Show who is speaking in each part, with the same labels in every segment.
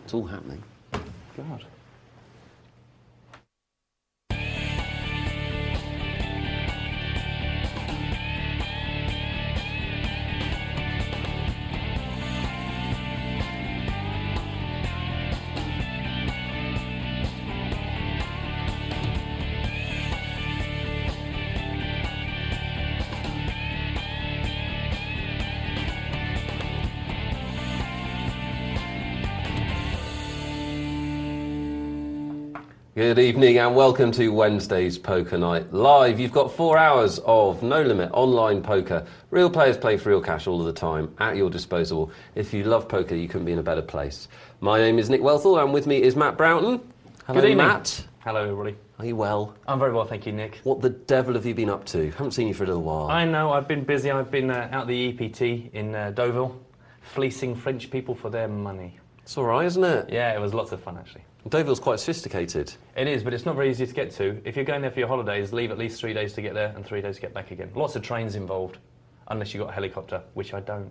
Speaker 1: It's all happening.
Speaker 2: God.
Speaker 1: Good evening and welcome to Wednesday's Poker Night Live. You've got 4 hours of no-limit online poker. Real players play for real cash all of the time at your disposal. If you love poker, you couldn't be in a better place. My name is Nick Wealthall and with me is Matt Broughton. Hello,
Speaker 2: Good evening.
Speaker 1: Matt.
Speaker 2: Hello, everybody.
Speaker 1: Are you well?
Speaker 2: I'm very well, thank you, Nick.
Speaker 1: What the devil have you been up to? Haven't seen you for a little while.
Speaker 2: I know, I've been busy. I've been out the EPT in Deauville, fleecing French people for their money.
Speaker 1: It's all right, isn't it?
Speaker 2: Yeah, it was lots of fun, actually.
Speaker 1: Deauville's quite sophisticated.
Speaker 2: It is, but it's not very easy to get to. If you're going there for your holidays, leave at least 3 days to get there and 3 days to get back again. Lots of trains involved, unless you've got a helicopter, which I don't.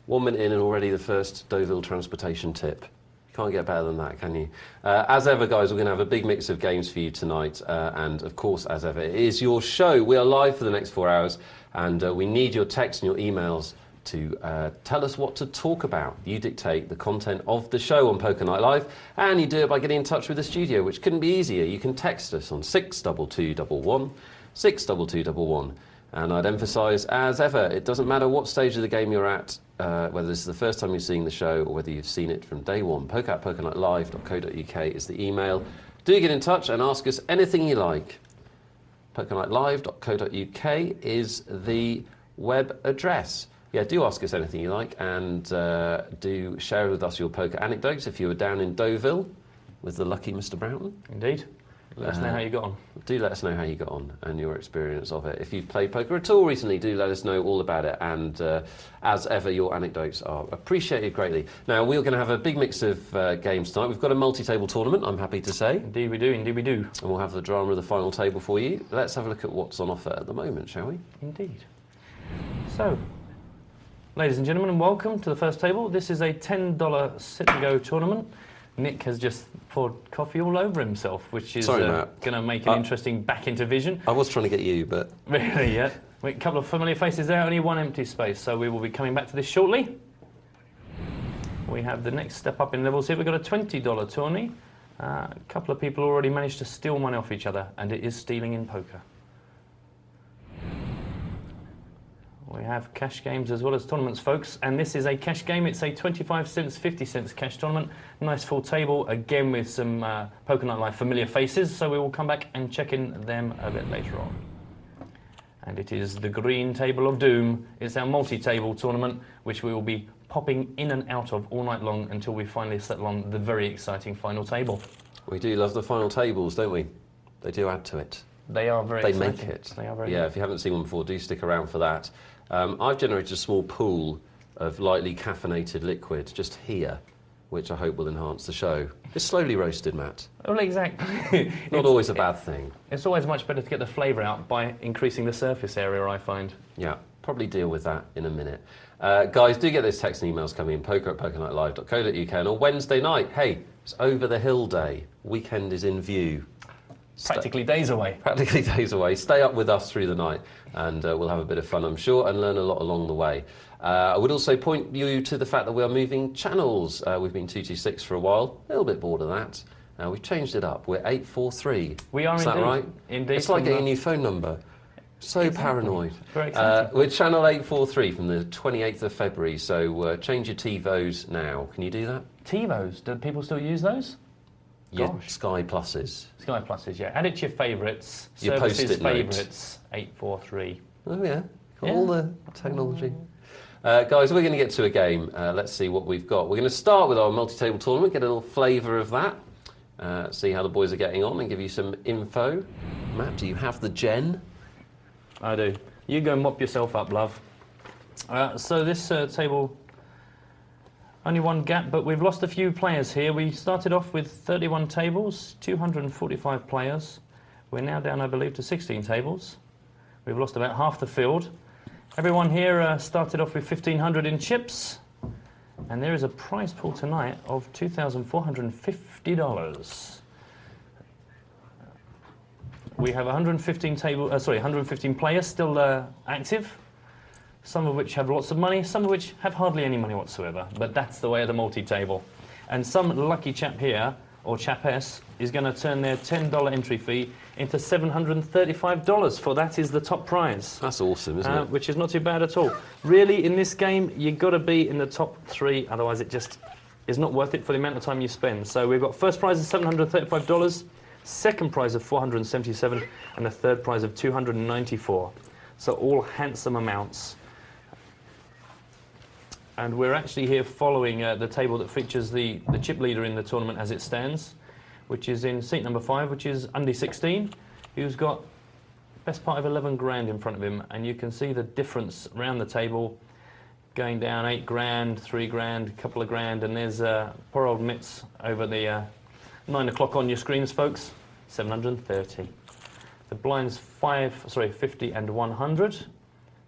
Speaker 1: 1 minute in and already the first Deauville transportation tip. You can't get better than that, can you? As ever, guys, we're going to have a big mix of games for you tonight. And, of course, as ever, it is your show. We are live for the next 4 hours, and we need your texts and your emails to tell us what to talk about. You dictate the content of the show on Poker Night Live, and you do it by getting in touch with the studio, which couldn't be easier. You can text us on 62211, 62211. And I'd emphasise, as ever, it doesn't matter what stage of the game you're at, whether this is the first time you're seeing the show or whether you've seen it from day one. poker@pokernightlive.co.uk is the email. Do get in touch and ask us anything you like. pokerlightlive.co.uk is the web address. Yeah, do ask us anything you like, and do share with us your poker anecdotes if you were down in Deauville with the lucky Mr. Broughton.
Speaker 2: Indeed. Let us know how you got on.
Speaker 1: Do let us know how you got on and your experience of it. If you've played poker at all recently, do let us know all about it, and as ever, your anecdotes are appreciated greatly. Now, we're going to have a big mix of games tonight. We've got a multi-table tournament, I'm happy to say.
Speaker 2: Indeed we do, indeed we do.
Speaker 1: And we'll have the drama of the final table for you. Let's have a look at what's on offer at the moment, shall we?
Speaker 2: Indeed. So, ladies and gentlemen, welcome to the first table. This is a $10 sit-and-go tournament. Nick has just poured coffee all over himself, which is going to make an interesting back into vision.
Speaker 1: I was trying to get you, but...
Speaker 2: Really, yeah. A couple of familiar faces there, only one empty space, so we will be coming back to this shortly. We have the next step up in levels here. We've got a $20 tourney. A couple of people already managed to steal money off each other, and it is stealing in poker. We have cash games as well as tournaments, folks, and this is a cash game. It's a 25 cents, 50 cents cash tournament. Nice full table, again with some Poker Night Live familiar faces, so we will come back and check in them a bit later on. And it is the green table of doom. It's our multi-table tournament, which we will be popping in and out of all night long until we finally settle on the very exciting final table.
Speaker 1: We do love the final tables, don't we? They do add to it.
Speaker 2: They are very exciting.
Speaker 1: They make it.
Speaker 2: They are very
Speaker 1: if you haven't seen one before, do stick around for that. I've generated a small pool of lightly caffeinated liquid just here, which I hope will enhance the show. It's slowly roasted, Matt.
Speaker 2: Well, exactly.
Speaker 1: Not always a bad thing.
Speaker 2: It's always much better to get the flavour out by increasing the surface area, I find.
Speaker 1: Yeah, probably deal with that in a minute. Guys, do get those texts and emails coming in, poker@pokernightlive.co.uk. And on Wednesday night, hey, it's over the hill day. Weekend is in view.
Speaker 2: Practically days away.
Speaker 1: Practically days away. Stay up with us through the night, and we'll have a bit of fun, I'm sure, and learn a lot along the way. I would also point you to the fact that we are moving channels. We've been 226 for a while. A little bit bored of that. We've changed it up. We're 843.
Speaker 2: We are.
Speaker 1: Is
Speaker 2: indeed.
Speaker 1: That right?
Speaker 2: Indeed.
Speaker 1: It's like getting a new phone number. So exactly. Paranoid.
Speaker 2: Very exciting.
Speaker 1: We're channel 843 from the 28th of February, so change your TiVos now. Can you do that?
Speaker 2: TiVos? Do people still use those?
Speaker 1: Your Sky Pluses.
Speaker 2: Sky Pluses, yeah. Add it to your favourites.
Speaker 1: Your
Speaker 2: Services
Speaker 1: post-it
Speaker 2: favourites, 843.
Speaker 1: Oh, yeah. All the technology. Guys, we're going to get to a game. Let's see what we've got. We're going to start with our multi-table tournament, get a little flavour of that, see how the boys are getting on and give you some info. Matt, do you have the gen?
Speaker 2: I do. You go mop yourself up, love. So this table... Only one gap, but we've lost a few players here. We started off with 31 tables, 245 players. We're now down, I believe, to 16 tables. We've lost about half the field. Everyone here started off with 1,500 in chips. And there is a prize pool tonight of $2,450. We have 115 players still active, some of which have lots of money, some of which have hardly any money whatsoever. But that's the way of the multi-table. And some lucky chap here, or chapess, is going to turn their $10 entry fee into $735, for that is the top prize.
Speaker 1: That's awesome, isn't it?
Speaker 2: Which is not too bad at all. Really, in this game, you've got to be in the top 3, otherwise it just is not worth it for the amount of time you spend. So we've got first prize of $735, second prize of $477, and the third prize of $294. So all handsome amounts. And we're actually here following the table that features the chip leader in the tournament as it stands, which is in seat number 5, which is under 16, who's got best part of 11 grand in front of him. And you can see the difference around the table, going down 8 grand, 3 grand, a couple of grand, and there's poor old Mitts over the 9 o'clock on your screens, folks, 730. The blinds 50 and 100,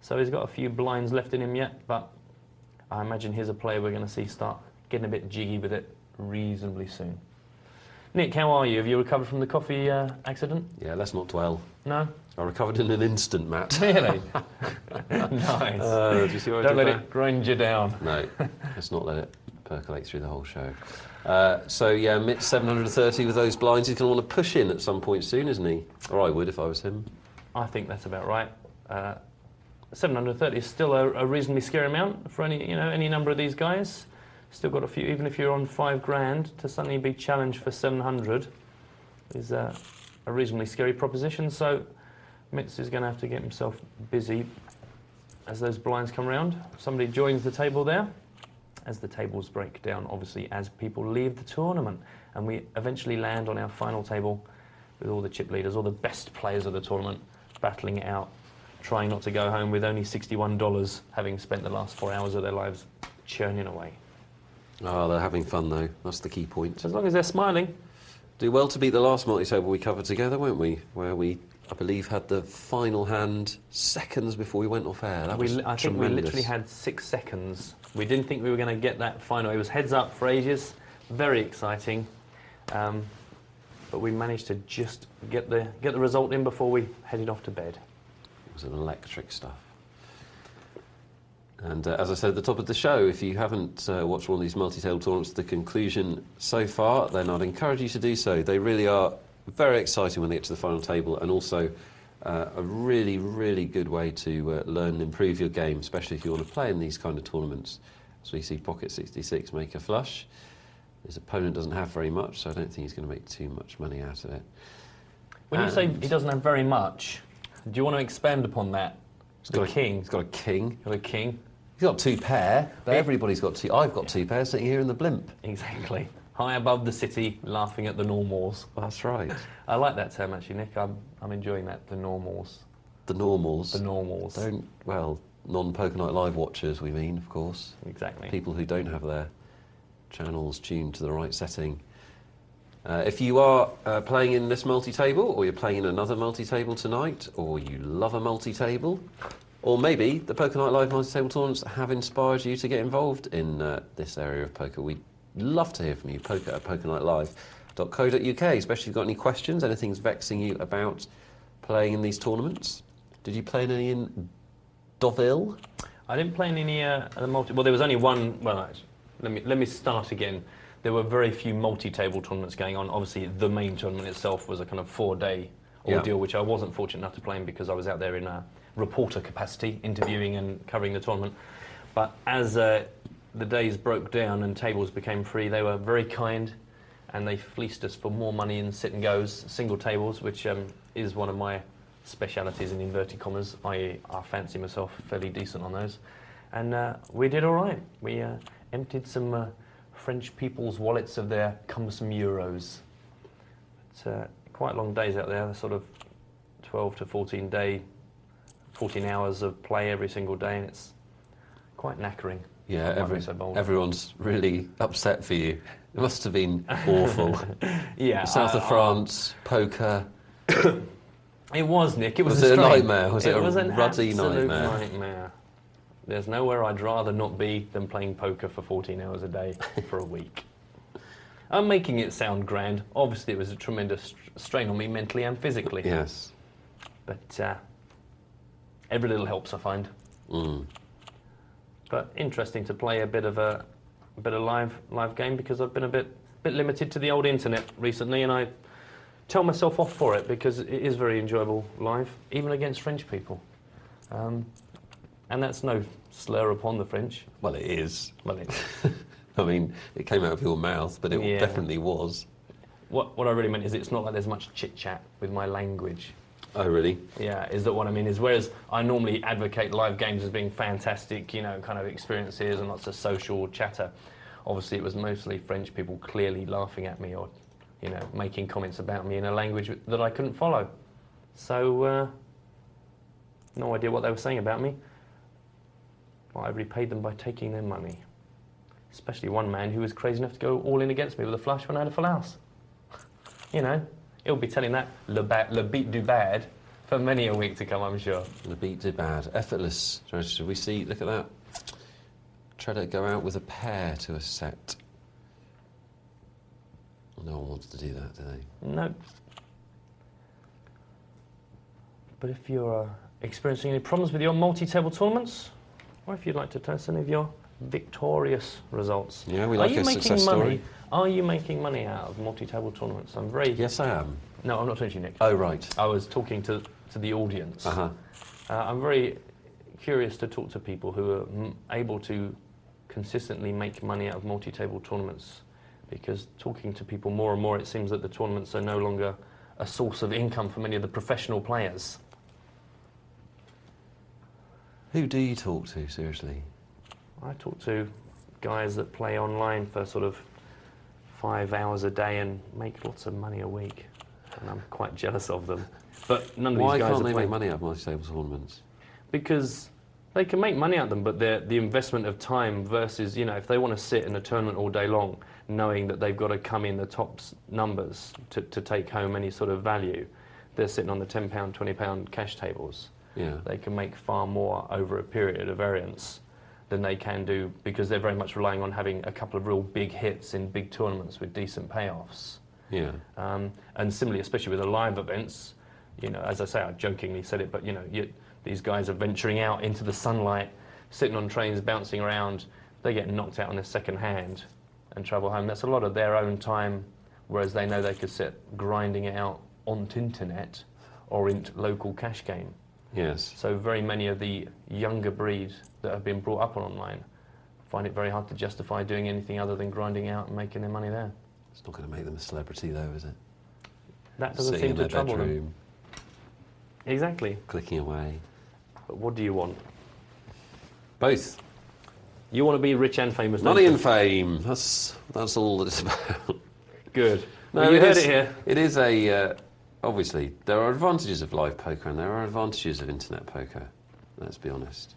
Speaker 2: so he's got a few blinds left in him yet, but I imagine here's a player we're going to see start getting a bit jiggy with it reasonably soon. Nick, how are you? Have you recovered from the coffee accident?
Speaker 1: Yeah, let's not dwell.
Speaker 2: No?
Speaker 1: I recovered in an instant, Matt.
Speaker 2: Really? Nice.
Speaker 1: Do you see what I
Speaker 2: Don't
Speaker 1: did
Speaker 2: let
Speaker 1: there?
Speaker 2: it grind you down.
Speaker 1: No, let's not let it percolate through the whole show. So yeah, Mitt's 730 with those blinds. He's going to want to push in at some point soon, isn't he? Or I would if I was him.
Speaker 2: I think that's about right. 730 is still a reasonably scary amount for any number of these guys. Still got a few, even if you're on 5 grand, to suddenly be challenged for 700 is a reasonably scary proposition. So Mitz is going to have to get himself busy as those blinds come around. Somebody joins the table there as the tables break down, obviously, as people leave the tournament. And we eventually land on our final table with all the chip leaders, all the best players of the tournament, battling it out, trying not to go home with only $61, having spent the last 4 hours of their lives churning away.
Speaker 1: Oh, they're having fun, though. That's the key point.
Speaker 2: As long as they're smiling.
Speaker 1: Do well to beat the last multi-table we covered together, won't we? Where we, I believe, had the final hand seconds before we went off air. That was
Speaker 2: I think we literally had 6 seconds. We didn't think we were going to get that final. It was heads up for ages. Very exciting. But we managed to just get the result in before we headed off to bed.
Speaker 1: It was an electric stuff. And as I said at the top of the show, if you haven't watched one of these multi-table tournaments to the conclusion so far, then I'd encourage you to do so. They really are very exciting when they get to the final table, and also a really, really good way to learn and improve your game, especially if you want to play in these kind of tournaments. So you see Pocket 66 make a flush. His opponent doesn't have very much, so I don't think he's going to make too much money out of it.
Speaker 2: When you say he doesn't have very much, do you want to expand upon that?
Speaker 1: He's got a king.
Speaker 2: Got a king.
Speaker 1: He's got 2 pair, but everybody's got 2. I've got 2 pairs sitting here in the blimp.
Speaker 2: Exactly. High above the city, laughing at the normals.
Speaker 1: That's right.
Speaker 2: I like that term, actually, Nick. I'm enjoying that, the normals.
Speaker 1: The normals.
Speaker 2: The normals.
Speaker 1: Non-Poker Night Live watchers, we mean, of course.
Speaker 2: Exactly.
Speaker 1: People who don't have their channels tuned to the right setting. If you are playing in this multi-table, or you're playing in another multi-table tonight, or you love a multi-table, or maybe the Poker Night Live multi-table tournaments have inspired you to get involved in this area of poker, we'd love to hear from you. poker@pokernightlive.co.uk, especially if you've got any questions, anything's vexing you about playing in these tournaments. Did you play in any in Deauville?
Speaker 2: I didn't play in any well, there was only one. Well, let me start again. There were very few multi-table tournaments going on. Obviously, the main tournament itself was a kind of 4-day ordeal, which I wasn't fortunate enough to play in because I was out there in a reporter capacity, interviewing and covering the tournament. But as the days broke down and tables became free, they were very kind, and they fleeced us for more money in sit and goes, single tables, which is one of my specialities in inverted commas. I fancy myself fairly decent on those. And we did all right. We emptied some French people's wallets of their cumbersome euros. It's quite long days out there, sort of 12 to 14 hours of play every single day, and it's quite knackering.
Speaker 1: Yeah, everyone's really upset for you. It must have been awful.
Speaker 2: Yeah,
Speaker 1: South of France, poker.
Speaker 2: It was, Nick. It was
Speaker 1: a
Speaker 2: strange
Speaker 1: nightmare? Was it a ruddy
Speaker 2: nightmare? There's nowhere I'd rather not be than playing poker for 14 hours a day for a week. I'm making it sound grand. Obviously, it was a tremendous strain on me mentally and physically.
Speaker 1: Yes.
Speaker 2: But every little helps, I find.
Speaker 1: Mm.
Speaker 2: But interesting to play a bit of live game, because I've been a bit limited to the old internet recently, and I tell myself off for it because it is very enjoyable live, even against French people. And that's no slur upon the French.
Speaker 1: Well, it is.
Speaker 2: Well, it
Speaker 1: I mean, it came out of your mouth, but it
Speaker 2: Yeah.
Speaker 1: definitely was.
Speaker 2: What I really meant is it's not like there's much chit-chat with my language.
Speaker 1: Oh, really?
Speaker 2: Yeah, is that what I mean? Is whereas I normally advocate live games as being fantastic, you know, kind of experiences and lots of social chatter. Obviously, it was mostly French people clearly laughing at me or, you know, making comments about me in a language that I couldn't follow. So, no idea what they were saying about me. Well, I repaid them by taking their money. Especially one man who was crazy enough to go all in against me with a flush when I had a full house. You know, he'll be telling that le beat du bad for many a week to come, I'm sure.
Speaker 1: Le beat du bad. Effortless. Should we see? Look at that. Try to go out with a pair to a set. No one wants to do that, do they?
Speaker 2: No. But if you're experiencing any problems with your multi-table tournaments, or if you'd like to tell us any of your victorious results.
Speaker 1: Yeah, we like a success story.
Speaker 2: Are you making money out of multi-table tournaments? I'm very...
Speaker 1: Yes, I am.
Speaker 2: No, I'm not talking to you, Nick.
Speaker 1: Oh, right.
Speaker 2: I was talking to the audience.
Speaker 1: Uh-huh.
Speaker 2: I'm very curious to talk to people who are able to consistently make money out of multi-table tournaments, because talking to people more and more, it seems that the tournaments are no longer a source of income for many of the professional players.
Speaker 1: Who do you talk to, seriously?
Speaker 2: I talk to guys that play online for sort of 5 hours a day and make lots of money a week, and I'm quite jealous of them. But none of these guys
Speaker 1: Why can't
Speaker 2: are
Speaker 1: they
Speaker 2: playing
Speaker 1: make money out of multi-table tournaments?
Speaker 2: because they can make money out of them, but the investment of time versus, you know, if they want to sit in a tournament all day long, knowing that they've got to come in the top numbers to take home any sort of value, they're sitting on the £10, £20 cash tables.
Speaker 1: Yeah.
Speaker 2: They can make far more over a period of variance than they can do, because they're very much relying on having a couple of real big hits in big tournaments with decent payoffs.
Speaker 1: Yeah.
Speaker 2: And similarly, especially with the live events, you know, as I say, I jokingly said it, but you know, these guys are venturing out into the sunlight, sitting on trains, bouncing around. They get knocked out on their second hand and travel home. That's a lot of their own time, whereas they know they could sit grinding it out on the internet or in local cash game.
Speaker 1: Yes.
Speaker 2: So very many of the younger breed that have been brought up on online find it very hard to justify doing anything other than grinding out and making their money there.
Speaker 1: It's not going to make them a celebrity, though, is it?
Speaker 2: That doesn't
Speaker 1: Sitting
Speaker 2: seem
Speaker 1: in
Speaker 2: to
Speaker 1: their
Speaker 2: trouble
Speaker 1: bedroom,
Speaker 2: them. Exactly.
Speaker 1: clicking away.
Speaker 2: But what do you want?
Speaker 1: Both.
Speaker 2: You want to be rich and famous, don't
Speaker 1: Money
Speaker 2: you?
Speaker 1: and fame. That's all that it's about.
Speaker 2: Good.
Speaker 1: No,
Speaker 2: Well, you heard it here.
Speaker 1: It is a... obviously, there are advantages of live poker and there are advantages of internet poker. Let's be honest.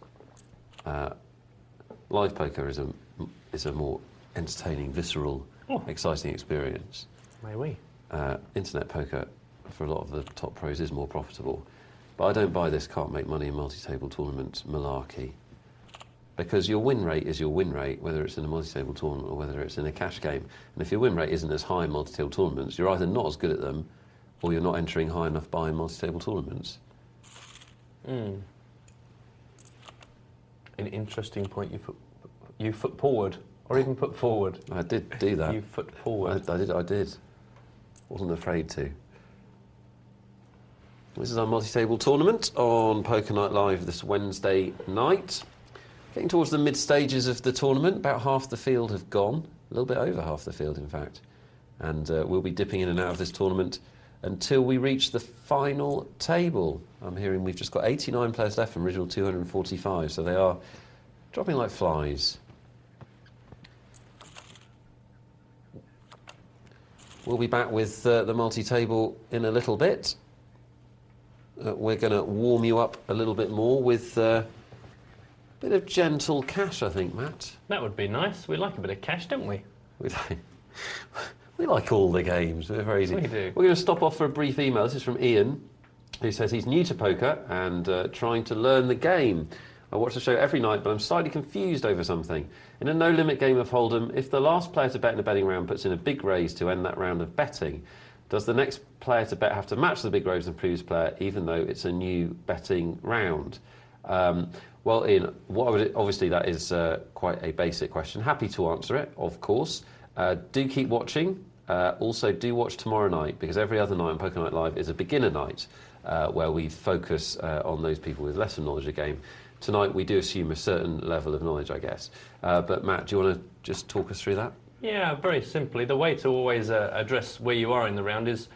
Speaker 1: Live poker is a more entertaining, visceral, exciting experience.
Speaker 2: May we?
Speaker 1: Internet poker, for a lot of the top pros, is more profitable. But I don't buy this can't make money in multi-table tournaments malarkey. Because your win rate is your win rate, whether it's in a multi-table tournament or whether it's in a cash game. And if your win rate isn't as high in multi-table tournaments, you're either not as good at them or you're not entering high enough buying multi-table tournaments.
Speaker 2: An interesting point you put forward, or even put forward.
Speaker 1: I did do that.
Speaker 2: You put forward.
Speaker 1: I did. Wasn't afraid to. This is our multi-table tournament on Poker Night Live this Wednesday night. Getting towards the mid-stages of the tournament, about half the field have gone, a little bit over half the field in fact. And we'll be dipping in and out of this tournament until we reach the final table. I'm hearing we've just got 89 players left from original 245, so they are dropping like flies. We'll be back with the multi-table in a little bit. We're going to warm you up a little bit more with a bit of gentle cash, I think, Matt.
Speaker 2: That would be nice. We like a bit of cash, don't we?
Speaker 1: We like all the games. They're very easy.
Speaker 2: We do.
Speaker 1: We're going to stop off for a brief email. This is from Ian, who says he's new to poker and trying to learn the game. I watch the show every night, but I'm slightly confused over something. In a no-limit game of Hold'em, if the last player to bet in a betting round puts in a big raise to end that round of betting, does the next player to bet have to match the big raise of the previous player, even though it's a new betting round? Well, Ian, obviously that is quite a basic question. Happy to answer it, of course. Do keep watching. Also, do watch tomorrow night, because every other night on Poker Night Live is a beginner night where we focus on those people with lesser knowledge of the game. Tonight we do assume a certain level of knowledge, I guess. But Matt, do you want to just talk us through that?
Speaker 2: Yeah, very simply, the way to always address where you are in the round is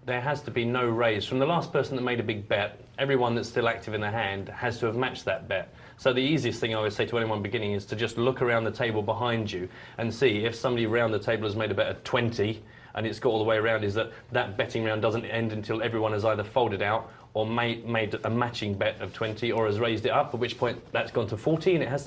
Speaker 2: there has to be no raise. From the last person that made a big bet, everyone that's still active in the hand has to have matched that bet. So the easiest thing I would say to anyone beginning is to just look around the table behind you and see if somebody around the table has made a bet of 20 and it's got all the way around, is that betting round doesn't end until everyone has either folded out or made a matching bet of 20 or has raised it up, at which point that's gone to 40, and it has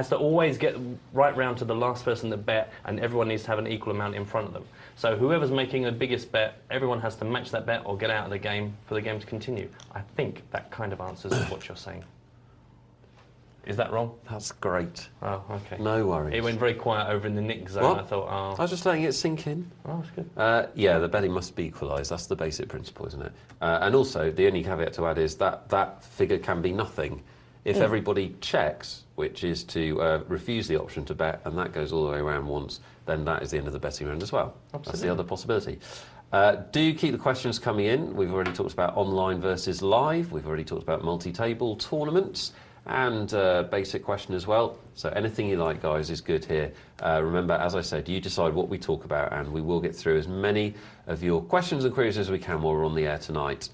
Speaker 2: to always get right round to the last person that bet, and everyone needs to have an equal amount in front of them. So whoever's making the biggest bet, everyone has to match that bet or get out of the game for the game to continue. I think that kind of answers what you're saying. Is that wrong?
Speaker 1: That's great.
Speaker 2: Oh, okay.
Speaker 1: No worries.
Speaker 2: It went very quiet over in the Nick zone.
Speaker 1: What?
Speaker 2: I thought, oh.
Speaker 1: I was just letting it sink in.
Speaker 2: Oh, that's good.
Speaker 1: Yeah, the betting must be equalised. That's the basic principle, isn't it? And also, the only caveat to add is that figure can be nothing if everybody checks, which is to refuse the option to bet, and that goes all the way around once, then that is the end of the betting round as well.
Speaker 2: Absolutely.
Speaker 1: That's the other possibility. Do keep the questions coming in. We've already talked about online versus live. We've already talked about multi-table tournaments. And basic question as well. So anything you like, guys, is good here. Remember, as I said, you decide what we talk about, and we will get through as many of your questions and queries as we can while we're on the air tonight.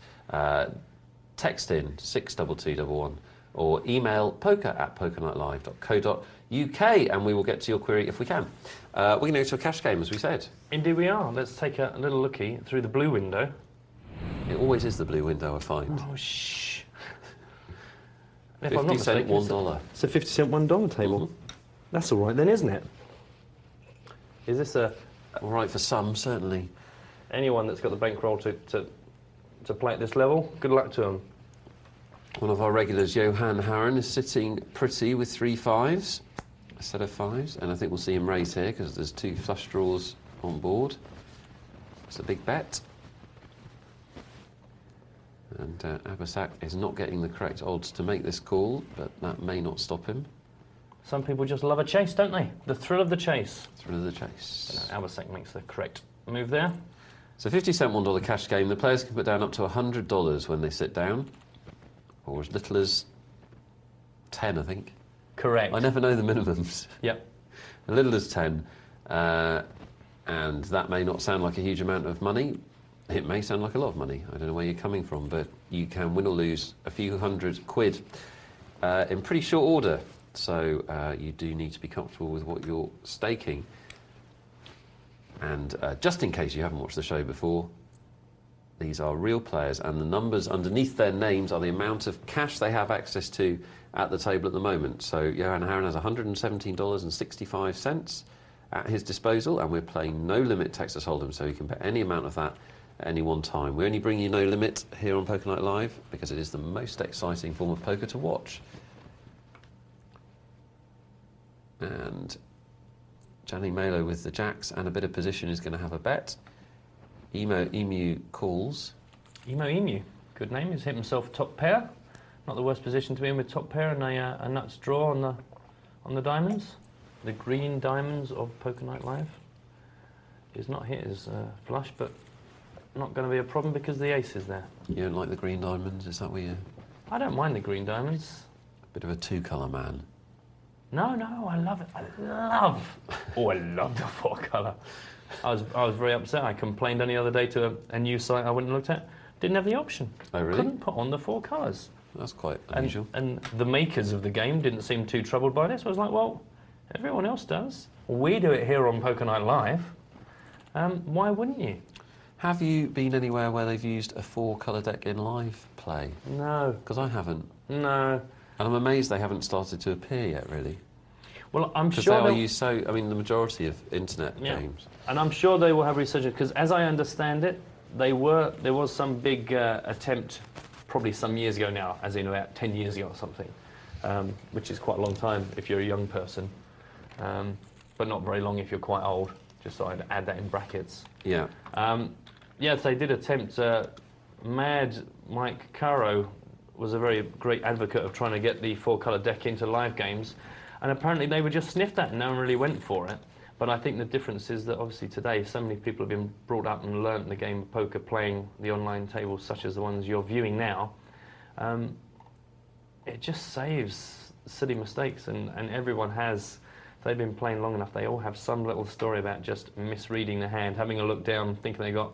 Speaker 1: Text in 62211 or email poker@pokernightlive.co.uk, and we will get to your query if we can. We're going to go to a cash game, as we said.
Speaker 2: Indeed we are. Let's take a little looky through the blue window.
Speaker 1: It always is the blue window, I find.
Speaker 2: Oh, shh.
Speaker 1: 50 cent, $1.
Speaker 3: It's a 50 cent $1 table. That's all right then, isn't it?
Speaker 2: Is this
Speaker 1: All right for some, certainly.
Speaker 2: anyone that's got the bankroll to play at this level? Good luck to them.
Speaker 1: One of our regulars, Johan Harren, is sitting pretty with 3 5s, a set of 5s, and I think we'll see him raise here because there's 2 flush draws on board. It's a big bet. And Abasak is not getting the correct odds to make this call, but that may not stop him.
Speaker 2: Some people just love a chase, don't they? The thrill of the chase.
Speaker 1: Thrill of the chase.
Speaker 2: Albasek makes the correct move there.
Speaker 1: So 50 cent $1 cash game. The players can put down up to $100 when they sit down, or as little as 10, I think.
Speaker 2: Correct.
Speaker 1: I never know the minimums.
Speaker 2: Yep.
Speaker 1: A little as 10, and that may not sound like a huge amount of money. It may sound like a lot of money. I don't know where you're coming from, but you can win or lose a few £100 in pretty short order. So you do need to be comfortable with what you're staking. And just in case you haven't watched the show before, these are real players, and the numbers underneath their names are the amount of cash they have access to at the table at the moment. So Johan Harren has $117.65 at his disposal, and we're playing no limit Texas Hold'em, so he can bet any amount of that at any one time. We only bring you no limit here on Poker Night Live because it is the most exciting form of poker to watch. And Gianni Melo with the jacks and a bit of position is going to have a bet. Emu calls.
Speaker 2: Emu. Good name. He's hit himself top pair. Not the worst position to be in with top pair and a nuts draw on the diamonds. The green diamonds of Poker Night Live. He's not hit his flush, but not going to be a problem because the ace is there.
Speaker 1: You don't like the green diamonds? Is that what you...
Speaker 2: I don't mind the green diamonds.
Speaker 1: Bit of a 2-colour man.
Speaker 2: No, I love it. I love the 4-colour. I was very upset. I complained any other day to a news site I went and looked at. Didn't have the option.
Speaker 1: Oh, really?
Speaker 2: Couldn't put on the 4 colours.
Speaker 1: That's quite unusual.
Speaker 2: And the makers of the game didn't seem too troubled by this. I was like, well, everyone else does. We do it here on Poker Night Live. Why wouldn't you?
Speaker 1: Have you been anywhere where they've used a 4-colour deck in live play?
Speaker 2: No.
Speaker 1: Because I haven't.
Speaker 2: No.
Speaker 1: And I'm amazed they haven't started to appear yet, really.
Speaker 2: Well, I'm sure
Speaker 1: because they are used so... I mean, the majority of internet games.
Speaker 2: And I'm sure they will have researchers, because as I understand it, there was some big attempt, probably some years ago now, as in about 10 years ago or something, which is quite a long time if you're a young person, but not very long if you're quite old. Just so I'd add that in brackets.
Speaker 1: Yeah.
Speaker 2: Yes, they did attempt. Mad Mike Caro was a very great advocate of trying to get the 4-colour deck into live games, and apparently they were just sniffed at and no one really went for it. But I think the difference is that obviously today so many people have been brought up and learnt the game of poker playing the online tables such as the ones you're viewing now. It just saves silly mistakes, and everyone has, if they've been playing long enough, they all have some little story about just misreading the hand, having a look down, thinking they got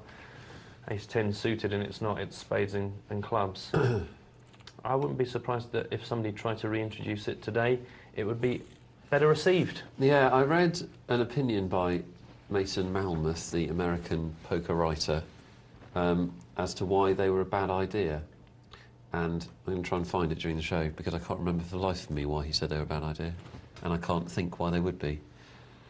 Speaker 2: ace-10 suited and it's not, it's spades and clubs. I wouldn't be surprised that if somebody tried to reintroduce it today, it would be better received.
Speaker 1: Yeah, I read an opinion by Mason Malmuth, the American poker writer, as to why they were a bad idea. And I'm going to try and find it during the show, because I can't remember for the life of me why he said they were a bad idea. And I can't think why they would be.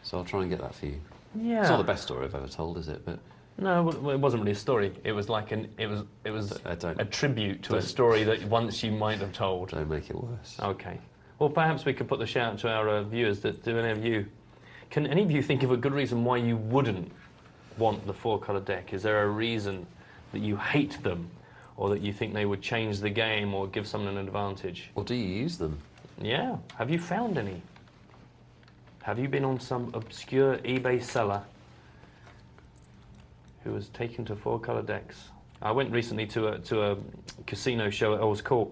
Speaker 1: So I'll try and get that for you.
Speaker 2: Yeah.
Speaker 1: It's not the best story I've ever told, is it? But
Speaker 2: no, it wasn't really a story. It was like it was a tribute to a story that once you might have told.
Speaker 1: Don't make it worse.
Speaker 2: Okay. Well, perhaps we could put the shout out to our viewers. That do any of you, can any of you think of a good reason why you wouldn't want the 4-colour deck? Is there a reason that you hate them, or that you think they would change the game or give someone an advantage?
Speaker 1: Or do you use them?
Speaker 2: Yeah. Have you found any? Have you been on some obscure eBay seller who was taken to 4-colour decks? I went recently to a casino show at Earls Court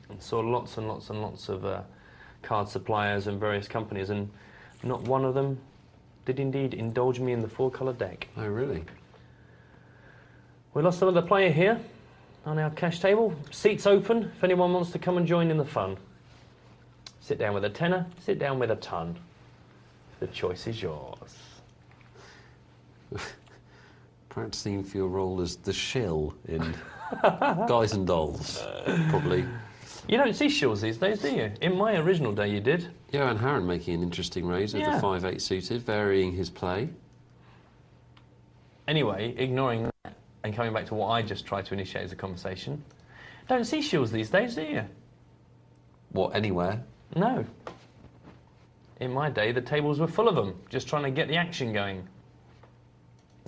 Speaker 2: and saw lots and lots and lots of card suppliers and various companies, and not one of them did indeed indulge me in the 4-colour deck.
Speaker 1: Oh, really?
Speaker 2: We lost another player here on our cash table. Seats open if anyone wants to come and join in the fun. Sit down with a tenner, sit down with a ton. The choice is yours.
Speaker 1: Practicing for your role as the shill in Guys and Dolls, probably.
Speaker 2: You don't see shills these days, do you? In my original day, you did.
Speaker 1: Johan Harron making an interesting raise with the 5-8 suited, varying his play.
Speaker 2: Anyway, ignoring that and coming back to what I just tried to initiate as a conversation, don't see shills these days, do you?
Speaker 1: What, anywhere?
Speaker 2: No. In my day, the tables were full of them, just trying to get the action going.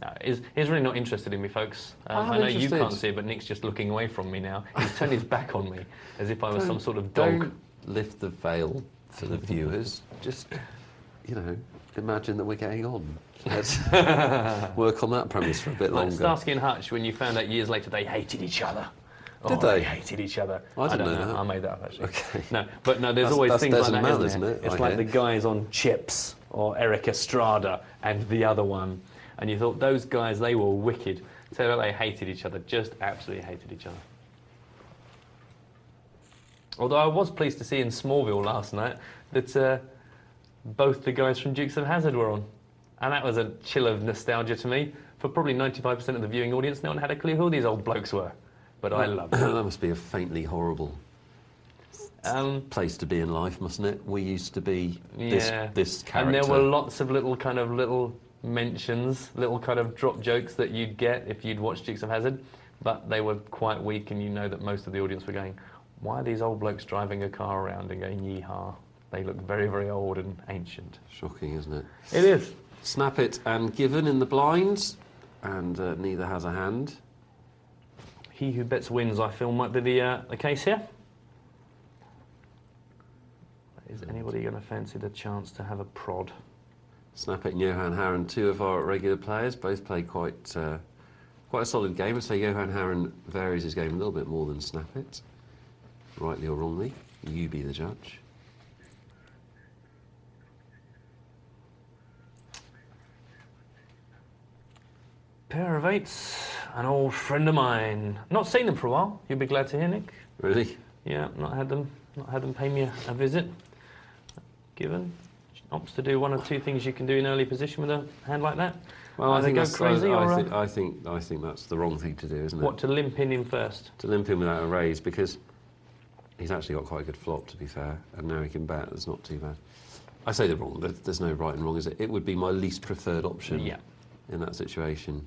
Speaker 2: No, he's really not interested in me, folks. I know you can't see it, but Nick's just looking away from me now. He's turned his back on me, as if I was some sort of dog.
Speaker 1: Don't lift the veil for the viewers. Just, you know, imagine that we're getting on. Let's work on that premise for a bit longer.
Speaker 2: Like Starsky and Hutch, when you found out years later they hated each other.
Speaker 1: Did they?
Speaker 2: They hated each other.
Speaker 1: I didn't know that.
Speaker 2: I made that up, actually.
Speaker 1: Okay.
Speaker 2: No, but no, there's always things like that,
Speaker 1: isn't it?
Speaker 2: It's like the guys on Chips, or Eric Estrada, and the other one. And you thought, those guys, they were wicked. So they hated each other, just absolutely hated each other. Although I was pleased to see in Smallville last night that both the guys from Dukes of Hazzard were on. And that was a chill of nostalgia to me. For probably 95% of the viewing audience, no one had a clue who these old blokes were. But I loved it.
Speaker 1: That must be a faintly horrible place to be in life, mustn't it? We used to be this character.
Speaker 2: And there were lots of little mentions, little kind of drop jokes that you'd get if you'd watched Dukes of Hazzard, but they were quite weak, and you know that most of the audience were going, why are these old blokes driving a car around and going yee-haw? They look very, very old and ancient.
Speaker 1: Shocking, isn't it?
Speaker 2: It is.
Speaker 1: Snap it and Given in the blinds, and neither has a hand.
Speaker 2: He who bets wins, I feel, might be the case here. Is anybody going to fancy the chance to have a prod?
Speaker 1: Snap it and Johan Harron, two of our regular players, both play quite a solid game. I'd say Johan Harron varies his game a little bit more than Snap it, rightly or wrongly. You be the judge.
Speaker 2: Pair of eights, an old friend of mine. Not seen them for a while. You'll be glad to hear, Nick.
Speaker 1: Really?
Speaker 2: Yeah, not had them pay me a visit. Given opts to do one of two things you can do in early position with a hand like that.
Speaker 1: Well, I think
Speaker 2: go crazy,
Speaker 1: I think that's the wrong thing to do, isn't it?
Speaker 2: What, to limp in first?
Speaker 1: To limp in without a raise, because he's actually got quite a good flop, to be fair, and now he can bet. That's not too bad. I say the wrong. There's no right and wrong, is it? It would be my least preferred option in that situation.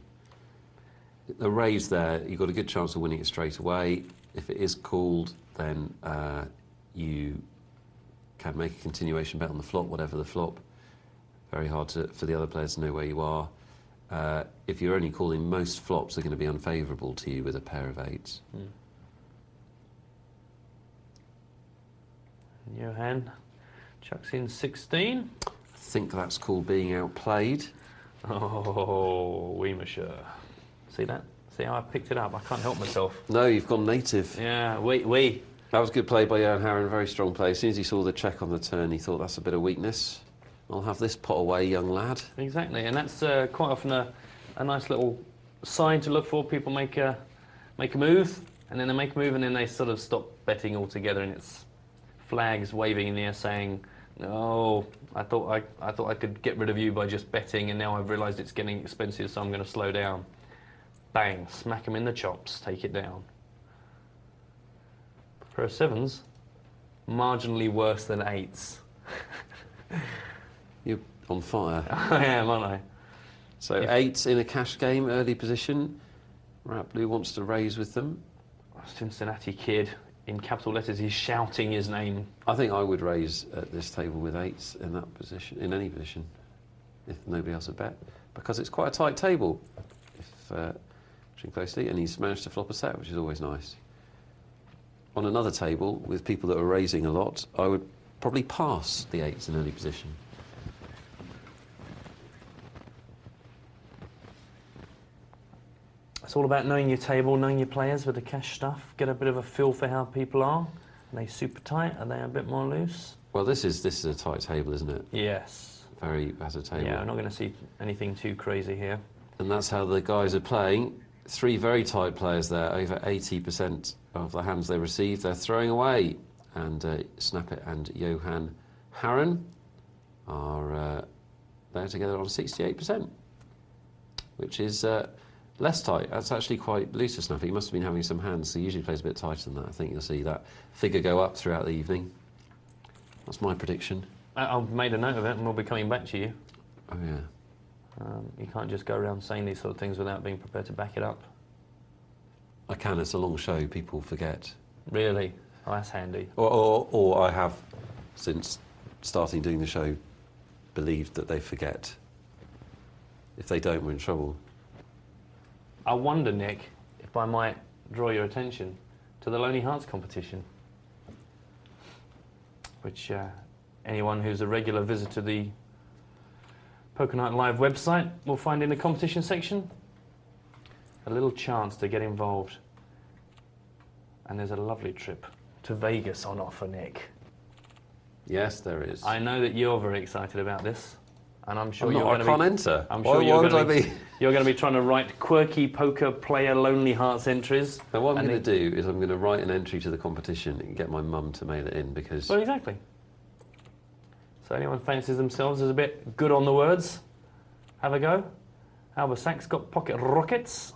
Speaker 1: The raise there, you've got a good chance of winning it straight away. If it is called, then you can make a continuation bet on the flop, whatever the flop. Very hard for the other players to know where you are. If you're only calling, most flops are going to be unfavourable to you with a pair of 8s.
Speaker 2: Johan chucks in 16.
Speaker 1: I think that's called being outplayed.
Speaker 2: Oh, oui, monsieur. See that? See how I picked it up? I can't help myself.
Speaker 1: No, you've gone native.
Speaker 2: Yeah, oui.
Speaker 1: That was good play by Johan Harren, very strong play. As soon as he saw the check on the turn, he thought that's a bit of weakness. I'll have this pot away, young lad.
Speaker 2: Exactly, and that's quite often a nice little sign to look for. People make a move, and then they make a move, and then they sort of stop betting altogether, and it's flags waving in the air saying, "No, I thought I could get rid of you by just betting, and now I've realised it's getting expensive, so I'm going to slow down." Bang! Smack them in the chops. Take it down. Pair of 7s, marginally worse than 8s.
Speaker 1: You're on fire.
Speaker 2: I am, aren't I?
Speaker 1: So 8s in a cash game, early position. Rat Blue wants to raise with them.
Speaker 2: Cincinnati Kid, in capital letters, he's shouting his name.
Speaker 1: I think I would raise at this table with 8s in that position, in any position, if nobody else had bet, because it's quite a tight table. If watching closely, and he's managed to flop a set, which is always nice. On another table with people that are raising a lot, I would probably pass the 8s in early position.
Speaker 2: It's all about knowing your table, knowing your players with the cash stuff. Get a bit of a feel for how people are. Are they super tight? Are they a bit more loose?
Speaker 1: Well, this is a tight table, isn't it?
Speaker 2: Yes.
Speaker 1: Very at a table.
Speaker 2: Yeah, I'm not going to see anything too crazy here.
Speaker 1: And that's how the guys are playing. 3 very tight players there. Over 80% of the hands they receive, they're throwing away. And Snap It and Johan Harren are there together on 68%, which is less tight. That's actually quite loose for Snappy. He must have been having some hands, so he usually plays a bit tighter than that. I think you'll see that figure go up throughout the evening. That's my prediction.
Speaker 2: I've made a note of it, and we'll be coming back to you.
Speaker 1: Oh, yeah.
Speaker 2: You can't just go around saying these sort of things without being prepared to back it up.
Speaker 1: I can. It's a long show. People forget.
Speaker 2: Really? Oh, that's handy.
Speaker 1: Or I have, since starting doing the show, believed that they forget. If they don't, we're in trouble.
Speaker 2: I wonder, Nick, if I might draw your attention to the Lonely Hearts competition, which anyone who's a regular visitor to the Poker Night Live website will find in the competition section a little chance to get involved. And there's a lovely trip to Vegas on offer, Nick.
Speaker 1: Yes, there is.
Speaker 2: I know that you're very excited about this, and I'm sure
Speaker 1: I can't enter.
Speaker 2: I'm sure
Speaker 1: why would I be?
Speaker 2: You're going to be trying to write quirky poker player Lonely Hearts entries.
Speaker 1: Now, what I'm going to do is I'm going to write an entry to the competition and get my mum to mail it in, because...
Speaker 2: Well, exactly. So anyone fancies themselves as a bit good on the words, have a go. Albert Sachs got pocket rockets.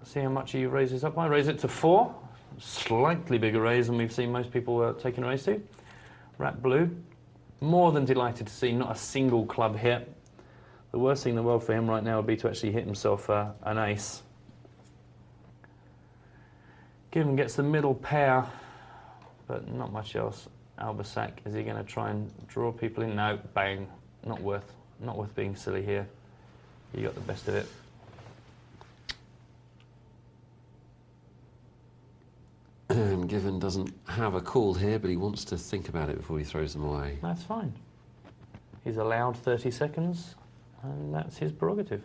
Speaker 2: See how much he raises up by. Raise it to 4. Slightly bigger raise than we've seen most people taking a raise to. Rat Blue, more than delighted to see not a single club hit. The worst thing in the world for him right now would be to actually hit himself an ace. Given gets the middle pair, but not much else. Albasac, is he going to try and draw people in? No, bang. Not worth being silly here. You got the best of it.
Speaker 1: Given doesn't have a call here, but he wants to think about it before he throws them away.
Speaker 2: That's fine. He's allowed 30 seconds, and that's his prerogative.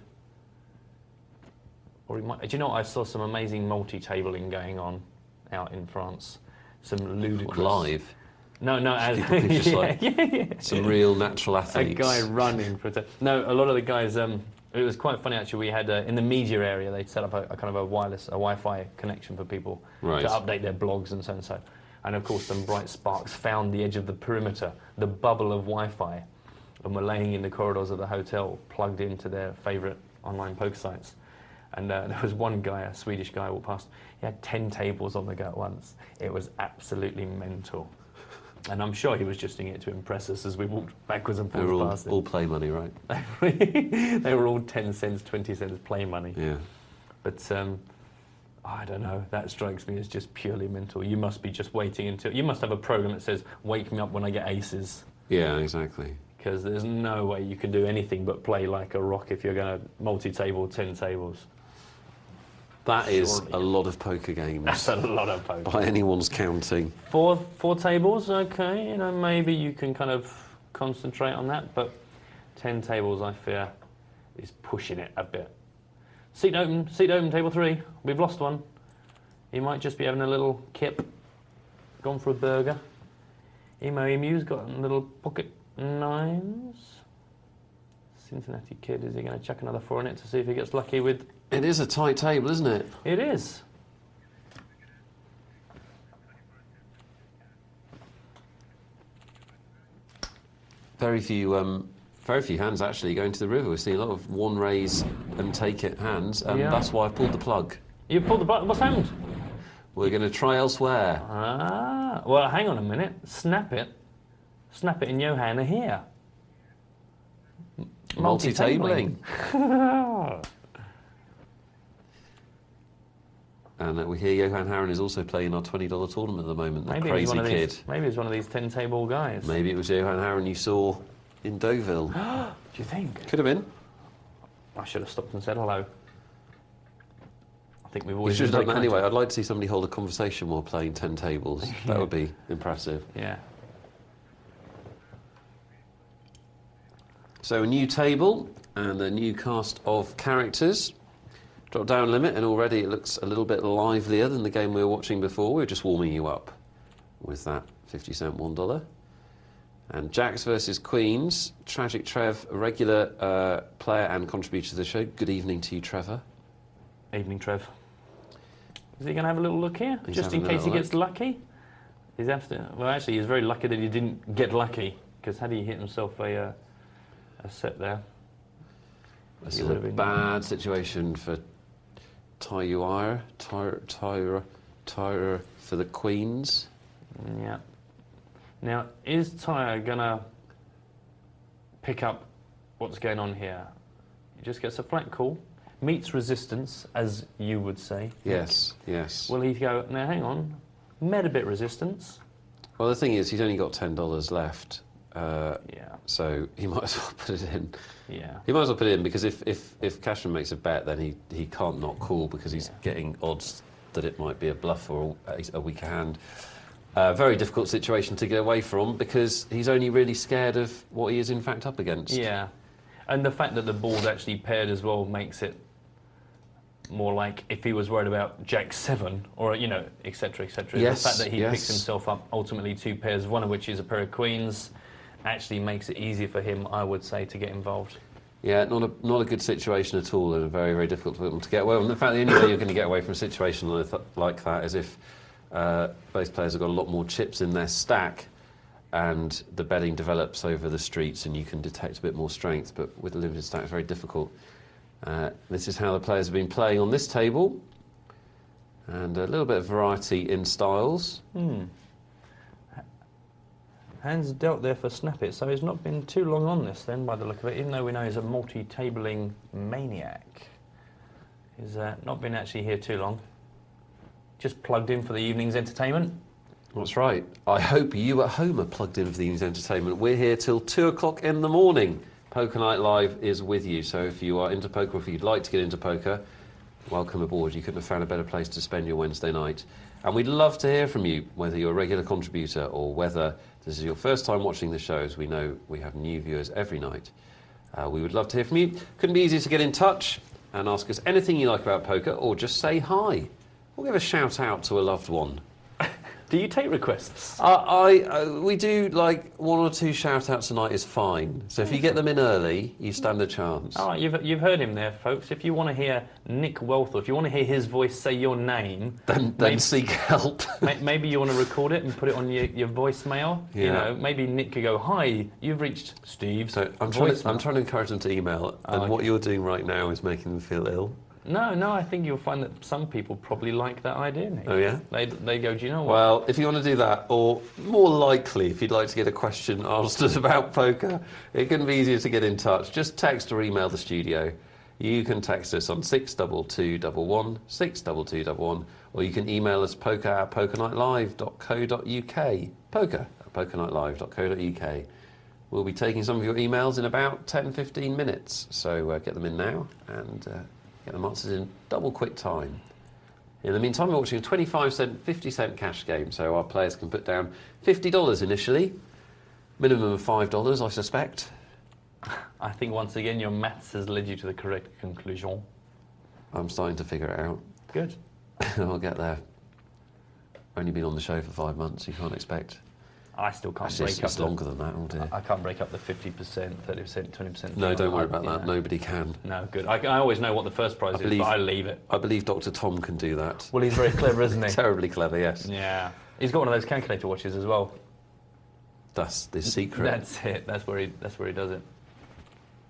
Speaker 2: Or he might. Do you know what? I saw some amazing multi-tabling going on out in France. Some ludicrous.
Speaker 1: Live?
Speaker 2: No, as
Speaker 1: just like some real natural athletes.
Speaker 2: A guy running for it. No, a lot of the guys. It was quite funny actually. We had in the media area, they'd set up a kind of a wireless, a Wi-Fi connection for people to update their blogs and so and so. And of course, some bright sparks found the edge of the perimeter, the bubble of Wi-Fi, and were laying in the corridors of the hotel, plugged into their favourite online poker sites. And there was one guy, a Swedish guy, walked past. He had 10 tables on the go at once. It was absolutely mental. And I'm sure he was just doing it to impress us as we walked backwards and forwards past him.
Speaker 1: All play money, right?
Speaker 2: They were all 10 cents, 20 cents play money.
Speaker 1: Yeah.
Speaker 2: But I don't know. That strikes me as just purely mental. You must be just waiting until... You must have a program that says, wake me up when I get aces.
Speaker 1: Yeah, exactly.
Speaker 2: Because there's no way you can do anything but play like a rock if you're going to multi-table 10 tables.
Speaker 1: That is a lot of poker games.
Speaker 2: That's a lot of poker.
Speaker 1: By anyone's counting.
Speaker 2: Four tables, okay. You know, maybe you can kind of concentrate on that, but 10 tables, I fear, is pushing it a bit. Seat open, table 3. We've lost one. He might just be having a little kip. Gone for a burger. Emu's got little pocket 9s. Cincinnati Kid, is he going to chuck another 4 in it to see if he gets lucky with...
Speaker 1: It is a tight table, isn't it?
Speaker 2: It is.
Speaker 1: Very few hands actually going to the river. We see a lot of one raise and take it hands, and that's why I pulled the plug.
Speaker 2: You pulled the plug? What's happened?
Speaker 1: We're going to try elsewhere.
Speaker 2: Ah, well, hang on a minute. Snap it. Snap it and Johan are here.
Speaker 1: Multi-tabling. And we hear Johan Harron is also playing our $20 tournament at the moment. That crazy kid.
Speaker 2: Maybe he's one of these 10-table guys.
Speaker 1: Maybe it was Johan Harron you saw in Deauville.
Speaker 2: Do you think?
Speaker 1: Could have been.
Speaker 2: I should have stopped and said hello. I think we've always...
Speaker 1: You should have done that anyway. I'd like to see somebody hold a conversation while playing 10 tables. That would be impressive.
Speaker 2: Yeah.
Speaker 1: So a new table and a new cast of characters. Drop down limit, and already it looks a little bit livelier than the game we were watching before. We were just warming you up with that 50-cent $1. And Jacks versus Queens. Tragic Trev, a regular player and contributor to the show. Good evening to you, Trevor.
Speaker 2: Evening, Trev. Is he going to have a little look here, just in case he gets lucky? He's well, actually, he's very lucky that he didn't get lucky, because had he hit himself a set there,
Speaker 1: this is a bad situation for Tyre for the Queens.
Speaker 2: Yeah. Now, is Tyre going to pick up what's going on here? He just gets a flat call, meets resistance, as you would say.
Speaker 1: Yes, yes.
Speaker 2: Will he go, now hang on, met a bit resistance?
Speaker 1: Well, the thing is, he's only got $10 left.
Speaker 2: Yeah.
Speaker 1: So he might as well put it in.
Speaker 2: Yeah.
Speaker 1: He might as well put it in, because if Cashman makes a bet, then he can't not call, because he's getting odds that it might be a bluff or a weaker hand. Very difficult situation to get away from, because he's only really scared of what he is in fact up against.
Speaker 2: Yeah. And the fact that the board actually paired as well makes it more like if he was worried about Jack 7 or, you know, etc., etc.
Speaker 1: Yes,
Speaker 2: the fact that he picks himself up ultimately 2 pairs, one of which is a pair of queens, actually makes it easier for him, I would say, to get involved.
Speaker 1: Yeah, not a good situation at all, and a very, very difficult one to get away from. In fact, the only way you're going to get away from a situation like that is if both players have got a lot more chips in their stack, and the betting develops over the streets, and you can detect a bit more strength. But with a limited stack, it's very difficult. This is how the players have been playing on this table, and a little bit of variety in styles.
Speaker 2: Hands dealt there for Snap It, so he's not been too long on this then, by the look of it, even though we know he's a multi-tabling maniac. He's not been actually here too long. Just plugged in for the evening's entertainment.
Speaker 1: That's right. I hope you at home are plugged in for the evening's entertainment. We're here till 2 o'clock in the morning. Poker Night Live is with you, so if you are into poker, or if you'd like to get into poker, welcome aboard. You couldn't have found a better place to spend your Wednesday night. And we'd love to hear from you, whether you're a regular contributor or whether this is your first time watching the shows. We know we have new viewers every night. We would love to hear from you. Couldn't be easier to get in touch and ask us anything you like about poker, or just say hi. Or give a shout out to a loved one.
Speaker 2: Do you take requests?
Speaker 1: We do, like, 1 or 2 shout-outs a night is fine. So if you get them in early, you stand a chance.
Speaker 2: All right, you've heard him there, folks. If you want to hear Nick Wealthall, if you want to hear his voice say your name...
Speaker 1: Then seek help.
Speaker 2: Maybe you want to record it and put it on your voicemail.
Speaker 1: Yeah.
Speaker 2: You know, maybe Nick could go, hi, you've reached Steve's
Speaker 1: So I'm trying to encourage them to email, and what you're doing right now is making them feel ill.
Speaker 2: No, I think you'll find that some people probably like that idea, Nick.
Speaker 1: Oh, yeah?
Speaker 2: They go, do you know what?
Speaker 1: Well, if you want to do that, or more likely, if you'd like to get a question asked us about poker, it can be easier to get in touch. Just text or email the studio. You can text us on 62211, 62211, or you can email us poker@pokernightlive.co.uk. Poker@pokernightlive.co.uk. We'll be taking some of your emails in about 10-15 minutes, so get them in now and get them answered in double quick time. In the meantime, we're watching a 25-cent, 50-cent cash game, so our players can put down $50 initially, minimum of $5, I suspect.
Speaker 2: I think once again your maths has led you to the correct conclusion.
Speaker 1: I'm starting to figure it out.
Speaker 2: Good.
Speaker 1: I'll get there. Only been on the show for 5 months, you can't expect.
Speaker 2: I still can't
Speaker 1: Actually,
Speaker 2: break up.
Speaker 1: it's longer than that, oh dear.
Speaker 2: I can't break up the 50%, 30%, 20%.
Speaker 1: No, don't worry about that. Nobody can.
Speaker 2: No, good. I always know what the first prize is, but I leave it.
Speaker 1: I believe Dr. Tom can do that.
Speaker 2: Well, he's very clever, isn't he?
Speaker 1: Terribly clever, yes.
Speaker 2: Yeah. He's got one of those calculator watches as well.
Speaker 1: That's the secret.
Speaker 2: That's it. That's where he does it.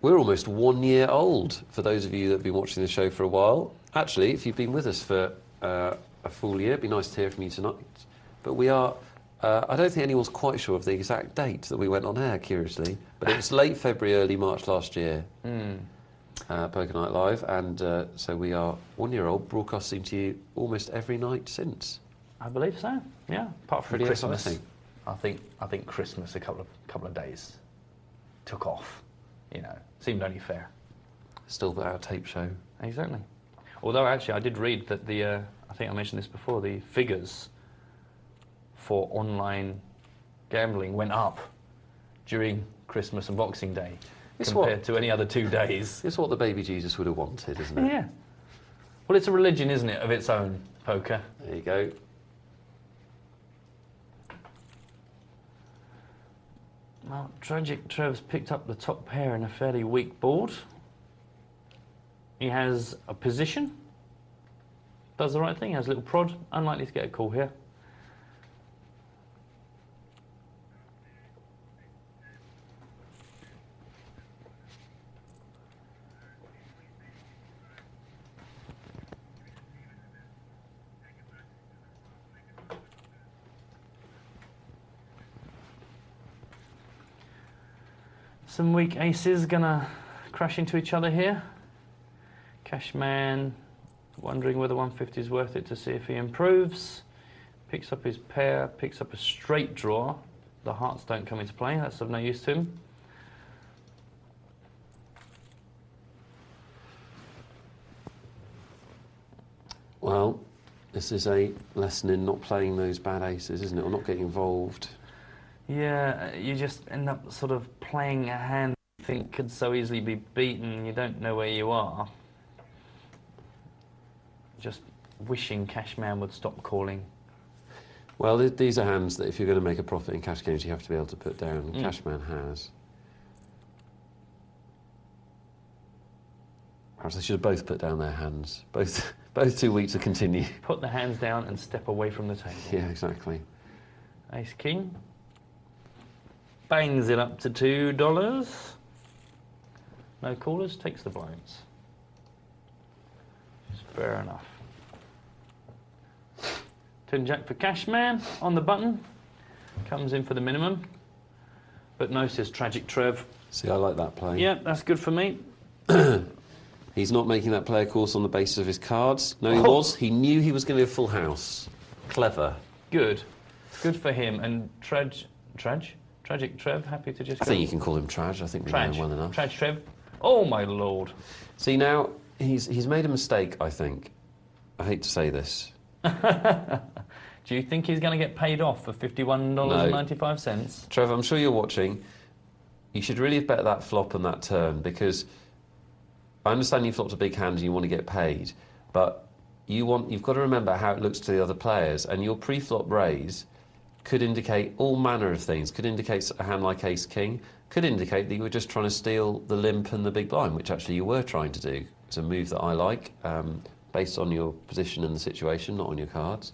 Speaker 1: We're almost 1 year old, for those of you that have been watching the show for a while. Actually, if you've been with us for a full year, it'd be nice to hear from you tonight. But we are, I don't think anyone's quite sure of the exact date that we went on air, curiously. But it was late February, early March last year, Poker Night Live. And so we are 1 year old, broadcasting to you almost every night since.
Speaker 2: I believe so, yeah. Apart from
Speaker 1: Pretty
Speaker 2: Christmas.
Speaker 1: exciting.
Speaker 2: I think Christmas a couple of days took off. You know, seemed only fair.
Speaker 1: Still put out a tape show.
Speaker 2: Exactly. Although actually, I did read that I think I mentioned this before, the figures for online gambling went up during Christmas and Boxing Day compared to any other 2 days.
Speaker 1: It's what the baby Jesus would have wanted, isn't it?
Speaker 2: Yeah. Well, it's a religion, isn't it, of its own, poker.
Speaker 1: There you go.
Speaker 2: Well, Tragic Trev's picked up the top pair in a fairly weak board. He has a position, does the right thing, has a little prod, unlikely to get a call here. Some weak aces gonna crash into each other here. Cashman wondering whether 150 is worth it to see if he improves. Picks up his pair, picks up a straight draw. The hearts don't come into play, that's of no use to him.
Speaker 1: Well, this is a lesson in not playing those bad aces, isn't it? Or not getting involved.
Speaker 2: Yeah, you just end up sort of playing a hand you think could so easily be beaten. You don't know where you are. Just wishing Cashman would stop calling.
Speaker 1: Well, these are hands that if you're going to make a profit in cash games, you have to be able to put down. Cashman has. Perhaps they should have both put down their hands. Both too weak to continue.
Speaker 2: Put the hands down and step away from the table.
Speaker 1: Yeah, exactly.
Speaker 2: Ace King. Bangs it up to $2. No callers, takes the blinds. Fair enough. Tin Jack for Cashman on the button. Comes in for the minimum. But no, says Tragic Trev.
Speaker 1: See, I like that play.
Speaker 2: Yeah, that's good for me.
Speaker 1: He's not making that play, of course, on the basis of his cards. No, he was. He knew he was going to do a full house. Clever.
Speaker 2: Good. Good for him. And Tragic Trev, happy to just
Speaker 1: I think you can call him Traj. I think we know him well enough.
Speaker 2: Traj Trev. Oh, my lord.
Speaker 1: See, now, he's made a mistake, I think. I hate to say this.
Speaker 2: Do you think he's going to get paid off for $51.95?
Speaker 1: Trevor, I'm sure you're watching. You should really have bet that flop and that turn, because I understand you flopped a big hand and you want to get paid, but you've got to remember how it looks to the other players, and your pre-flop raise could indicate all manner of things. Could indicate a hand like Ace-King, could indicate that you were just trying to steal the limp and the big blind, which actually you were trying to do. It's a move that I like, based on your position and the situation, not on your cards.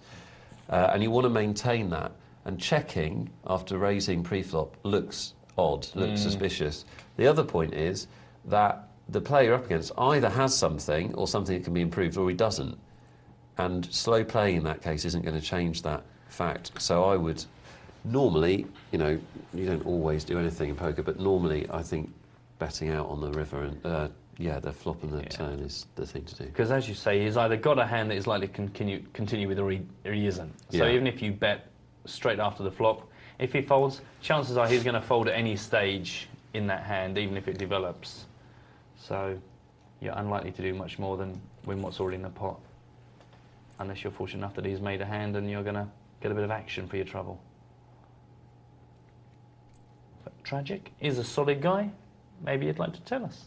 Speaker 1: And you want to maintain that. And checking after raising pre-flop looks odd, looks suspicious. The other point is that the player you're up against either has something or something that can be improved, or he doesn't. And slow playing in that case isn't going to change that fact. So I would normally, you don't always do anything in poker, but normally I think betting out on the river and Yeah, the flop and the turn is the thing to do.
Speaker 2: Because as you say, he's either got a hand that is likely to continue with, or he isn't. So even if you bet straight after the flop, if he folds, chances are he's going to fold at any stage in that hand, even if it develops. So you're unlikely to do much more than win what's already in the pot, unless you're fortunate enough that he's made a hand and you're going to get a bit of action for your trouble. But Tragic is a solid guy. Maybe you'd like to tell us.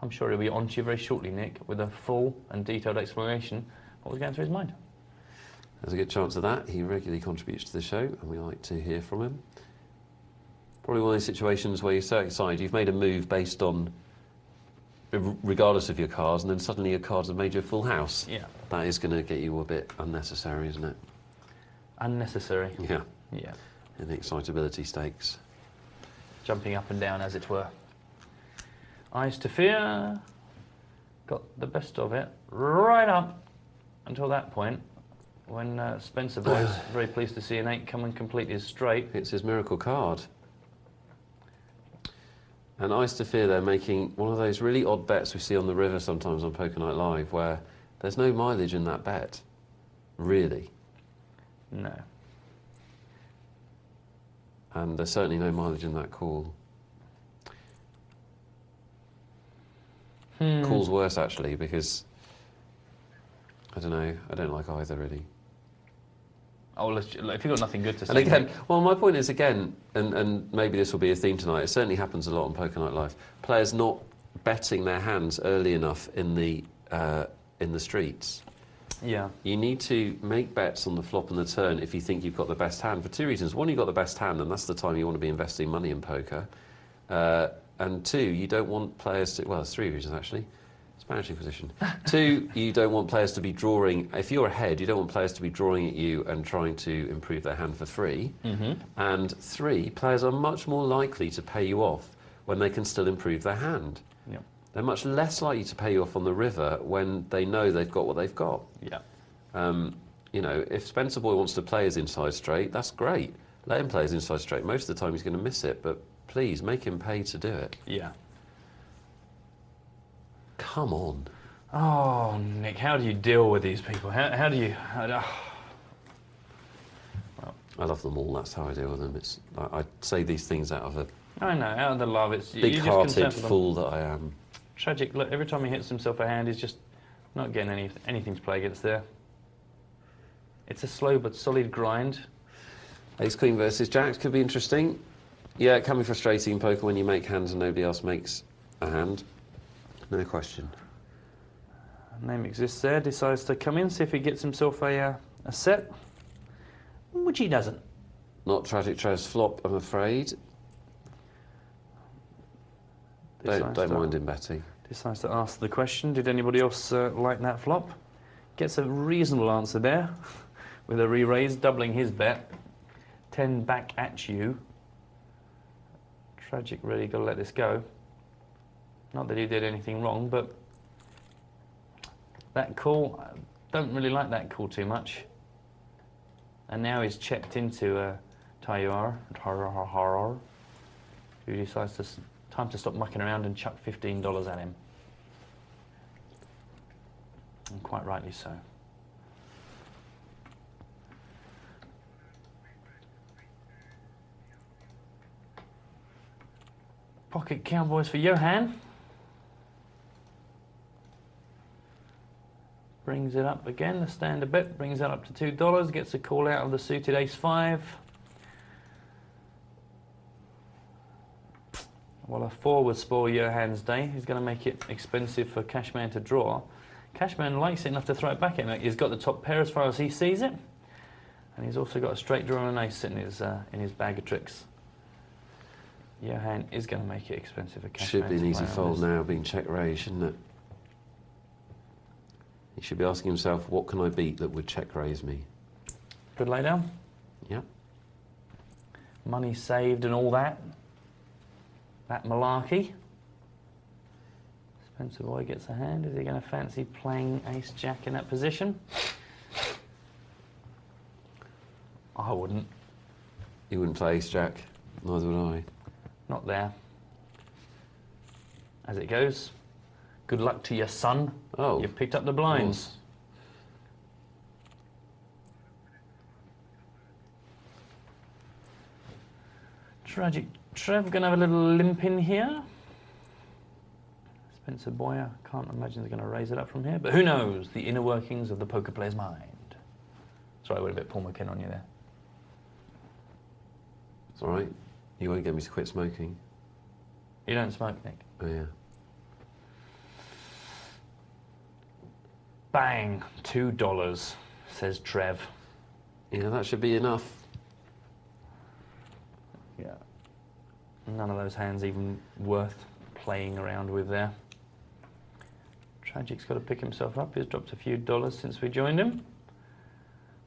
Speaker 2: I'm sure he'll be on to you very shortly, Nick, with a full and detailed explanation of what was going through his mind.
Speaker 1: There's a good chance of that. He regularly contributes to the show, and we like to hear from him. Probably one of those situations where you're so excited, you've made a move based on, regardless of your cards, and then suddenly your cards have made you a full house.
Speaker 2: Yeah.
Speaker 1: That is going to get you a bit unnecessary, isn't it?
Speaker 2: Unnecessary.
Speaker 1: Yeah.
Speaker 2: Yeah.
Speaker 1: In the excitability stakes.
Speaker 2: Jumping up and down, as it were. Eyes to Fear got the best of it right up until that point, when Spencer Boy's very pleased to see an 8 come and complete his straight.
Speaker 1: It's his miracle card. And Eyes to Fear, they're making one of those really odd bets we see on the river sometimes on Poker Night Live, where there's no mileage in that bet, really.
Speaker 2: No.
Speaker 1: And there's certainly no mileage in that call. Call's worse, actually, because, I don't know, I don't like either, really.
Speaker 2: Oh, if you've got nothing good to say...
Speaker 1: And again, well, my point is, again, and maybe this will be a theme tonight, it certainly happens a lot on Poker Night Live, players not betting their hands early enough in the streets.
Speaker 2: Yeah.
Speaker 1: You need to make bets on the flop and the turn if you think you've got the best hand, for two reasons. One, you've got the best hand, and that's the time you want to be investing money in poker. And two, you don't want players to... Well, there's three reasons, actually. Spanish Inquisition. Two, you don't want players to be drawing... If you're ahead, you don't want players to be drawing at you and trying to improve their hand for free. And three, players are much more likely to pay you off when they can still improve their hand.
Speaker 2: Yep.
Speaker 1: They're much less likely to pay you off on the river when they know they've got what they've got.
Speaker 2: Yeah.
Speaker 1: You know, if Spencer Boy wants to play his inside straight, that's great. Let him play his inside straight. Most of the time he's going to miss it, but please, make him pay to do it.
Speaker 2: Yeah.
Speaker 1: Come on.
Speaker 2: Oh, Nick, how do you deal with these people? How do you...
Speaker 1: Well, I love them all, that's how I deal with them. It's I say these things out of a...
Speaker 2: I know, out of the love. It's
Speaker 1: big-hearted fool that I am.
Speaker 2: Tragic, look, every time he hits himself a hand, he's just not getting anything to play against there. It's a slow but solid grind.
Speaker 1: Ace-Queen versus Jacks could be interesting. Yeah, it can be frustrating in poker when you make hands and nobody else makes a hand. No question.
Speaker 2: Name exists there, decides to come in, see if he gets himself a set, which he doesn't.
Speaker 1: Not Tragic Trez flop, I'm afraid. Don't mind him betting.
Speaker 2: Decides to ask the question, did anybody else like that flop? Gets a reasonable answer there, with a re-raise, doubling his bet. 10 back at you. Tragic really got to let this go. Not that he did anything wrong, but that call, I don't really like that call too much. And now he's checked into Tayar, who decides to time to stop mucking around and chuck $15 at him. And quite rightly so. Pocket Cowboys for Johan. Brings it up again, the standard bet, brings that up to $2, gets a call out of the suited ace-5. Well, a 4 would spoil Johan's day. He's going to make it expensive for Cashman to draw. Cashman likes it enough to throw it back at him. He's got the top pair as far as he sees it. And he's also got a straight draw and an ace sitting in his bag of tricks. Johan is going to make it expensive for Cashman.
Speaker 1: Should be an easy fold now, being check-raised, shouldn't it? He should be asking himself, what can I beat that would check-raise me?
Speaker 2: Good laydown.
Speaker 1: Yeah.
Speaker 2: Money saved and all that. That malarkey. Spencer Boy gets a hand. Is he going to fancy playing ace-jack in that position? I wouldn't.
Speaker 1: You wouldn't play ace-jack? Neither would I.
Speaker 2: Not there. As it goes. Good luck to your son.
Speaker 1: Oh.
Speaker 2: You picked up the blinds. Tragic Trev going to have a little limp in here. Spencer Boyer, can't imagine they're going to raise it up from here. But who knows the inner workings of the poker player's mind. Sorry, I went a bit Paul McKenna on you there.
Speaker 1: It's all right. You won't get me to quit smoking.
Speaker 2: You don't smoke, Nick?
Speaker 1: Oh, yeah.
Speaker 2: Bang, $2, says Trev.
Speaker 1: Yeah, that should be enough.
Speaker 2: Yeah. None of those hands even worth playing around with there. Tragic's got to pick himself up. He's dropped a few dollars since we joined him.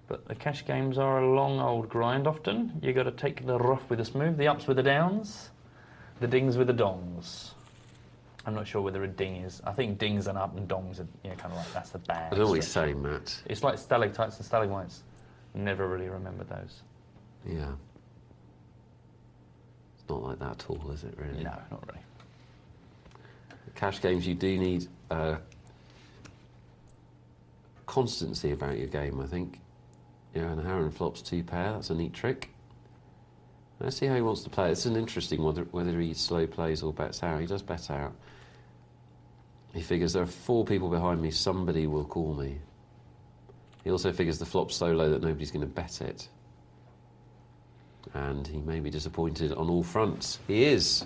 Speaker 2: But the cash games are a long old grind often. You've got to take the rough with the smooth, the ups with the downs, the dings with the dongs. I'm not sure whether a ding is. I think dings and up and dongs are kind of like, that's the bad.
Speaker 1: I don't know what you're saying, Matt.
Speaker 2: It's like stalactites and stalagmites. Never really remembered those.
Speaker 1: Yeah. It's not like that at all, is it, really?
Speaker 2: No, not really.
Speaker 1: Cash games, you do need constancy about your game, I think. Yeah, and Harron flops 2 pair. That's a neat trick. Let's see how he wants to play. It's an interesting one, whether he slow plays or bets out. He does bet out. He figures there are 4 people behind me, somebody will call me. He also figures the flop's so low that nobody's going to bet it. And he may be disappointed on all fronts. He is.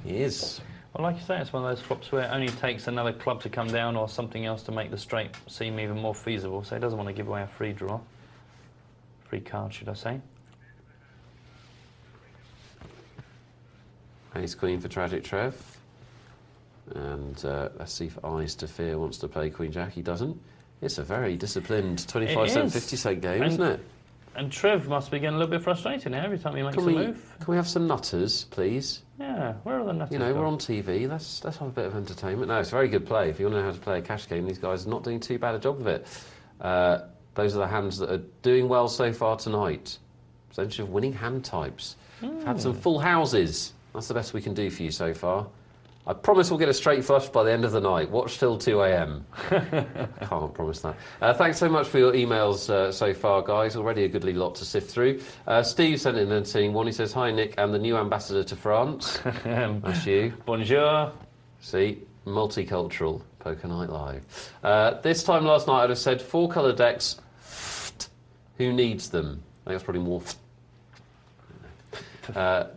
Speaker 1: He is.
Speaker 2: Well, like you say, it's one of those flops where it only takes another club to come down or something else to make the straight seem even more feasible. So he doesn't want to give away a free draw. Free card, should I say.
Speaker 1: Ace Queen for Tragic Trev. And let's see if Eyes to Fear wants to play Queen Jack. He doesn't. It's a very disciplined 25-cent, 50-cent game, isn't it?
Speaker 2: And Trev must be getting a little bit frustrated now every time he makes a move.
Speaker 1: Can we have some nutters, please?
Speaker 2: Yeah, where are the nutters?
Speaker 1: You know, we're on TV. Let's have a bit of entertainment. No, it's a very good play. If you want to know how to play a cash game, these guys are not doing too bad a job of it. Those are the hands that are doing well so far tonight. Percentage of winning hand types. We've had some full houses. That's the best we can do for you so far. I promise we'll get a straight flush by the end of the night. Watch till 2 a.m. Can't promise that. Thanks so much for your emails so far, guys. Already a goodly lot to sift through. Steve sent in an entertaining one. He says, "Hi, Nick, and the new ambassador to France." That's you.
Speaker 2: Bonjour.
Speaker 1: See, multicultural Poker Night Live. This time last night, I'd have said 4 colour decks. Who needs them? I think that's probably more.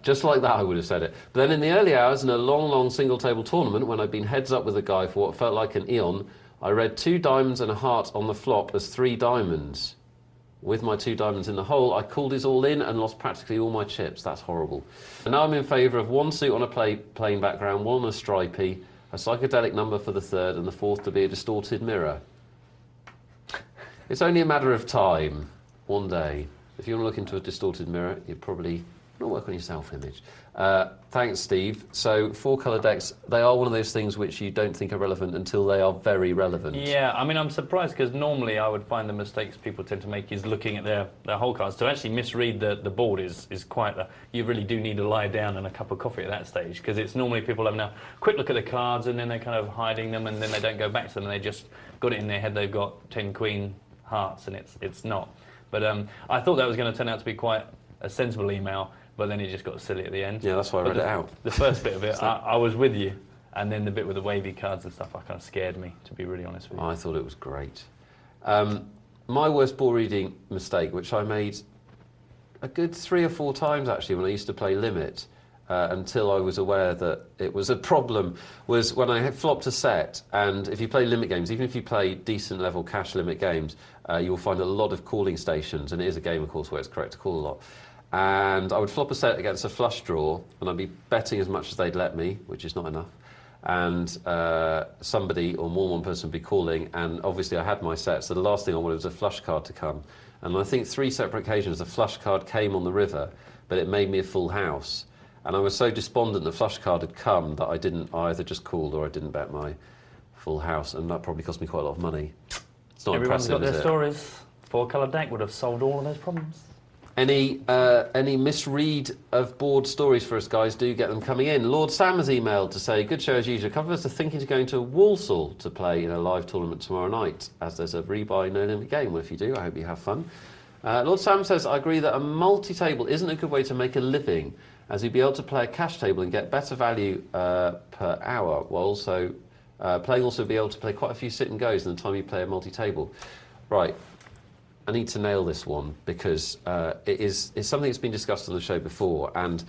Speaker 1: Just like that, I would have said it. But then in the early hours, in a long single table tournament, when I'd been heads up with a guy for what felt like an eon, I read 2 diamonds and a heart on the flop as 3 diamonds. With my 2 diamonds in the hole, I called it all in and lost practically all my chips. That's horrible. And now I'm in favour of 1 suit on a plain background, 1 on a stripey, a psychedelic number for the 3rd, and the 4th to be a distorted mirror. It's only a matter of time. One day. If you want to look into a distorted mirror, you'd probably not work on your self-image. Thanks, Steve. So 4 colour decks, they are one of those things which you don't think are relevant until they are very relevant.
Speaker 2: Yeah, I mean, I'm surprised because normally I would find the mistakes people tend to make is looking at their whole cards. To actually misread the board is quite a... You really do need to lie down and a cup of coffee at that stage, because it's normally people having a quick look at the cards and then they're kind of hiding them and then they don't go back to them and they just got it in their head they've got 10 queen hearts and it's not. But I thought that was going to turn out to be quite a sensible email, but then it just got silly at the end.
Speaker 1: Yeah, that's why I read it out.
Speaker 2: The first bit of it, I was with you, and then the bit with the wavy cards and stuff, that kind of scared me, to be really honest with you.
Speaker 1: I thought it was great. My worst ball reading mistake, which I made a good 3 or 4 times actually when I used to play Limit, until I was aware that it was a problem, was when I had flopped a set, and if you play limit games, even if you play decent level cash limit games, you'll find a lot of calling stations, and it is a game, of course, where it's correct to call a lot. And I would flop a set against a flush draw, and I'd be betting as much as they'd let me, which is not enough. And somebody, or more than one person, would be calling, and obviously I had my set, so the last thing I wanted was a flush card to come. And I think 3 separate occasions the flush card came on the river, but it made me a full house. And I was so despondent the flush card had come that I either just called or I didn't bet my full house, and that probably cost me quite a lot of money. It's not
Speaker 2: Everyone's
Speaker 1: impressive,
Speaker 2: got their
Speaker 1: is it?
Speaker 2: stories. 4 colour deck would have solved all of those problems.
Speaker 1: Any misread of board stories for us, guys, do get them coming in. Lord Sam has emailed to say, good show as usual. A couple of us are thinking of going to Walsall to play in a live tournament tomorrow night, as there's a rebuy no limit game. Well, if you do, I hope you have fun. Lord Sam says, I agree that a multi-table isn't a good way to make a living, as you'd be able to play a cash table and get better value per hour, while also playing also be able to play quite a few sit and goes in the time you play a multi-table. Right. I need to nail this one because it's something that's been discussed on the show before, and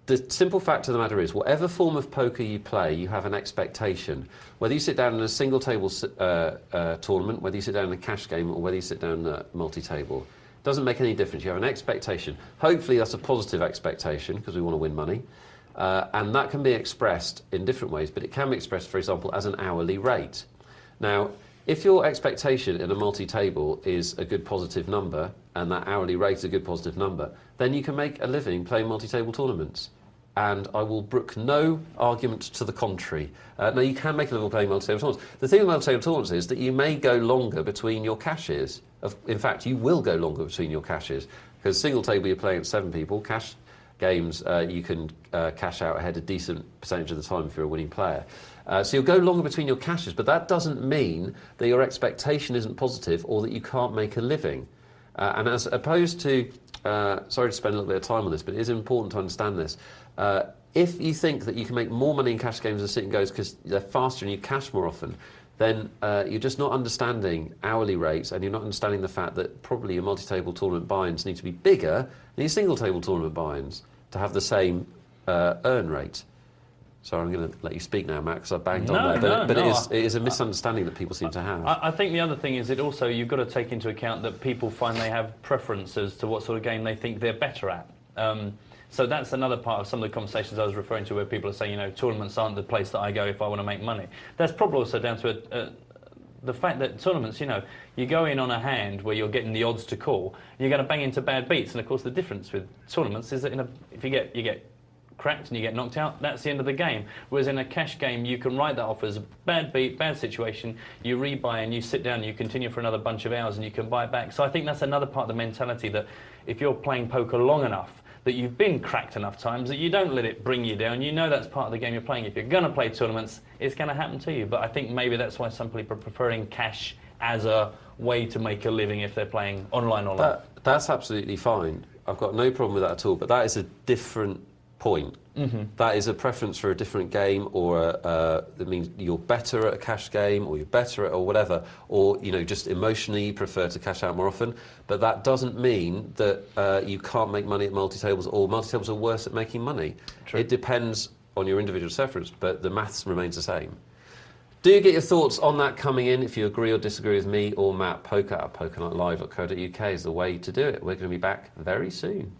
Speaker 1: the simple fact of the matter is whatever form of poker you play, you have an expectation. Whether you sit down in a single table tournament, whether you sit down in a cash game, or whether you sit down in a multi-table, doesn't make any difference. You have an expectation. Hopefully that's a positive expectation because we want to win money, and that can be expressed in different ways, but it can be expressed, for example, as an hourly rate. Now, if your expectation in a multi-table is a good positive number, and that hourly rate is a good positive number, then you can make a living playing multi-table tournaments. And I will brook no argument to the contrary. No, you can make a living playing multi-table tournaments. The thing with multi-table tournaments is that you may go longer between your cashes. In fact, you will go longer between your cashes. Because single table you're playing at 7 people, cash games you can cash out ahead a decent percentage of the time if you're a winning player. So you'll go longer between your cashes, but that doesn't mean that your expectation isn't positive or that you can't make a living. And as opposed to, sorry to spend a little bit of time on this, but it is important to understand this. If you think that you can make more money in cash games than sit and goes because they're faster and you cash more often, then you're just not understanding hourly rates, and you're not understanding the fact that probably your multi-table tournament buy-ins need to be bigger than your single-table tournament buy-ins to have the same earn rate. Sorry, I'm going to let you speak now, Matt, because I banged on there. But it is a misunderstanding that people seem to have.
Speaker 2: I think the other thing is that also you've got to take into account that people find they have preferences to what sort of game they think they're better at. So that's another part of some of the conversations I was referring to where people are saying, you know, tournaments aren't the place that I go if I want to make money. That's probably also down to the fact that tournaments, you know, you go in on a hand where you're getting the odds to call, and you're going to bang into bad beats. And of course the difference with tournaments is that if you get cracked and you get knocked out, that's the end of the game. Whereas in a cash game, you can write that off as a bad beat, bad situation, you rebuy and you sit down and you continue for another bunch of hours and you can buy it back. So I think that's another part of the mentality, that if you're playing poker long enough, that you've been cracked enough times, that you don't let it bring you down. You know that's part of the game you're playing. If you're going to play tournaments, it's going to happen to you. But I think maybe that's why some people are preferring cash as a way to make a living if they're playing online or live.
Speaker 1: That's absolutely fine. I've got no problem with that at all, but that is a different point. Mm-hmm. That is a preference for a different game, or that means you're better at a cash game, or you're better at, or whatever, or you know, just emotionally you prefer to cash out more often. But that doesn't mean that you can't make money at multi-tables, or multi-tables are worse at making money. True. It depends on your individual preference, but the maths remains the same. Do get your thoughts on that coming in. If you agree or disagree with me or Matt, poker@pokernightlivec.co.uk is the way to do it. We're going to be back very soon.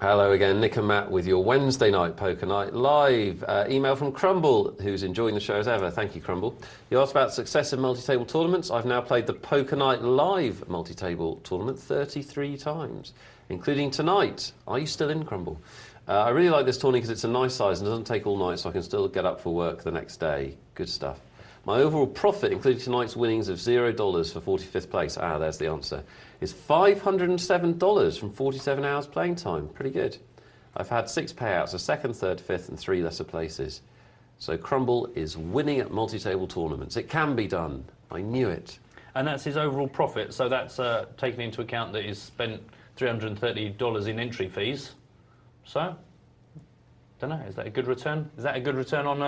Speaker 1: Hello again, Nick and Matt with your Wednesday night Poker Night Live. Email from Crumble, who's enjoying the show as ever. Thank you, Crumble. You asked about success in multi-table tournaments. I've now played the Poker Night Live multi-table tournament 33 times, including tonight. Are you still in, Crumble? I really like this tourney because it's a nice size and doesn't take all night, so I can still get up for work the next day. Good stuff. My overall profit, including tonight's winnings of $0 for 45th place, there's the answer, is $507 from 47 hours playing time. Pretty good. I've had 6 payouts, a second, third, fifth, and 3 lesser places. So Crumble is winning at multi-table tournaments. It can be done. I knew it.
Speaker 2: And that's his overall profit, so that's taking into account that he's spent $330 in entry fees. So, don't know, is that a good return? Is that a good return on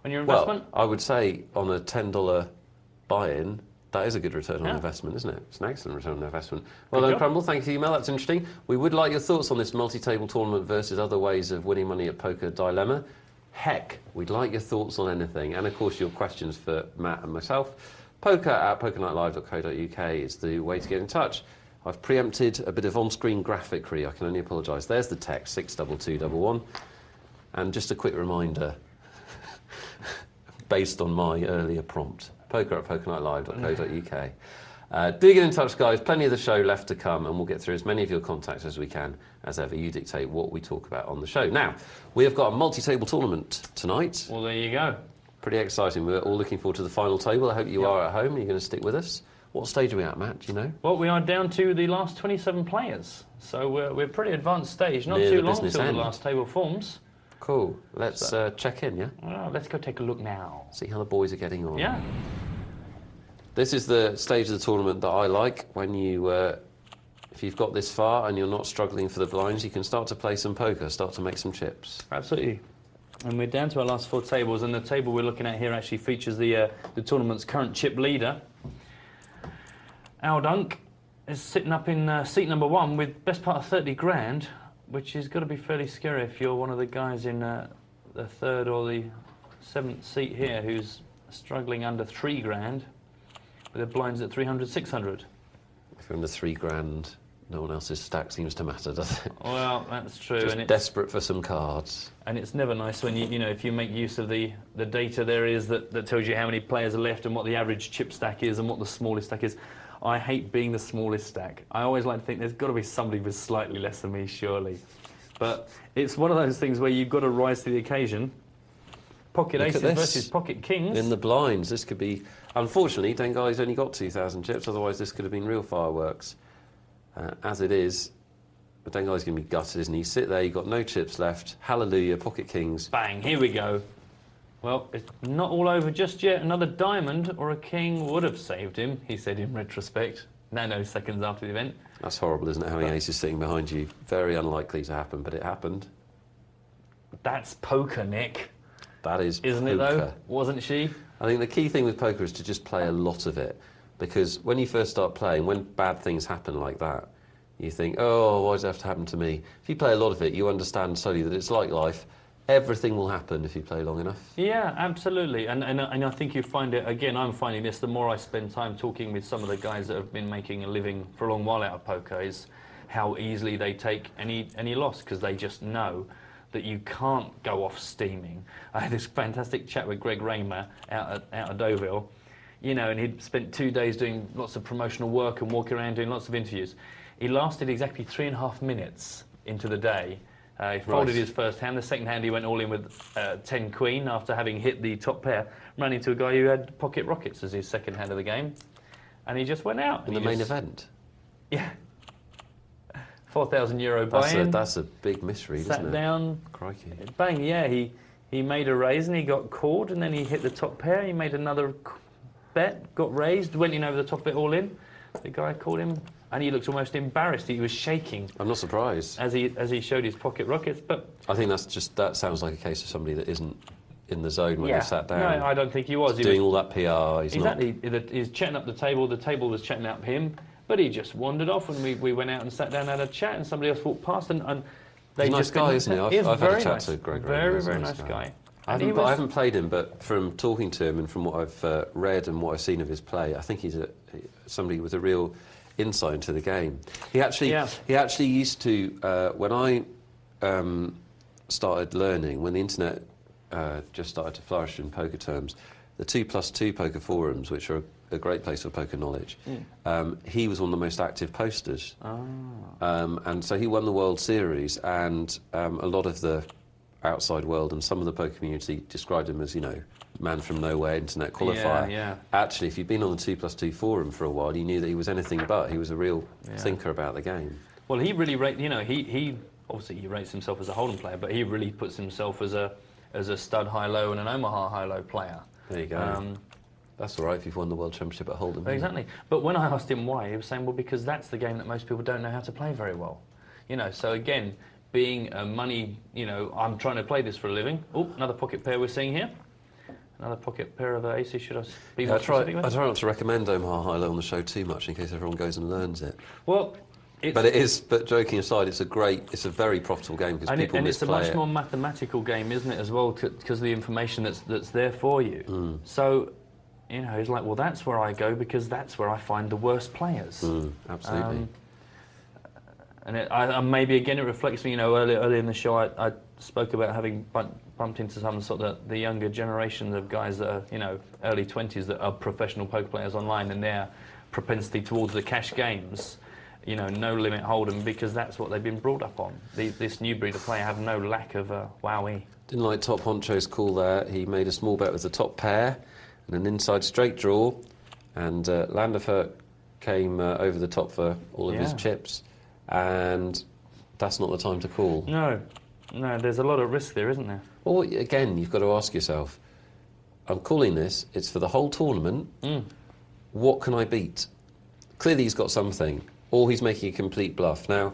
Speaker 2: your investment?
Speaker 1: Well, I would say on a $10 buy-in, that is a good return on investment, isn't it? It's an excellent return on investment. Well done, Crumble. Thank you for the email. That's interesting. We would like your thoughts on this multi-table tournament versus other ways of winning money at poker dilemma. Heck, we'd like your thoughts on anything. And, of course, your questions for Matt and myself. poker@pokernightlivec.co.uk is the way to get in touch. I've preempted a bit of on-screen graphicry. I can only apologise. There's the text, 62211. And just a quick reminder, based on my earlier prompt, poker@pokernightlivec.co.uk. Do get in touch, guys. Plenty of the show left to come, and we'll get through as many of your contacts as we can. As ever, you dictate what we talk about on the show. Now, we have got a multi-table tournament tonight.
Speaker 2: Well, there you go.
Speaker 1: Pretty exciting. We're all looking forward to the final table. I hope you are at home and you're going to stick with us. What stage are we at, Matt? Do you know?
Speaker 2: Well, we are down to the last 27 players, so we're pretty advanced stage. Not
Speaker 1: Near
Speaker 2: too
Speaker 1: the
Speaker 2: long
Speaker 1: business
Speaker 2: till
Speaker 1: end.
Speaker 2: the last table forms.
Speaker 1: Cool. Let's check in, yeah?
Speaker 2: Well, let's go take a look now.
Speaker 1: See how the boys are getting on.
Speaker 2: Yeah.
Speaker 1: This is the stage of the tournament that I like. When you, if you've got this far and you're not struggling for the blinds, you can start to play some poker, start to make some chips.
Speaker 2: Absolutely. And we're down to our last 4 tables, and the table we're looking at here actually features the tournament's current chip leader. Al Dunk is sitting up in seat number 1 with best part of 30 grand, which has got to be fairly scary if you're one of the guys in the 3rd or the 7th seat here who's struggling under 3 grand with the blinds at 300, 600.
Speaker 1: If you're under 3 grand, no one else's stack seems to matter, does it?
Speaker 2: Well, that's true.
Speaker 1: Just
Speaker 2: and it's
Speaker 1: desperate for some cards.
Speaker 2: And it's never nice when you know, if you make use of the data there is that tells you how many players are left and what the average chip stack is and what the smallest stack is. I hate being the smallest stack. I always like to think there's got to be somebody with slightly less than me, surely. But it's one of those things where you've got to rise to the occasion. Pocket aces versus pocket kings.
Speaker 1: In the blinds, this could be... Unfortunately, Dengai's only got 2,000 chips, otherwise this could have been real fireworks. As it is, Dengai's going to be gutted, isn't he? Sit there, you've got no chips left. Hallelujah, pocket kings.
Speaker 2: Bang, here we go. Well, it's not all over just yet. Another diamond or a king would have saved him, he said in retrospect. Nanoseconds after the event.
Speaker 1: That's horrible, isn't it, having aces sitting behind you? Very unlikely to happen, but it happened.
Speaker 2: That's poker, Nick.
Speaker 1: That is
Speaker 2: Isn't
Speaker 1: poker.
Speaker 2: it, though? Wasn't she?
Speaker 1: I think the key thing with poker is to just play a lot of it. Because when you first start playing, when bad things happen like that, you think, oh, why does it have to happen to me? If you play a lot of it, you understand slowly that it's like life. Everything will happen if you play long enough.
Speaker 2: Yeah, absolutely. And I think you find it, again, I'm finding this, the more I spend time talking with some of the guys that have been making a living for a long while out of poker, is how easily they take any loss, because they just know that you can't go off steaming. I had this fantastic chat with Greg Raymer out at Deauville, you know, and he'd spent 2 days doing lots of promotional work and walking around doing lots of interviews. He lasted exactly 3.5 minutes into the day. He folded his first hand. The second hand he went all in with 10 queen after having hit the top pair. Ran into a guy who had pocket rockets as his second hand of the game. And he just went out.
Speaker 1: In the main event?
Speaker 2: Yeah. €4,000 buy-in.
Speaker 1: That's a big mystery, isn't it?
Speaker 2: Sat down.
Speaker 1: Crikey.
Speaker 2: Bang, yeah. He made a raise and he got called, and then he hit the top pair. He made another bet, got raised, went in over the top of it all in. The guy called him, and he looked almost embarrassed. He was shaking.
Speaker 1: I'm not surprised.
Speaker 2: As he showed his pocket rockets, but...
Speaker 1: I think that sounds like a case of somebody that isn't in the zone when they sat down.
Speaker 2: No, I don't think he was.
Speaker 1: He's doing all that PR.
Speaker 2: Exactly. He's chatting up the table was chatting up him, but he just wandered off, and we went out and sat down and had a chat, and somebody else walked past, and they
Speaker 1: he's a nice
Speaker 2: just...
Speaker 1: guy, isn't he? I've had a chat
Speaker 2: nice.
Speaker 1: to Greg.
Speaker 2: Very nice guy.
Speaker 1: I haven't played him, but from talking to him and from what I've read and what I've seen of his play, I think he's somebody with a real insight into the game. He actually used to, when I started learning, when the internet just started to flourish in poker terms, the 2+2 poker forums, which are a great place for poker knowledge, he was one of the most active posters. And so he won the World Series, and a lot of the outside world and some of the poker community described him as, you know, man from nowhere, internet qualifier.
Speaker 2: Yeah.
Speaker 1: Actually, if you'd been on the 2+2 forum for a while, you knew that he was anything but. He was a real thinker about the game.
Speaker 2: Well, he really he obviously he rates himself as a Hold'em player, but he really puts himself as a stud high-low and an Omaha high-low player.
Speaker 1: There you go. That's all right if you've won the World Championship at Hold'em.
Speaker 2: Exactly. But when I asked him why, he was saying, well, because that's the game that most people don't know how to play very well. You know, so again, being a money, you know, I'm trying to play this for a living. Oh, another pocket pair we're seeing here. Another pocket pair of aces. Should I be more specific? I try
Speaker 1: not to recommend Omaha High-Low on the show too much in case everyone goes and learns it.
Speaker 2: Well,
Speaker 1: but joking aside, it's a very profitable game because people misplay it.
Speaker 2: And it's a much more mathematical game, isn't it, as well, because of the information that's there for you. So, you know, it's like, well, that's where I go because that's where I find the worst players.
Speaker 1: Absolutely.
Speaker 2: And maybe again it reflects me. You know, earlier in the show, I spoke about having bumped into some sort of the younger generation of guys that are, you know, early 20s that are professional poker players online, and their propensity towards the cash games. you know, no limit hold'em, because that's what they've been brought up on. This new breed of player have no lack of wowee.
Speaker 1: Didn't like Top Honcho's call there. He made a small bet with the top pair and an inside straight draw, and Landerfer came over the top for all of his chips, and that's not the time to call.
Speaker 2: No, there's a lot of risk there, isn't there?
Speaker 1: Well, again, you've got to ask yourself, I'm calling this, it's for the whole tournament, what can I beat? Clearly he's got something, or he's making a complete bluff. Now,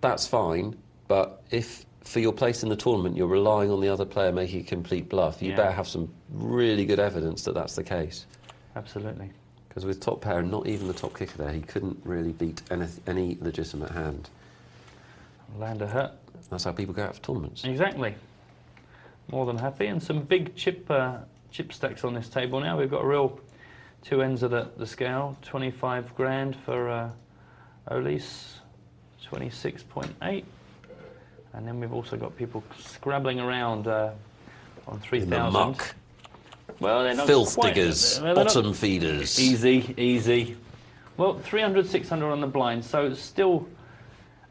Speaker 1: that's fine, but if for your place in the tournament you're relying on the other player making a complete bluff, you better have some really good evidence that that's the case.
Speaker 2: Absolutely.
Speaker 1: Because with top pair, not even the top kicker there, he couldn't really beat any legitimate hand.
Speaker 2: Lander hurt.
Speaker 1: That's how people go out for tournaments.
Speaker 2: Exactly. More than happy. And some big chip stacks on this table now. We've got a real two ends of the scale. 25 grand for Olis, 26.8. And then we've also got people scrabbling around on 3,000.
Speaker 1: In the muck.
Speaker 2: Well, they're not
Speaker 1: filth
Speaker 2: quite,
Speaker 1: diggers,
Speaker 2: they're
Speaker 1: bottom
Speaker 2: not,
Speaker 1: feeders.
Speaker 2: Easy. Well, 300, 600 on the blind. So still,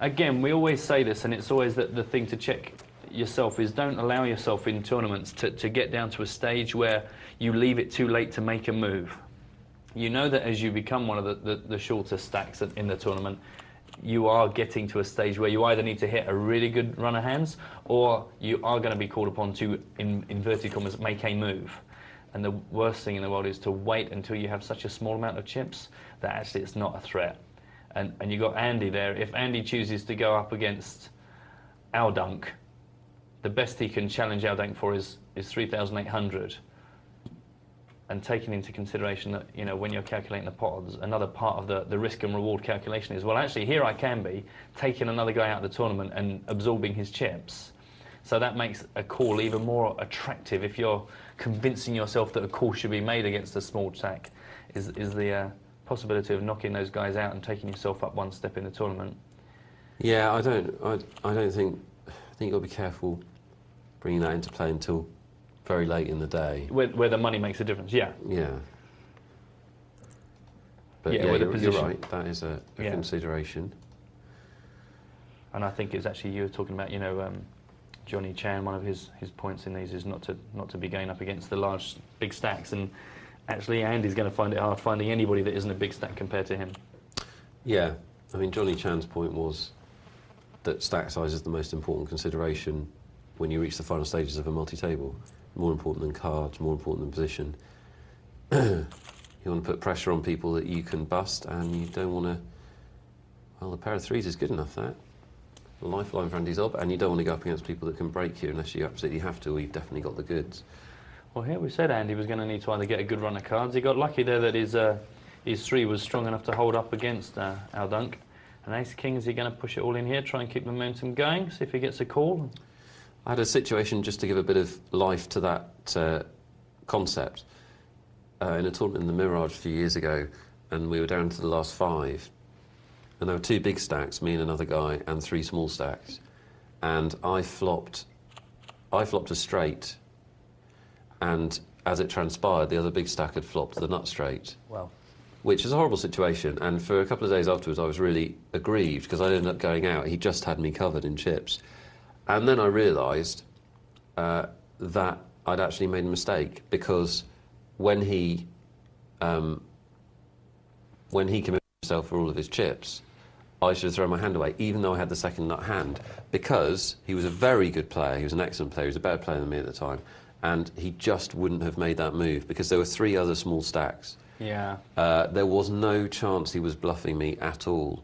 Speaker 2: again, we always say this, and it's always the thing to check yourself is don't allow yourself in tournaments to get down to a stage where you leave it too late to make a move. You know that as you become one of the shorter stacks in the tournament, you are getting to a stage where you either need to hit a really good run of hands, or you are going to be called upon to, in inverted commas, make a move. And the worst thing in the world is to wait until you have such a small amount of chips that actually it's not a threat. And you got Andy there. If Andy chooses to go up against Aldunk, the best he can challenge Aldunk for is 3,800. And taking into consideration that, you know, when you're calculating the pots, another part of the risk and reward calculation is, well, actually, here I can be taking another guy out of the tournament and absorbing his chips. So that makes a call even more attractive if you're convincing yourself that a call should be made against a small stack, is the possibility of knocking those guys out and taking yourself up one step in the tournament. Yeah,
Speaker 1: I think you've got to be careful bringing that into play until very late in the day.
Speaker 2: Where the money makes a difference, yeah.
Speaker 1: Yeah. But yeah, you're right, that is a consideration.
Speaker 2: And I think it's actually, you were talking about, you know, Johnny Chan, one of his points in these is not to be going up against the large, big stacks. And actually, Andy's going to find it hard finding anybody that isn't a big stack compared to him. Yeah,
Speaker 1: I mean, Johnny Chan's point was that stack size is the most important consideration when you reach the final stages of a multi-table. More important than cards, more important than position. You want to put pressure on people that you can bust, and you don't want to... Well, the pair of threes is good enough, that. A lifeline for Andy's up, and you don't want to go up against people that can break you unless you absolutely have to, or you've definitely got the goods.
Speaker 2: Well, here we said Andy was going to need to either get a good run of cards. He got lucky there that his three was strong enough to hold up against Aldunk. And ace-king, is he going to push it all in here, try and keep momentum going, see if he gets a call?
Speaker 1: I had a situation, just to give a bit of life to that concept, in a tournament in the Mirage a few years ago, and we were down to the last 5, and there were 2 big stacks, me and another guy, and 3 small stacks, and I flopped a straight, and as it transpired, the other big stack had flopped the nut straight.
Speaker 2: Wow.
Speaker 1: Which is a horrible situation, and for a couple of days afterwards I was really aggrieved, because I ended up going out. He just had me covered in chips. And then I realised that I'd actually made a mistake, because when he committed himself for all of his chips, I should have thrown my hand away, even though I had the second nut hand, because he was a very good player, he was an excellent player, he was a better player than me at the time, and he just wouldn't have made that move, because there were 3 other small stacks.
Speaker 2: Yeah.
Speaker 1: There was no chance he was bluffing me at all,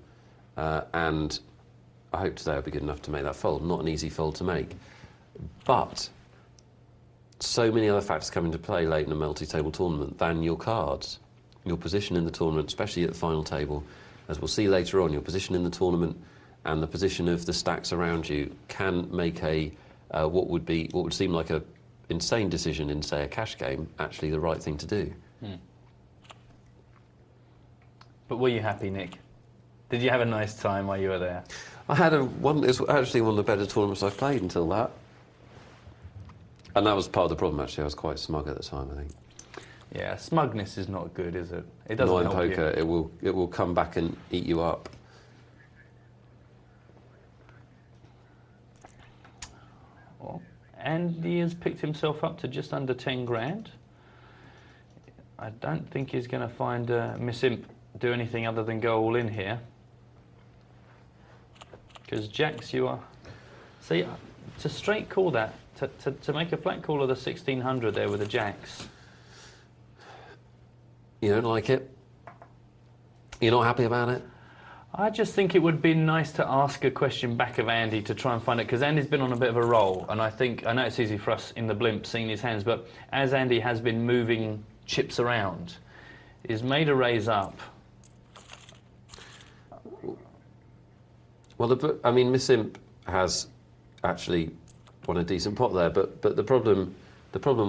Speaker 1: and I hope today I'll be good enough to make that fold. Not an easy fold to make. But so many other factors come into play late in a multi-table tournament than your cards. Your position in the tournament, especially at the final table, as we'll see later on, your position in the tournament and the position of the stacks around you can make a what would seem like a insane decision in, say, a cash game, actually the right thing to do.
Speaker 2: But were you happy, Nick? Did you have a nice time while you were there?
Speaker 1: I had it was actually one of the better tournaments I've played until that. And that was part of the problem, actually. I was quite smug at the time, I think.
Speaker 2: Yeah, smugness is not good, is it? It doesn't help
Speaker 1: poker,
Speaker 2: you.
Speaker 1: it will come back and eat you up.
Speaker 2: Well, Andy has picked himself up to just under 10 grand. I don't think he's going to find Miss Imp do anything other than go all in here. Because jacks, you are... See, to straight call that, to make a flat call of the 1600 there with the jacks.
Speaker 1: You don't like it? You're not happy about it?
Speaker 2: I just think it would be nice to ask a question back of Andy to try and find it, because Andy's been on a bit of a roll, and I know it's easy for us in the blimp seeing his hands, but as Andy has been moving chips around, he's made a raise up.
Speaker 1: Well, I mean, Miss Imp has actually won a decent pot there, but the problem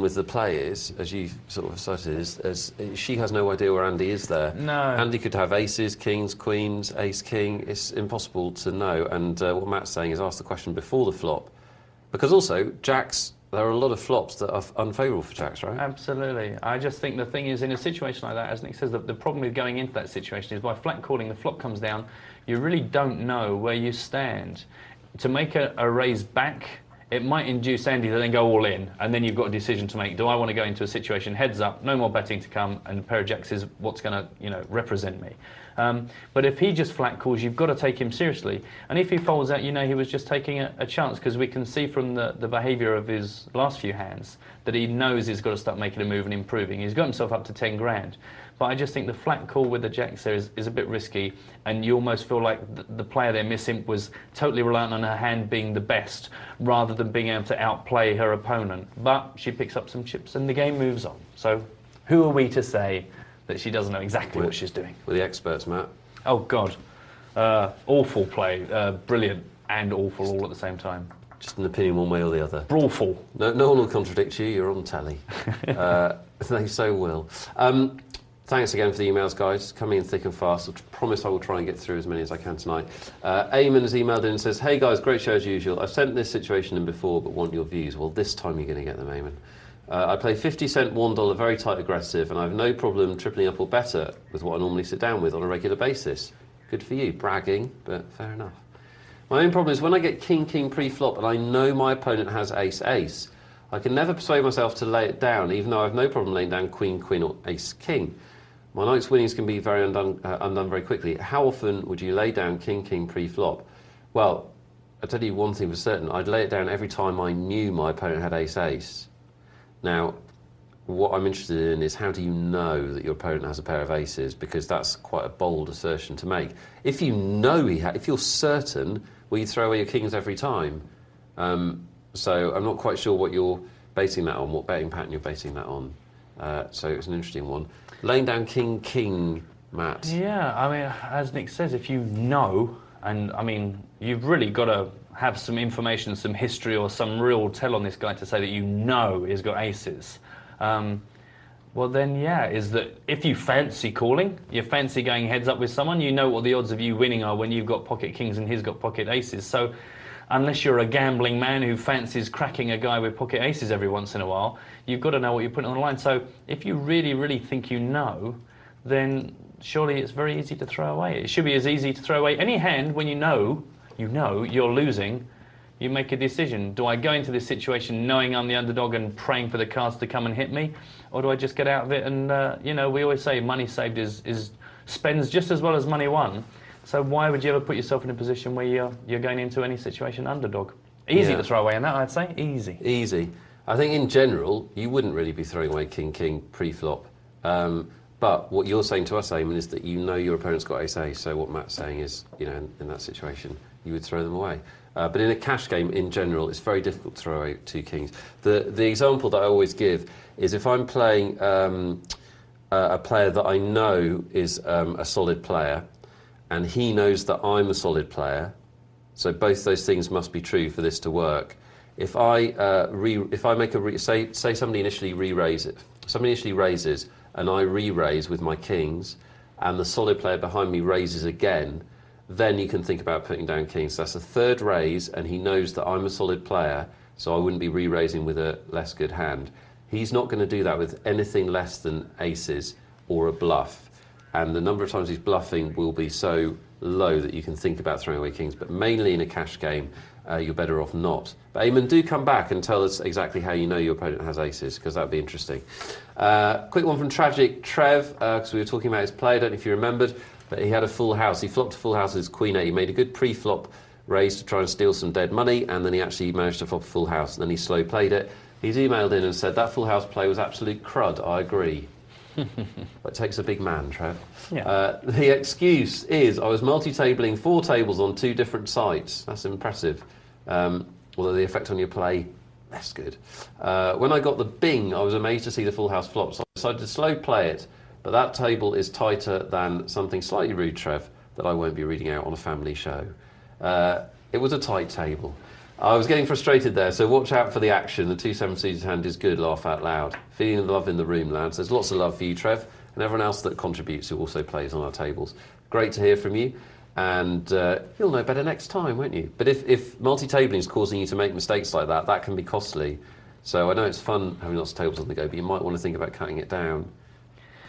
Speaker 1: with the play is, as you sort of cited, is she has no idea where Andy is there.
Speaker 2: No.
Speaker 1: Andy could have aces, kings, queens, ace, king. It's impossible to know. And what Matt's saying is ask the question before the flop. Because also, jacks, there are a lot of flops that are unfavourable for jacks, right?
Speaker 2: Absolutely. I just think the thing is, in a situation like that, as Nick says, the problem with going into that situation is by flat calling, the flop comes down, you really don't know where you stand. To make a raise back, it might induce Andy to then go all in, and then you've got a decision to make. Do I want to go into a situation heads up, no more betting to come, and a pair of jacks is what's going to, represent me? But if he just flat calls, you've got to take him seriously. And if he folds out, he was just taking a chance, because we can see from the behaviour of his last few hands that he knows he's got to start making a move and improving. He's got himself up to 10 grand. But I just think the flat call with the jacks there is a bit risky, and you almost feel like the player there, Miss Imp, was totally reliant on her hand being the best, rather than being able to outplay her opponent. But she picks up some chips and the game moves on. So who are we to say that she doesn't know exactly what she's doing?
Speaker 1: We're the experts, Matt.
Speaker 2: Oh, God. Awful play. Brilliant and awful all at the same time.
Speaker 1: Just an opinion one way or the other.
Speaker 2: Brawlful.
Speaker 1: No one will contradict you. You're on telly. They so will. Thanks again for the emails, guys. Coming in thick and fast. I promise I will try and get through as many as I can tonight. Eamon has emailed in and says, hey guys, great show as usual. I've sent this situation in before but want your views. Well, this time you're going to get them, Eamon. I play 50 cent $1 very tight aggressive, and I have no problem tripling up or better with what I normally sit down with on a regular basis. Good for you. Bragging, but fair enough. My main problem is when I get king-king pre-flop and I know my opponent has ace-ace, I can never persuade myself to lay it down, even though I have no problem laying down queen-queen or ace-king. My night's winnings can be very undone very quickly. How often would you lay down king-king pre-flop? Well, I'll tell you one thing for certain. I'd lay it down every time I knew my opponent had ace-ace. Now, what I'm interested in is how do you know that your opponent has a pair of aces? Because that's quite a bold assertion to make. If you know if you're certain, will you throw away your kings every time? So I'm not quite sure what you're basing that on, what betting pattern you're basing that on. So it's an interesting one. Laying down king-king, Matt. Yeah,
Speaker 2: I mean, as Nick says, if you know, and I mean, you've really got to have some information, some history or some real tell on this guy to say that you know he's got aces. Well then, yeah, is that if you fancy calling, you fancy going heads up with someone, you know what the odds of you winning are when you've got pocket kings and he's got pocket aces. So unless you're a gambling man who fancies cracking a guy with pocket aces every once in a while, you've got to know what you're putting on the line. So if you really, really think you know, then surely it's very easy to throw away. It should be as easy to throw away any hand when you know you're losing. You make a decision. Do I go into this situation knowing I'm the underdog and praying for the cards to come and hit me? Or do I just get out of it and, we always say money saved spends just as well as money won. So why would you ever put yourself in a position where you're going into any situation underdog? Easy to throw away in that, I'd say. Easy.
Speaker 1: Easy. I think in general, you wouldn't really be throwing away king-king pre-flop. But what you're saying to us, Eamon, is that you know your opponent's got ace-ace. So what Matt's saying is, in that situation, you would throw them away. But in a cash game, in general, it's very difficult to throw away two kings. The example that I always give is if I'm playing a player that I know is a solid player, and he knows that I'm a solid player, so both those things must be true for this to work. If I make say somebody initially raises, and I re-raise with my kings, and the solid player behind me raises again, then you can think about putting down kings. So that's a third raise, and he knows that I'm a solid player, so I wouldn't be re-raising with a less good hand. He's not going to do that with anything less than aces or a bluff. And the number of times he's bluffing will be so low that you can think about throwing away kings. But mainly in a cash game, you're better off not. But Eamon, do come back and tell us exactly how you know your opponent has aces, because that would be interesting. Quick one from Tragic Trev, because we were talking about his play. I don't know if you remembered, but he had a full house. He flopped a full house with his queen eight. He made a good pre-flop raise to try and steal some dead money, and then he actually managed to flop a full house, and then he slow played it. He's emailed in and said that full house play was absolute crud. I agree. But it takes a big man, Trev.
Speaker 2: Yeah.
Speaker 1: The excuse is I was multi-tabling 4 tables on 2 different sites. That's impressive. Although the effect on your play, less good. When I got the bing, I was amazed to see the full house flop, so I decided to slow play it. But that table is tighter than something slightly rude, Trev, that I won't be reading out on a family show. It was a tight table. I was getting frustrated there, so watch out for the action. The 2-7 suited hand is good, laugh out loud. Feeling the love in the room, lads. There's lots of love for you, Trev, and everyone else that contributes who also plays on our tables. Great to hear from you, and you'll know better next time, won't you? But if multi-tabling is causing you to make mistakes like that, that can be costly. So I know it's fun having lots of tables on the go, but you might want to think about cutting it down.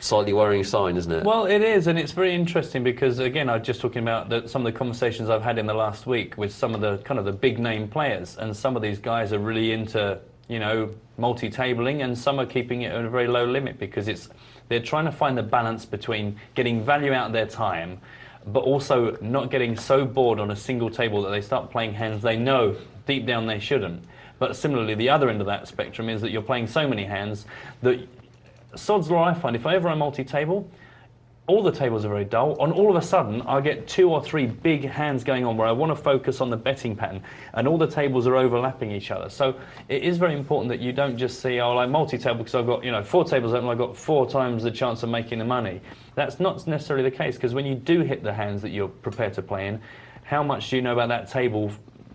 Speaker 1: Slightly worrying sign, isn't it?
Speaker 2: Well, it is, and it's very interesting because, again, I was just talking about some of the conversations I've had in the last week with some of the kind of the big name players, and some of these guys are really into, you know, multi-tabling, and some are keeping it at a very low limit because they're trying to find the balance between getting value out of their time, but also not getting so bored on a single table that they start playing hands they know deep down they shouldn't. But similarly, the other end of that spectrum is that you're playing so many hands that sod's law I find, if I ever run multi-table, all the tables are very dull, and all of a sudden I get 2 or 3 big hands going on where I want to focus on the betting pattern, and all the tables are overlapping each other. So it is very important that you don't just see, oh, I multi-table because I've got, you know, 4 tables open, I've got 4 times the chance of making the money. That's not necessarily the case, because when you do hit the hands that you're prepared to play in, how much do you know about that table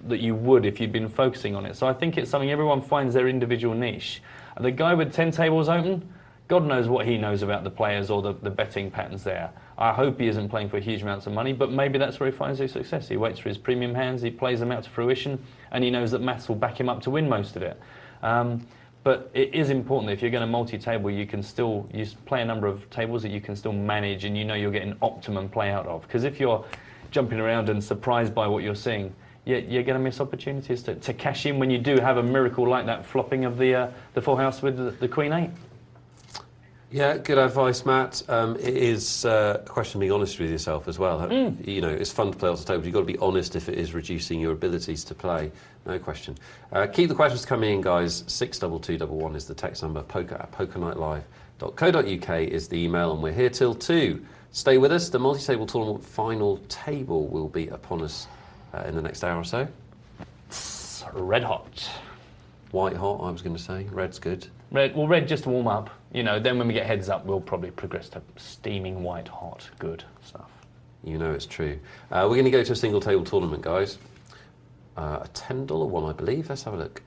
Speaker 2: that you would if you'd been focusing on it? So I think it's something everyone finds their individual niche. The guy with 10 tables open, God knows what he knows about the players or the betting patterns there. I hope he isn't playing for huge amounts of money, but maybe that's where he finds his success. He waits for his premium hands, he plays them out to fruition, and he knows that maths will back him up to win most of it. But it is important that if you're going to multi-table, you can still play a number of tables that you can still manage and you know you're getting optimum play out of. Because if you're jumping around and surprised by what you're seeing, you're going to miss opportunities to cash in when you do have a miracle like that flopping of the full house with the Queen 8.
Speaker 1: Yeah, good advice, Matt. It is a question of being honest with yourself as well. You know, it's fun to play lots of tables. You've got to be honest if it is reducing your abilities to play. No question. Keep the questions coming in, guys. 62211 is the text number. poker@pokernightlive.co.uk is the email, and we're here till 2. Stay with us. The multi-table tournament final table will be upon us in the next hour or so.
Speaker 2: It's red hot.
Speaker 1: White hot, I was going to say. Red's good.
Speaker 2: Red just to warm up. You know, then when we get heads up, we'll probably progress to steaming white hot. Good stuff.
Speaker 1: You know it's true. We're going to go to a single table tournament, guys. A $10 one, I believe. Let's have a look.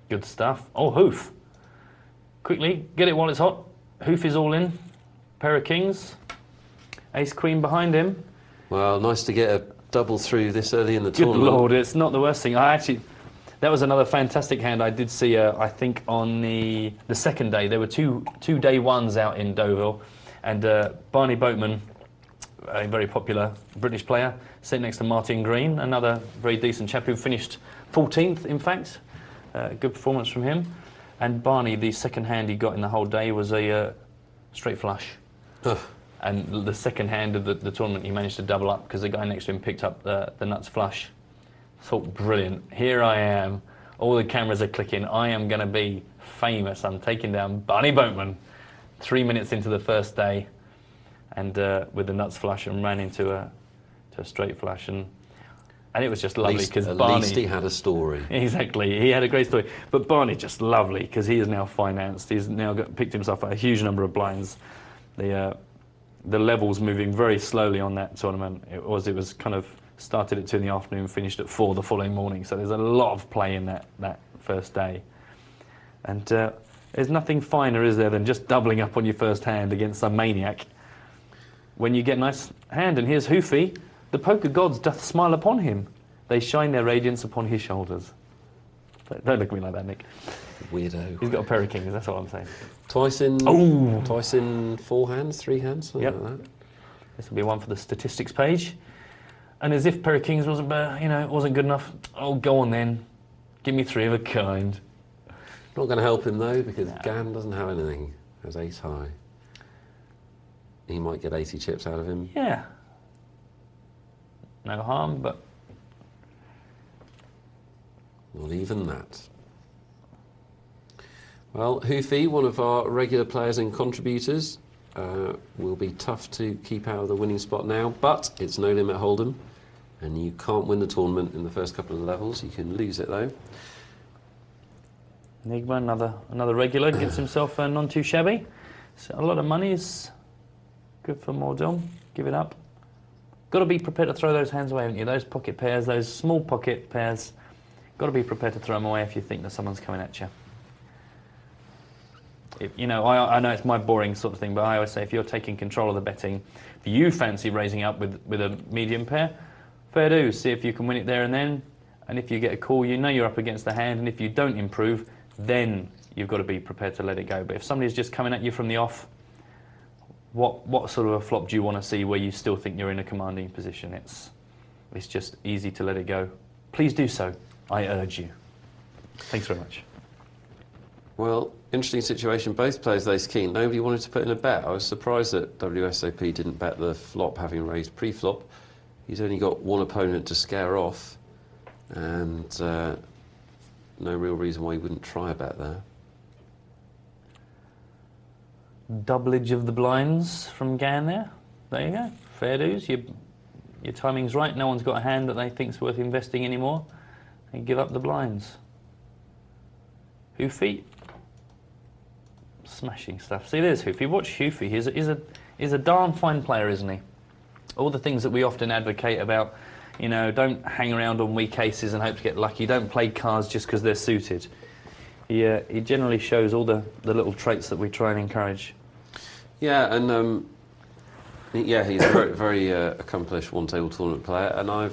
Speaker 2: Good stuff. Oh, hoof. Quickly, get it while it's hot. Hoof is all in. Pair of kings. Ace queen behind him.
Speaker 1: Well, nice to get a double through this early in the
Speaker 2: Good
Speaker 1: tournament.
Speaker 2: Lord, it's not the worst thing. That was another fantastic hand I did see, I think, on the second day. There were two day ones out in Deauville, and Barney Boatman, a very popular British player, sitting next to Martin Green, another very decent chap who finished 14th, in fact. Good performance from him. And Barney, the second hand he got in the whole day was a straight flush. And the second hand of the tournament, he managed to double up because the guy next to him picked up the nuts flush. Thought, brilliant. Here I am. All the cameras are clicking. I am going to be famous. I'm taking down Barney Boatman 3 minutes into the first day, and with the nuts flush, and ran into a straight flush, and it was just lovely because Barney.
Speaker 1: At least he had a story.
Speaker 2: Exactly, he had a great story. But Barney just lovely because he is now financed. He's now picked himself a huge number of blinds. The levels moving very slowly on that tournament. It was kind of started at 2 in the afternoon, finished at 4 the following morning. So there's a lot of play in that first day. And there's nothing finer, is there, than just doubling up on your first hand against some maniac. When you get a nice hand, and here's Hoofy, the poker gods doth smile upon him. They shine their radiance upon his shoulders. Don't look at me like that, Nick.
Speaker 1: Weirdo.
Speaker 2: He's got a pair of kings, that's all I'm saying.
Speaker 1: Twice in 4 hands, 3 hands, something like that.
Speaker 2: This will be one for the statistics page. And as if pair of kings wasn't, wasn't good enough. Oh, go on then. Give me 3 of a kind.
Speaker 1: Not going to help him though, because Gan doesn't have anything. Has ace high. He might get 80 chips out of him.
Speaker 2: Yeah. No harm, but...
Speaker 1: Not even that. Well, Hoofy, one of our regular players and contributors, will be tough to keep out of the winning spot now, but it's no limit hold'em, and you can't win the tournament in the first couple of levels. You can lose it though.
Speaker 2: Enigma, another regular, gets himself none too shabby. So a lot of money is good for Mordil. Give it up. Got to be prepared to throw those hands away, haven't you? Those pocket pairs, those small pocket pairs. Got to be prepared to throw them away if you think that someone's coming at you. I know it's my boring sort of thing, but I always say if you're taking control of the betting, if you fancy raising up with a medium pair, fair dues. See if you can win it there and then. And if you get a call, you know you're up against the hand, and if you don't improve, then you've got to be prepared to let it go. But if somebody's just coming at you from the off, what sort of a flop do you want to see where you still think you're in a commanding position? It's just easy to let it go. Please do so. I urge you. Thanks very much.
Speaker 1: Well, interesting situation. Both players ace king. Nobody wanted to put in a bet. I was surprised that WSOP didn't bet the flop, having raised pre-flop. He's only got one opponent to scare off, and no real reason why he wouldn't try a bet there.
Speaker 2: Doublage of the blinds from Gan there. There you go. Fair dues. Your timing's right. No one's got a hand that they think's worth investing anymore. And give up the blinds. Hoofy. Smashing stuff. See, there's Hoofy. Watch Hoofy. He's a darn fine player, isn't he? All the things that we often advocate about, don't hang around on weak aces and hope to get lucky. Don't play cards just because they're suited. He generally shows all the little traits that we try and encourage.
Speaker 1: Yeah, and he's a very, very accomplished one-table tournament player, and I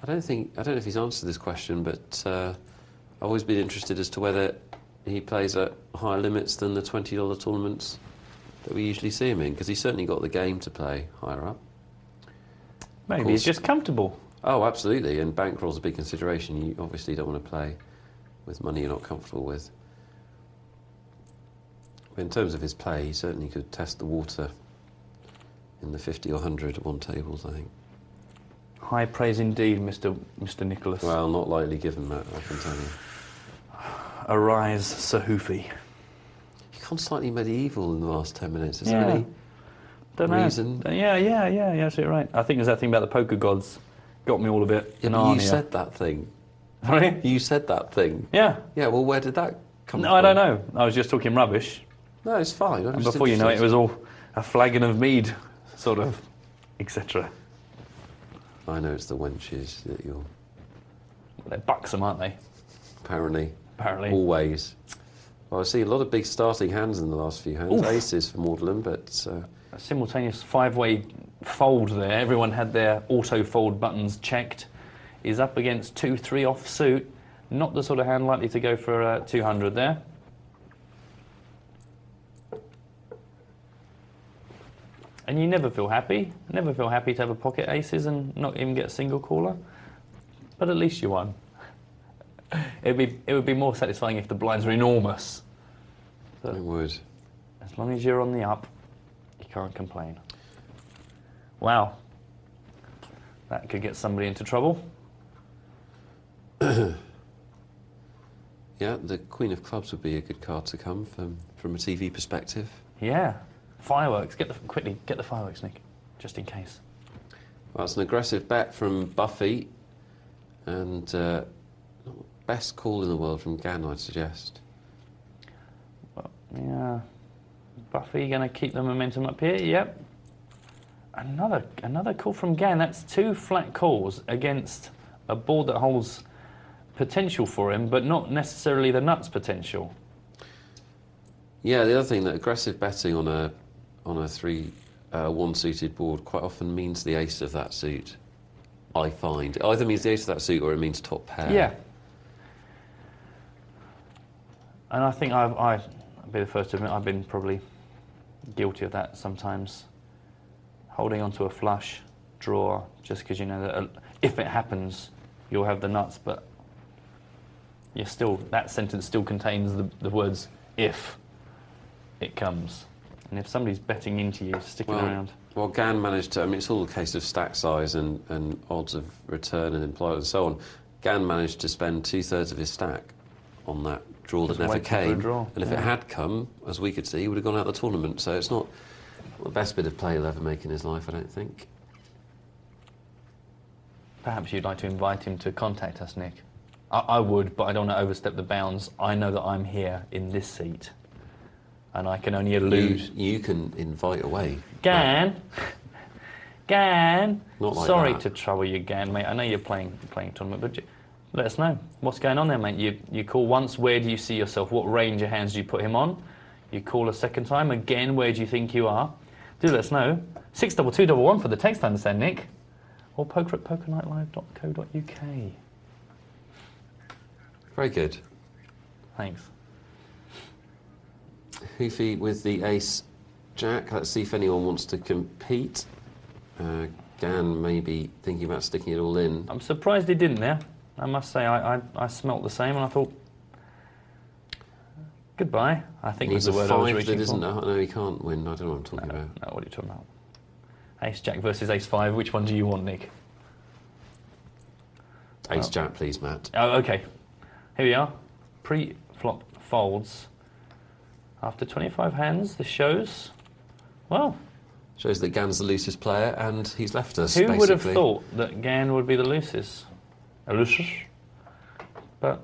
Speaker 1: don't know if he's answered this question, but I've always been interested as to whether he plays at higher limits than the $20 tournaments that we usually see him in, because he's certainly got the game to play higher up.
Speaker 2: Maybe he's just comfortable.
Speaker 1: Oh, absolutely, and bankroll's a big consideration. You obviously don't want to play with money you're not comfortable with. But in terms of his play, he certainly could test the water in the 50 or 100 one tables, I think.
Speaker 2: High praise indeed, Mr. Nicholas.
Speaker 1: Well, not lightly given, Matt, I can tell you.
Speaker 2: Arise, Sir Hoofy.
Speaker 1: You've gone slightly medieval in the last 10 minutes. Is
Speaker 2: Yeah.
Speaker 1: there any
Speaker 2: Don't know.
Speaker 1: reason?
Speaker 2: Yeah, absolutely right. I think there's that thing about the poker gods. Got me all a bit
Speaker 1: Yeah,
Speaker 2: Narnia.
Speaker 1: you said that thing.
Speaker 2: Sorry?
Speaker 1: You said that thing.
Speaker 2: Yeah.
Speaker 1: Yeah, well, where did that come
Speaker 2: No,
Speaker 1: from?
Speaker 2: I don't know. I was just talking rubbish.
Speaker 1: No, it's fine.
Speaker 2: And before you know it, it was all a flagon of mead, sort of, etc.
Speaker 1: I know it's the wenches that you're...
Speaker 2: They're buxom, aren't they?
Speaker 1: Apparently.
Speaker 2: Always.
Speaker 1: Well, I see a lot of big starting hands in the last few hands.
Speaker 2: Oof.
Speaker 1: Aces for Magdalen, but...
Speaker 2: A simultaneous five-way fold there. Everyone had their auto-fold buttons checked. He's up against 2-3 offsuit. Not the sort of hand likely to go for 200 there. And you never feel happy. Never feel happy to have a pocket aces and not even get a single caller. But at least you won. It would be more satisfying if the blinds were enormous.
Speaker 1: It would.
Speaker 2: As long as you're on the up, you can't complain. Wow. That could get somebody into trouble.
Speaker 1: Yeah, the Queen of Clubs would be a good card to come from a TV perspective.
Speaker 2: Yeah. Fireworks. Quickly, get the fireworks, Nick, just in case.
Speaker 1: Well, it's an aggressive bet from Buffy, and best call in the world from Gan, I'd suggest.
Speaker 2: Well, yeah. Buffy going to keep the momentum up here. Yep. Another call from Gan. That's 2 flat calls against a board that holds potential for him, but not necessarily the nuts potential. Yeah,
Speaker 1: the other thing, that aggressive betting on a 3-1 suited board quite often means the ace of that suit. I find it either means the ace of that suit or it means top pair.
Speaker 2: Yeah. And I think I'll be the first to admit I've been probably guilty of that sometimes. Holding onto a flush, draw, just because you know that if it happens, you'll have the nuts, but you're still, that sentence still contains the words if it comes. And if somebody's betting into you, sticking around.
Speaker 1: Well, Gan managed to, I mean, it's all a case of stack size and odds of return and employment and so on. Gan managed to spend 2/3 of his stack on that draw that never came. And if it had come, as we could see, he would have gone out of the tournament. So it's not the best bit of play he'll ever make in his life, I don't think.
Speaker 2: Perhaps you'd like to invite him to contact us, Nick. I would, but I don't want to overstep the bounds. I know that I'm here in this seat, and I can only allude.
Speaker 1: You can invite away.
Speaker 2: Gan, Gan.
Speaker 1: Not like
Speaker 2: Sorry
Speaker 1: that.
Speaker 2: to trouble you, Gan, mate. I know you're playing tournament, but let us know what's going on there, mate. You call once. Where do you see yourself? What range of hands do you put him on? You call a second time. Again, where do you think you are? Do let us know. 62211 for the text, I understand, Nick. Or poker at pokernightlive.co.uk.
Speaker 1: Very good.
Speaker 2: Thanks.
Speaker 1: Hoofy with the ace-jack. Let's see if anyone wants to compete. Gan may be thinking about sticking it all in.
Speaker 2: I'm surprised he didn't there. I must say, I smelt the same, and I thought, goodbye, I think was the word I was reaching for.
Speaker 1: No, he can't win. I don't know what I'm talking about.
Speaker 2: No, what are you talking about? Ace-jack versus ace-5. Which one do you want, Nick?
Speaker 1: Ace-jack, please, Matt.
Speaker 2: Oh, OK. Here we are. Pre-flop folds. After 25 hands, this shows, well...
Speaker 1: Shows that Gan's the loosest player, and he's left us,
Speaker 2: Who would have thought that Gan would be the loosest? But...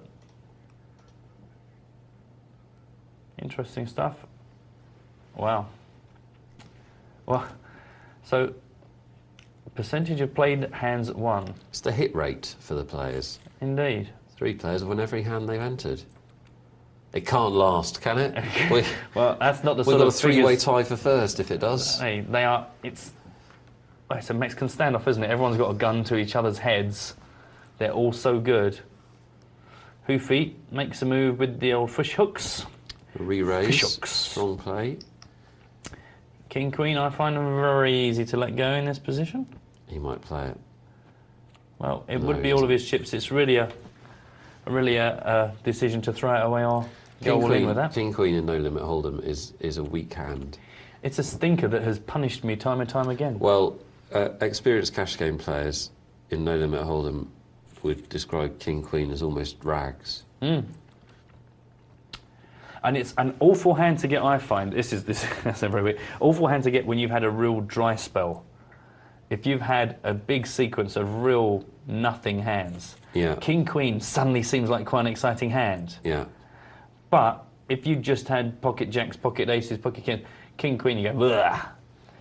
Speaker 2: interesting stuff. Wow. Well, so... percentage of played hands at 1.
Speaker 1: It's the hit rate for the players.
Speaker 2: Indeed.
Speaker 1: 3 players have won every hand they've entered. It can't last, can it?
Speaker 2: Well, that's not the
Speaker 1: We've
Speaker 2: sort
Speaker 1: got a
Speaker 2: of
Speaker 1: three-way
Speaker 2: figures.
Speaker 1: tie for first if it does.
Speaker 2: Hey, they are. It's a Mexican standoff, isn't it? Everyone's got a gun to each other's heads. They're all so good. Hoofy makes a move with the old fish hooks.
Speaker 1: Re-raise.
Speaker 2: Fish hooks.
Speaker 1: Strong play.
Speaker 2: King Queen, I find them very easy to let go in this position.
Speaker 1: He might play it.
Speaker 2: Well, it
Speaker 1: No,
Speaker 2: would be all of his chips. It's really a decision to throw it away or go all in with that.
Speaker 1: King Queen in No Limit Hold'em is a weak hand.
Speaker 2: It's a stinker that has punished me time and time again.
Speaker 1: Well, experienced cash game players in No Limit Hold'em would describe King Queen as almost rags.
Speaker 2: Mm. And it's an awful hand to get, I find. That's very weird. Awful hand to get when you've had a real dry spell. If you've had a big sequence of real nothing hands,
Speaker 1: yeah.
Speaker 2: King Queen suddenly seems like quite an exciting hand.
Speaker 1: Yeah.
Speaker 2: But if you just had pocket jacks, pocket aces, pocket kings, King Queen, you go, bleh.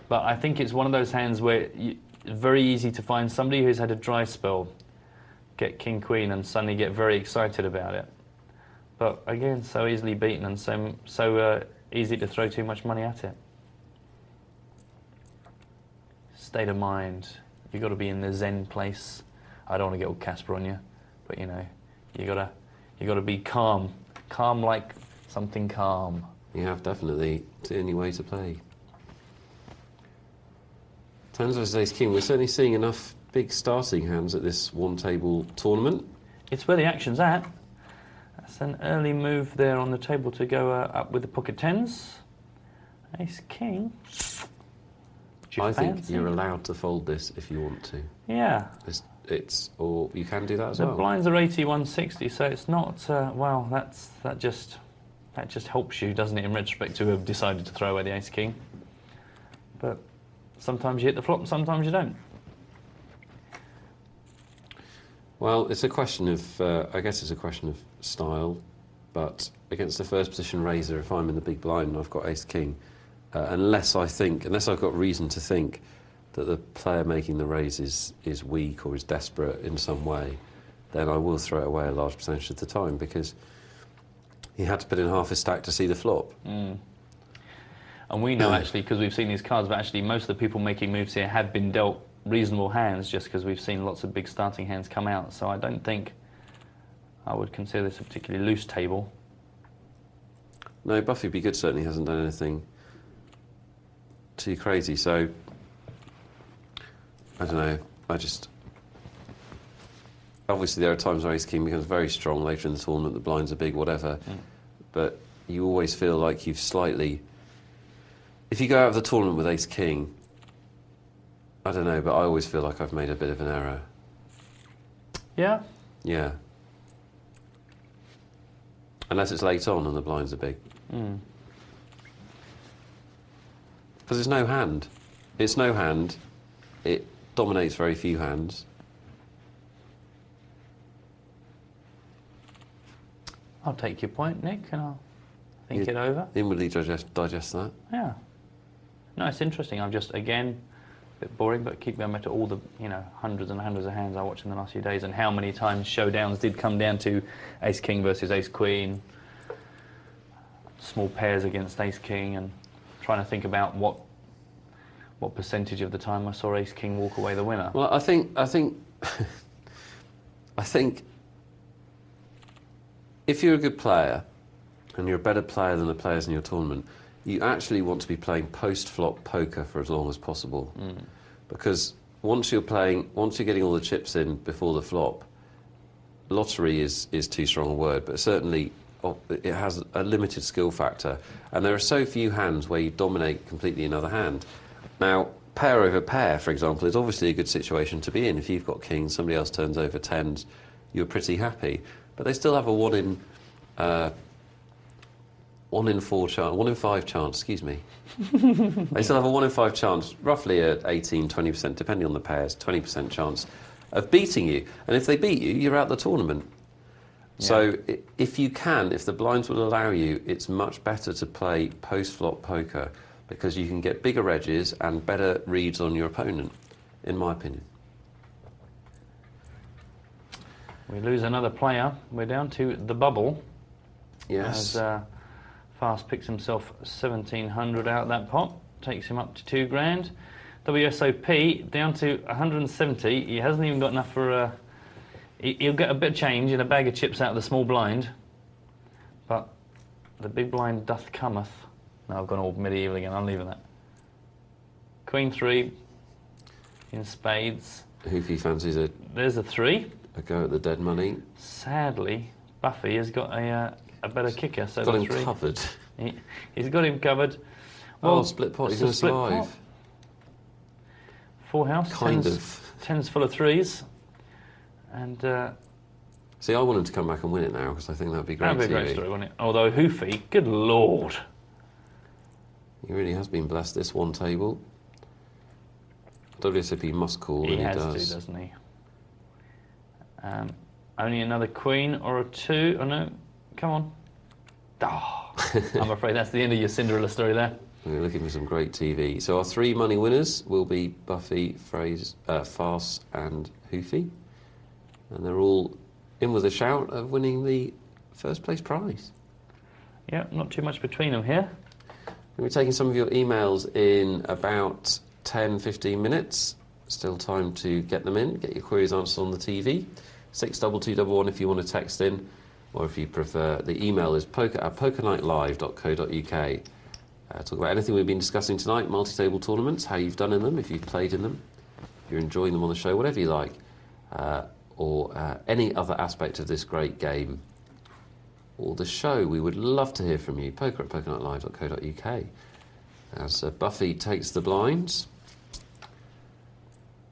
Speaker 2: But I think it's one of those hands where it's very easy to find somebody who's had a dry spell, get King Queen, and suddenly get very excited about it. But again, so easily beaten and so easy to throw too much money at it. State of mind. You've got to be in the Zen place. I don't want to get all Casper on you, but you know, you got to be calm. Calm like something calm.
Speaker 1: You have, definitely. It's the only way to play. Tens versus Ace King. We're certainly seeing enough big starting hands at this one-table tournament.
Speaker 2: It's where the action's at. That's an early move there on the table to go up with the pocket tens. Ace King.
Speaker 1: I think you're allowed to fold this if you want to.
Speaker 2: Yeah.
Speaker 1: Or you can do that as
Speaker 2: the
Speaker 1: well.
Speaker 2: The blinds are 8160, so it's not. Well, that just helps you, doesn't it, in retrospect, to have decided to throw away the Ace King. But sometimes you hit the flop, and sometimes you don't.
Speaker 1: Well, it's a question of. I guess it's a question of style, but against the first position raiser, if I'm in the big blind and I've got Ace King. Unless I've got reason to think that the player making the raise is weak or is desperate in some way, then I will throw it away a large percentage of the time because he had to put in half his stack to see the flop.
Speaker 2: Mm. And we know actually, because we've seen these cards, but actually most of the people making moves here have been dealt reasonable hands just because we've seen lots of big starting hands come out. So I don't think I would consider this a particularly loose table.
Speaker 1: No, Buffy Be Good certainly hasn't done anything too crazy, so I don't know. Obviously, there are times where ace-king becomes very strong later in the tournament, the blinds are big, whatever. But you always feel like you've slightly... If you go out of the tournament with ace-king, I don't know, but I always feel like I've made a bit of an error.
Speaker 2: Yeah?
Speaker 1: Yeah. Unless it's late on and the blinds are big. Because it's no hand. It's no hand. It dominates very few hands.
Speaker 2: I'll take your point, Nick, and I'll think it over.
Speaker 1: Inwardly digest that.
Speaker 2: Yeah. No, it's interesting. I'm just, again, a bit boring, but keep going back to all the, hundreds and hundreds of hands I watched in the last few days and how many times showdowns did come down to ace-king versus ace-queen, small pairs against ace-king, and trying to think about what percentage of the time I saw ace-king walk away the winner.
Speaker 1: Well, I think if you're a good player, and you're a better player than the players in your tournament, you actually want to be playing post-flop poker for as long as possible. Because once you're getting all the chips in before the flop, lottery is too strong a word, but certainly it has a limited skill factor. And there are so few hands where you dominate completely another hand. Now, pair over pair, for example, is obviously a good situation to be in. If you've got kings, somebody else turns over tens, you're pretty happy. But they still have a 1 in 5 chance, excuse me. They still have a 1 in 5 chance, roughly at 18, 20%, depending on the pairs, 20% chance of beating you. And if they beat you, you're out the tournament. Yeah. So if the blinds will allow you, it's much better to play post-flop poker because you can get bigger edges and better reads on your opponent, in my opinion.
Speaker 2: We lose another player. We're down to the bubble.
Speaker 1: Yes.
Speaker 2: As Fast picks himself 1,700 out of that pot, takes him up to 2 grand. WSOP down to 170. He hasn't even got enough for he'll get a bit of change in a bag of chips out of the small blind. But the big blind doth cometh. No, I've gone all medieval again. I'm leaving that. Queen 3 in spades.
Speaker 1: Hoofy fancies
Speaker 2: There's a 3.
Speaker 1: a go at the dead money.
Speaker 2: Sadly, Buffy has got a better kicker. So
Speaker 1: got him
Speaker 2: 3.
Speaker 1: covered.
Speaker 2: He's got him covered. Well,
Speaker 1: split pot. He's going to survive.
Speaker 2: Pot. Full house.
Speaker 1: Kind of.
Speaker 2: Tens full of 3s. And
Speaker 1: see, I want him to come back and win it now because I think that'd be great.
Speaker 2: That'd be a great story, wouldn't it? Although Hoofy, good lord,
Speaker 1: he really has been blessed this one table. WSOP must call.
Speaker 2: He
Speaker 1: and
Speaker 2: has
Speaker 1: he does.
Speaker 2: to, doesn't he? Only another queen or a 2. Oh no, come on. Oh, I'm afraid that's the end of your Cinderella story there.
Speaker 1: We're looking for some great TV. So our 3 money winners will be Buffy, Fast and Hoofy. And they're all in with a shout of winning the first place prize.
Speaker 2: Yeah, not too much between them here.
Speaker 1: We'll be taking some of your emails in about 10, 15 minutes. Still time to get them in, get your queries answered on the TV. 62211 if you want to text in, or if you prefer, the email is poker@pokernightlive.co.uk. Talk about anything we've been discussing tonight, multi-table tournaments, how you've done in them, if you've played in them, if you're enjoying them on the show, whatever you like, or any other aspect of this great game or the show. We would love to hear from you. poker@pokernightlive.co.uk. As Buffy takes the blinds,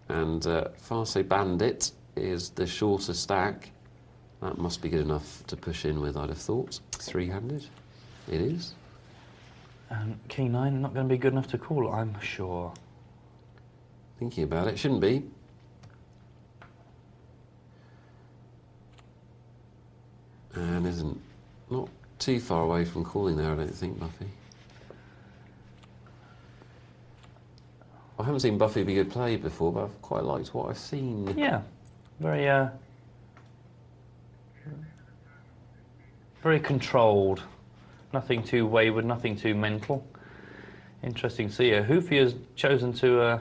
Speaker 1: and Farce Bandit is the shorter stack. That must be good enough to push in with, I'd have thought. 3-handed. It is.
Speaker 2: King 9 not going to be good enough to call, I'm sure.
Speaker 1: Thinking about it, shouldn't be. And isn't not too far away from calling there, I don't think, Buffy. I haven't seen Buffy be good played before, but I've quite liked what I've seen.
Speaker 2: Yeah, very very controlled. Nothing too wayward, nothing too mental. Interesting to see here. Hoofy has chosen to... oh,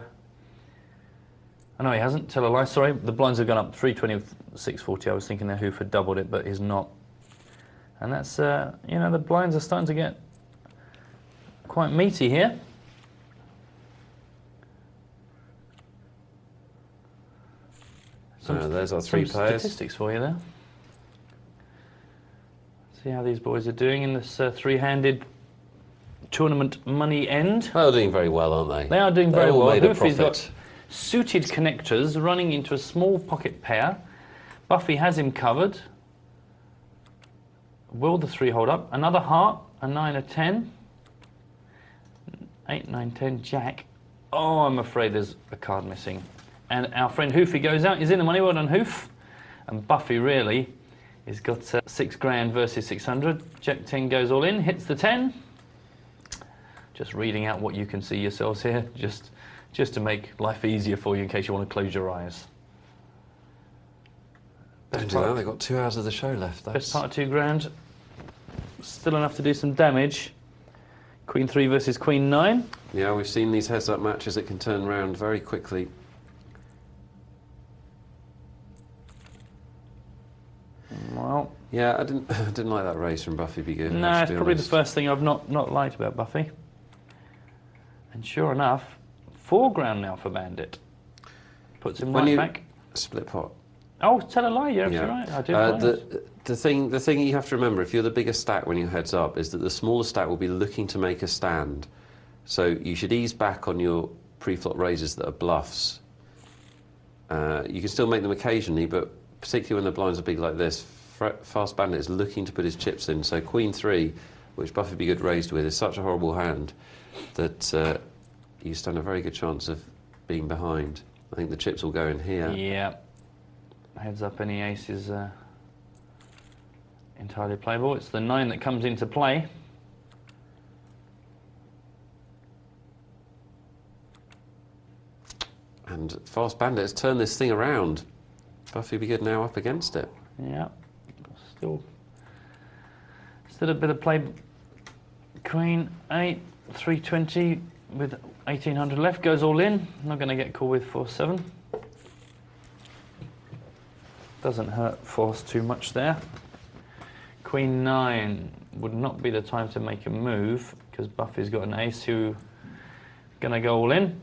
Speaker 2: no, he hasn't. Tell a lie. Sorry, the blinds have gone up 320, 640. I was thinking that Hoof had doubled it, but he's not. And that's, you know, the blinds are starting to get quite meaty here.
Speaker 1: there's our three players.
Speaker 2: Statistics for you there. See how these boys are doing in this three-handed tournament money end.
Speaker 1: They're doing very well, aren't they?
Speaker 2: They are doing very well.
Speaker 1: Made a
Speaker 2: Hoofy's got
Speaker 1: profit.
Speaker 2: suited connectors running into a small pocket pair. Buffy has him covered. Will the three hold up? Another heart, a 9, a 10. 8, 9, 10, jack. Oh, I'm afraid there's a card missing. And our friend Hoofy goes out. He's in the money. Well done, Hoof. And Buffy really has got 6 grand versus 600. Jack 10 goes all in, hits the 10. Just reading out what you can see yourselves here, just to make life easier for you in case you want to close your eyes.
Speaker 1: Don't do that, they've got 2 hours of the show left.
Speaker 2: Best part of 2 grand. Still enough to do some damage. Queen 3 versus Queen 9.
Speaker 1: Yeah, we've seen these heads-up matches that can turn around very quickly.
Speaker 2: Well,
Speaker 1: yeah, I didn't like that raise from Buffy Be Good.
Speaker 2: No, it's probably the first thing I've not liked about Buffy. And sure enough, 4 grand now for Bandit. Puts him right back.
Speaker 1: Split pot.
Speaker 2: Oh, tell a lie, you're absolutely right. I do.
Speaker 1: The thing you have to remember, if you're the bigger stack when you're heads up, is that the smaller stack will be looking to make a stand. So you should ease back on your pre-flop raises that are bluffs. You can still make them occasionally, but particularly when the blinds are big like this, Fast Bandit is looking to put his chips in. So Queen 3, which Buffy Be Good raised with, is such a horrible hand that you stand a very good chance of being behind. I think the chips will go in here.
Speaker 2: Yeah. Heads up, any ace is entirely playable. It's the 9 that comes into play.
Speaker 1: And Fast Bandit has turned this thing around. Buffy Be Good now up against it.
Speaker 2: Yeah. Still a bit of play. Queen 8, 320 with 1800 left. Goes all in. Not going to get caught with 4-7. Doesn't hurt force too much there. Queen 9 would not be the time to make a move because Buffy's got an ace who gonna go all in.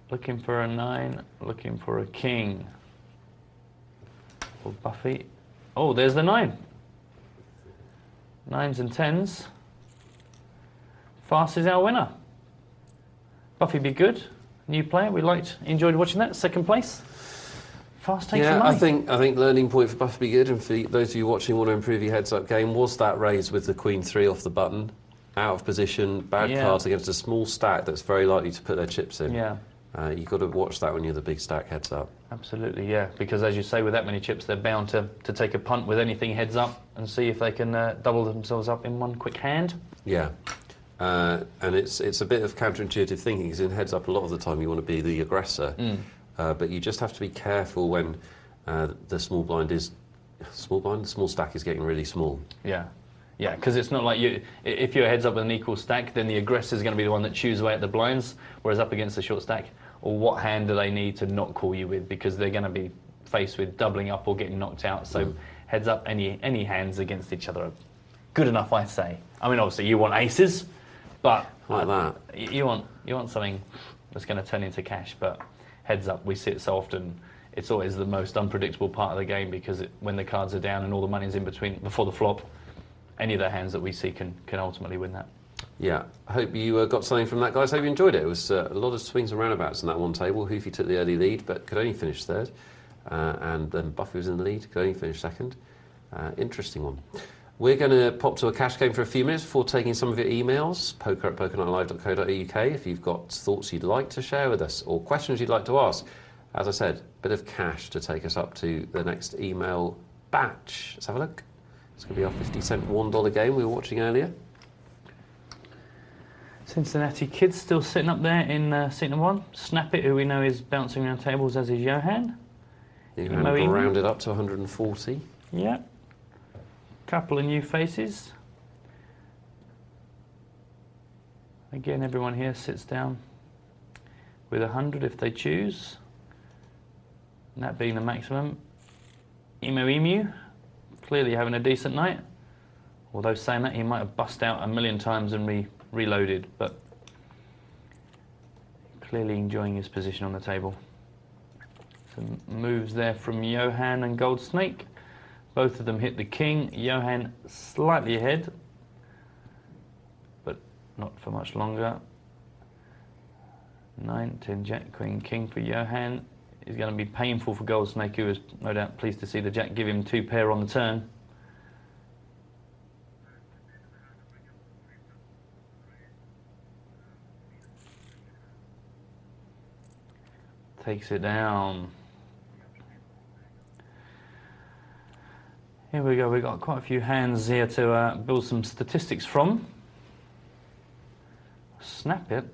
Speaker 2: Looking for a 9, looking for a king. Well, Buffy. Oh, there's the 9. 9s and 10s. Fast is our winner. Buffy Be Good. New player, enjoyed watching that. Second place. Fast takes the money.
Speaker 1: I think learning point for Buffy Be Good, and for those of you watching want to improve your heads-up game, was that raise with the Queen 3 off the button, out of position, bad cards against a small stack that's very likely to put their chips in.
Speaker 2: Yeah.
Speaker 1: You've got to watch that when you're the big stack heads up.
Speaker 2: Absolutely, yeah. Because as you say, with that many chips, they're bound to take a punt with anything heads up and see if they can double themselves up in one quick hand.
Speaker 1: Yeah. And it's a bit of counterintuitive thinking, because in heads up a lot of the time you want to be the aggressor, but you just have to be careful when the small stack is getting really small.
Speaker 2: Yeah, yeah, because it's not like if you're heads up with an equal stack, then the aggressor is going to be the one that chews away at the blinds, whereas up against the short stack, or what hand do they need to not call you with, because they're going to be faced with doubling up or getting knocked out. So heads up, any hands against each other are good enough, I say. I mean, obviously you want aces. But
Speaker 1: like that,
Speaker 2: you want something that's going to turn into cash. But heads up, we see it so often. It's always the most unpredictable part of the game, because when the cards are down and all the money's in between before the flop, any of the hands that we see can ultimately win that.
Speaker 1: Yeah, I hope you got something from that, guys. Hope you enjoyed it. It was a lot of swings and roundabouts in that one table. Hoofy took the early lead, but could only finish third, and then Buffy was in the lead, could only finish second. Interesting one. We're going to pop to a cash game for a few minutes before taking some of your emails, poker@pokernightllive.co.uk, if you've got thoughts you'd like to share with us or questions you'd like to ask. As I said, a bit of cash to take us up to the next email batch. Let's have a look. It's going to be our 50-cent $1 game we were watching earlier.
Speaker 2: Cincinnati Kids still sitting up there in seat number 1. Snap It, who we know is bouncing around tables, as is Johan.
Speaker 1: Johan rounded up to 140.
Speaker 2: Yeah. Couple of new faces. Again, everyone here sits down with 100 if they choose. And that being the maximum. Emu, clearly having a decent night. Although saying that, he might have bust out a million times and reloaded, but Clearly enjoying his position on the table. Some moves there from Johan and Gold Snake. Both of them hit the king. Johan slightly ahead, but not for much longer. 9, 10, Jack, Queen, King for Johan. Is going to be painful for Gold Snake, who is no doubt pleased to see the Jack give him 2 pair on the turn. Takes it down. Here we go, we've got quite a few hands here to build some statistics from. Snap it.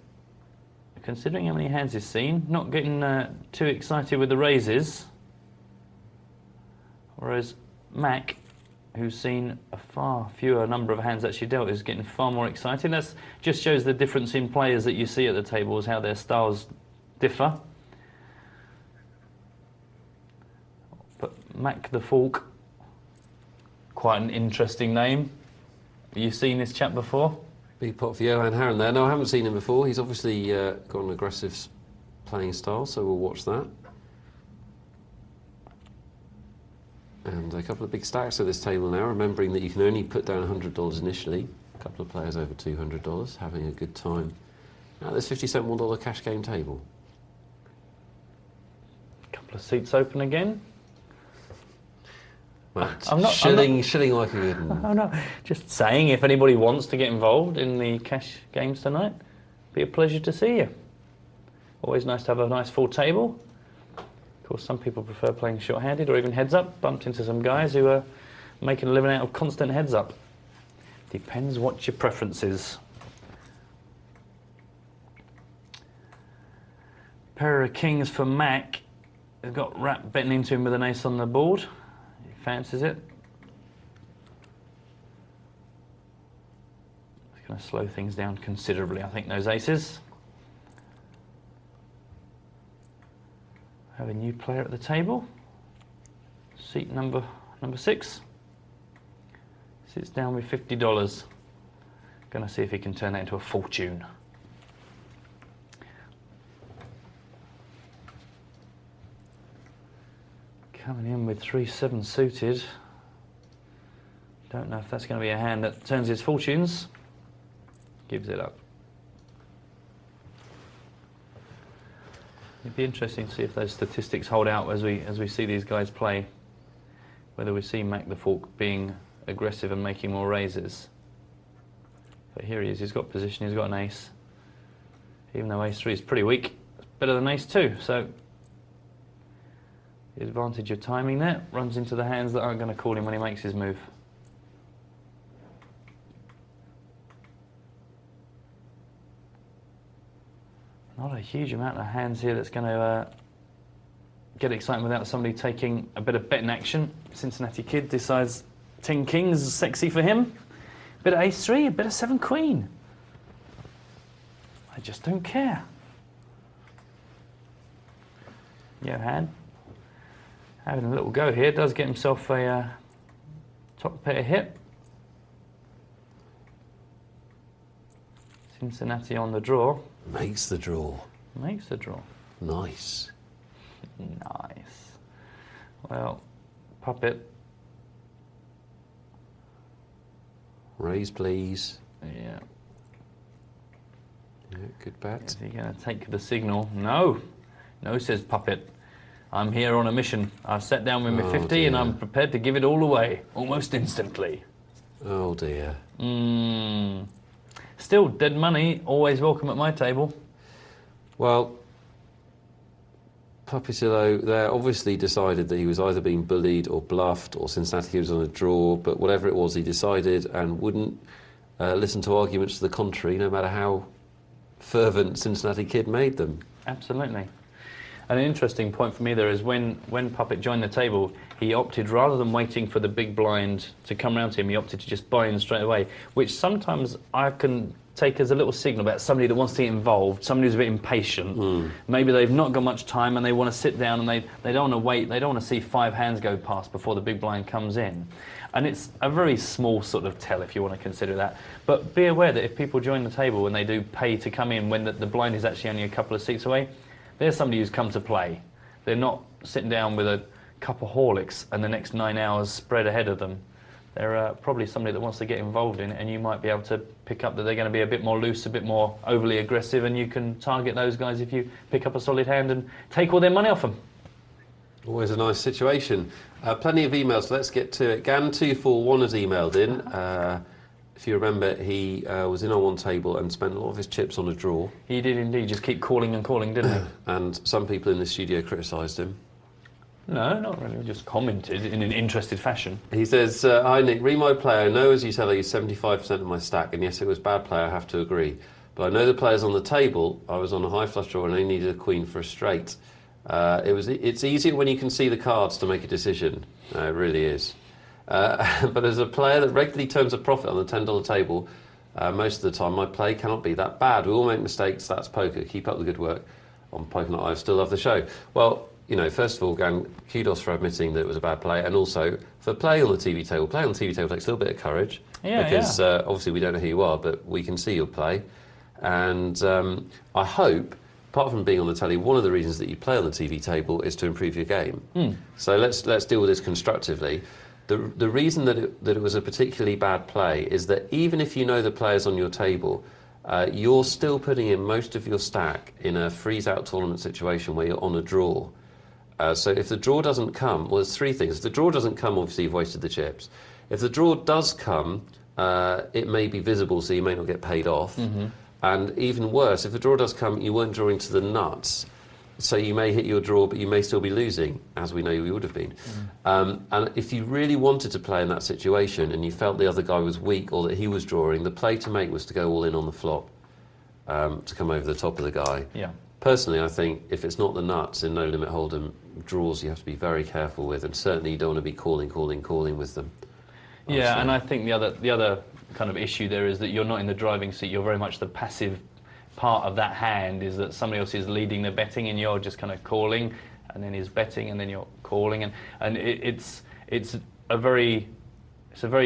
Speaker 2: Considering how many hands he's seen, not getting too excited with the raises. Whereas Mac, who's seen a far fewer number of hands actually dealt, is getting far more excited. That just shows the difference in players that you see at the tables, how their styles differ. But Mac the Fork, quite an interesting name. Have you seen this chap before?
Speaker 1: Big pot for Johan Harron there. No, I haven't seen him before. He's obviously got an aggressive playing style, so we'll watch that. And a couple of big stacks at this table now, remembering that you can only put down $100 initially. A couple of players over $200, having a good time at this 50-cent $1 cash game table.
Speaker 2: A couple of seats open again.
Speaker 1: Matt, shilling like a good one.
Speaker 2: Oh no, just saying, if anybody wants to get involved in the cash games tonight, be a pleasure to see you. Always nice to have a nice full table. Of course, some people prefer playing short-handed or even heads-up. Bumped into some guys who are making a living out of constant heads-up. Depends what your preference is. Pair of kings for Mac. He's got Rat betting into him with an ace on the board. Fancies it. It's going to slow things down considerably, I think, those aces. Have a new player at the table. Seat number 6. Sits down with $50. Going to see if he can turn that into a fortune. Coming in with 3-7 suited. Don't know if that's going to be a hand that turns his fortunes. Gives it up. It'd be interesting to see if those statistics hold out as we see these guys play. Whether we see Mac the Fork being aggressive and making more raises. But here he is. He's got position. He's got an ace. Even though ace 3 is pretty weak, it's better than ace 2. So. The advantage of timing there, runs into the hands that aren't going to call him when he makes his move. Not a huge amount of hands here that's going to get excitement without somebody taking a bit of betting action. Cincinnati Kid decides 10 kings is sexy for him. A bit of ace 3, a bit of 7 queen. I just don't care. Johan. Having a little go here, does get himself a top pair hit. Cincinnati on the draw.
Speaker 1: Makes the draw.
Speaker 2: Makes the draw.
Speaker 1: Nice.
Speaker 2: Nice. Well, puppet.
Speaker 1: Raise, please.
Speaker 2: Yeah.
Speaker 1: Yeah, good bet.
Speaker 2: Is he going to take the signal? No. No, says puppet. I'm here on a mission. I've sat down with my 50 and I'm prepared to give it all away, almost instantly.
Speaker 1: Oh dear.
Speaker 2: Still, dead money, always welcome at my table.
Speaker 1: Well, Puppetilo there obviously decided that he was either being bullied or bluffed or Cincinnati was on a draw, but whatever it was, he decided and wouldn't listen to arguments to the contrary, no matter how fervent Cincinnati Kid made them.
Speaker 2: Absolutely. And an interesting point for me there is when Puppet joined the table, he opted, rather than waiting for the big blind to come round to him, he opted to just buy in straight away, which sometimes I can take as a little signal about somebody that wants to get involved, somebody who's a bit impatient. Maybe they've not got much time and they want to sit down and they don't want to wait, they don't want to see 5 hands go past before the big blind comes in. And it's a very small sort of tell if you want to consider that. But be aware that if people join the table and they do pay to come in when the blind is actually only a couple of seats away, there's somebody who's come to play. They're not sitting down with a cup of Horlicks and the next 9 hours spread ahead of them. They're probably somebody that wants to get involved in it, and you might be able to pick up that they're going to be a bit more loose, a bit more overly aggressive, and you can target those guys if you pick up a solid hand and take all their money off them.
Speaker 1: Always a nice situation. Plenty of emails, so let's get to it. Gan241 has emailed in. If you remember, he was in on one table and spent a lot of his chips on a draw.
Speaker 2: He did indeed, just keep calling and calling, didn't he?
Speaker 1: And some people in the studio criticised him.
Speaker 2: No, not really, just commented in an interested fashion.
Speaker 1: He says, hi Nick, read my play. I know, as you said, I used 75% of my stack, and yes, it was bad play, I have to agree. But I know the players on the table. I was on a high flush draw and I needed a queen for a straight. It's easier when you can see the cards to make a decision. It really is. But as a player that regularly turns a profit on the $10 table, most of the time my play cannot be that bad. We all make mistakes, that's poker. Keep up the good work on Poker Night. I still love the show. Well, you know, first of all, Gan, kudos for admitting that it was a bad play, and also for playing on the TV table. Playing on the TV table takes a little bit of courage, because obviously we don't know who you are, but we can see your play. And I hope, apart from being on the telly, one of the reasons that you play on the TV table is to improve your game. So let's deal with this constructively. The reason that it was a particularly bad play is that even if you know the players on your table, you're still putting in most of your stack in a freeze-out tournament situation where you're on a draw. So if the draw doesn't come, well, there's 3 things. If the draw doesn't come, obviously you've wasted the chips. If the draw does come, it may be visible, so you may not get paid off. And even worse, if the draw does come, you weren't drawing to the nuts, so you may hit your draw, but you may still be losing, as we know you would have been. And if you really wanted to play in that situation and you felt the other guy was weak or that he was drawing, the play to make was to go all in on the flop, to come over the top of the guy. Personally, I think if it's not the nuts in No Limit Hold'em, draws you have to be very careful with, and certainly you don't want to be calling with them.
Speaker 2: Yeah, and I think the other kind of issue there is that you're not in the driving seat, you're very much the passive part of that hand, is that somebody else is leading the betting and you're just kind of calling, and then he's betting and then you're calling, and it's a very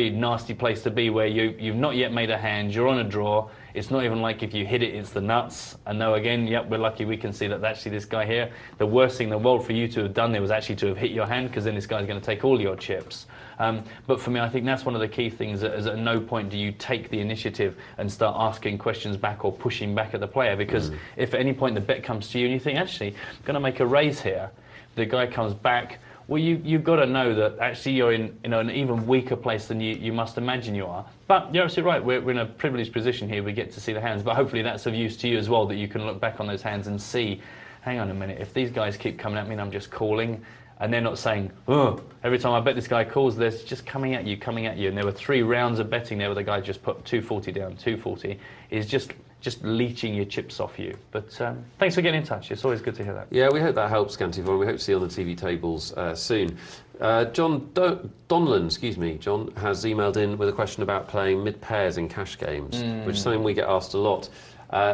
Speaker 2: nasty place to be, where you've not yet made a hand, you're on a draw. It's not even like if you hit it, it's the nuts. And no, again, yep, we're lucky we can see that actually this guy here, the worst thing in the world for you to have done there was actually to have hit your hand, because then this guy's going to take all your chips. But for me, I think that's one of the key things, that is at no point do you take the initiative and start asking questions back or pushing back at the player, because if at any point the bet comes to you and you think, actually, I'm going to make a raise here, the guy comes back, well, you've got to know that actually you're in an even weaker place than you must imagine you are. But you're absolutely right, we're in a privileged position here, we get to see the hands, but hopefully that's of use to you as well, that you can look back on those hands and see, hang on a minute, if these guys keep coming at me and I'm just calling, and they're not saying, oh, every time I bet this guy calls, they're just coming at you, and there were 3 rounds of betting there where the guy just put 240 down, 240, is just leeching your chips off you. But thanks for getting in touch. It's always good to hear that.
Speaker 1: Yeah, we hope that helps, Scantivon. We hope to see you on the TV tables soon. John Donlan, John has emailed in with a question about playing mid-pairs in cash games, which is something we get asked a lot.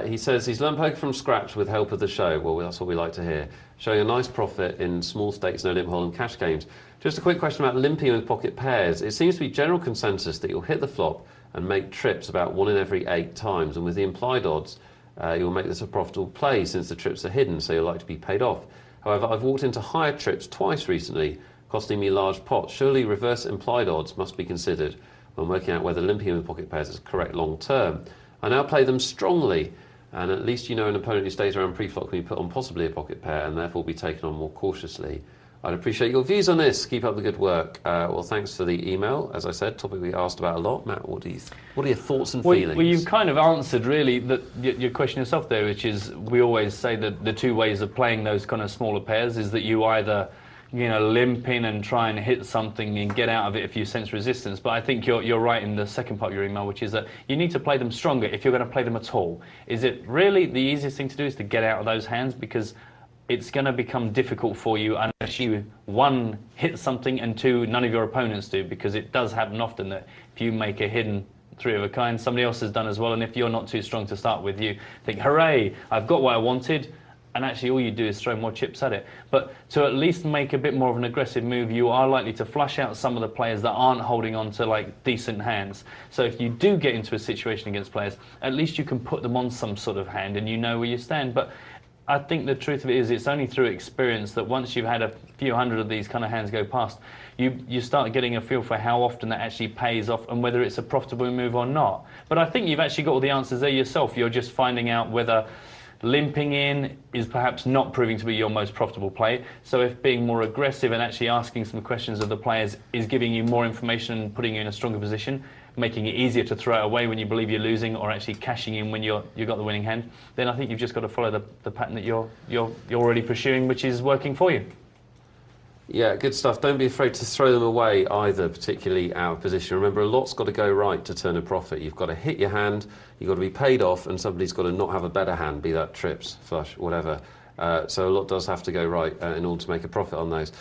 Speaker 1: He says he's learned poker from scratch with help of the show. Well, that's what we like to hear. Showing a nice profit in small stakes, no limit hold'em cash games. Just a quick question about limping with pocket pairs. It seems to be general consensus that you'll hit the flop and make trips about 1 in every 8 times, and with the implied odds, you'll make this a profitable play since the trips are hidden, so you'll like to be paid off. However, I've walked into higher trips twice recently, costing me large pots. Surely reverse implied odds must be considered when working out whether limping with pocket pairs is correct long term. I now play them strongly, and at least you know an opponent who stays around pre-flop can be put on possibly a pocket pair and therefore be taken on more cautiously. I'd appreciate your views on this. Keep up the good work. Well, thanks for the email. As I said, topic we asked about a lot. Matt, what are your thoughts and feelings?
Speaker 2: Well, you've kind of answered really your question yourself there, which is we always say that the 2 ways of playing those kind of smaller pairs is that you either limp in and try and hit something and get out of it if you sense resistance. But I think you're right in the second part of your email, which is that you need to play them stronger if you're going to play them at all. Is it really the easiest thing to do is to get out of those hands? Because it's going to become difficult for you unless you, one, hit something, and two, none of your opponents do, because it does happen often that if you make a hidden three of a kind, somebody else has done as well, and if you're not too strong to start with, you think, hooray, I've got what I wanted, and actually all you do is throw more chips at it. But to at least make a bit more of an aggressive move, you are likely to flush out some of the players that aren't holding on to like decent hands. So if you do get into a situation against players, at least you can put them on some sort of hand and you know where you stand. But I think the truth of it is it's only through experience that once you've had a few hundred of these kind of hands go past, you start getting a feel for how often that actually pays off and whether it's a profitable move or not. But I think you've actually got all the answers there yourself. You're just finding out whether limping in is perhaps not proving to be your most profitable play. So if being more aggressive and actually asking some questions of the players is giving you more information and putting you in a stronger position, making it easier to throw it away when you believe you're losing, or actually cashing in when you've got the winning hand, then I think you've just got to follow the pattern that you're already pursuing, which is working for you.
Speaker 1: Yeah, good stuff. Don't be afraid to throw them away either, particularly out of position. Remember, a lot's got to go right to turn a profit. You've got to hit your hand, you've got to be paid off, and somebody's got to not have a better hand, be that trips, flush, whatever. So a lot does have to go right in order to make a profit on those.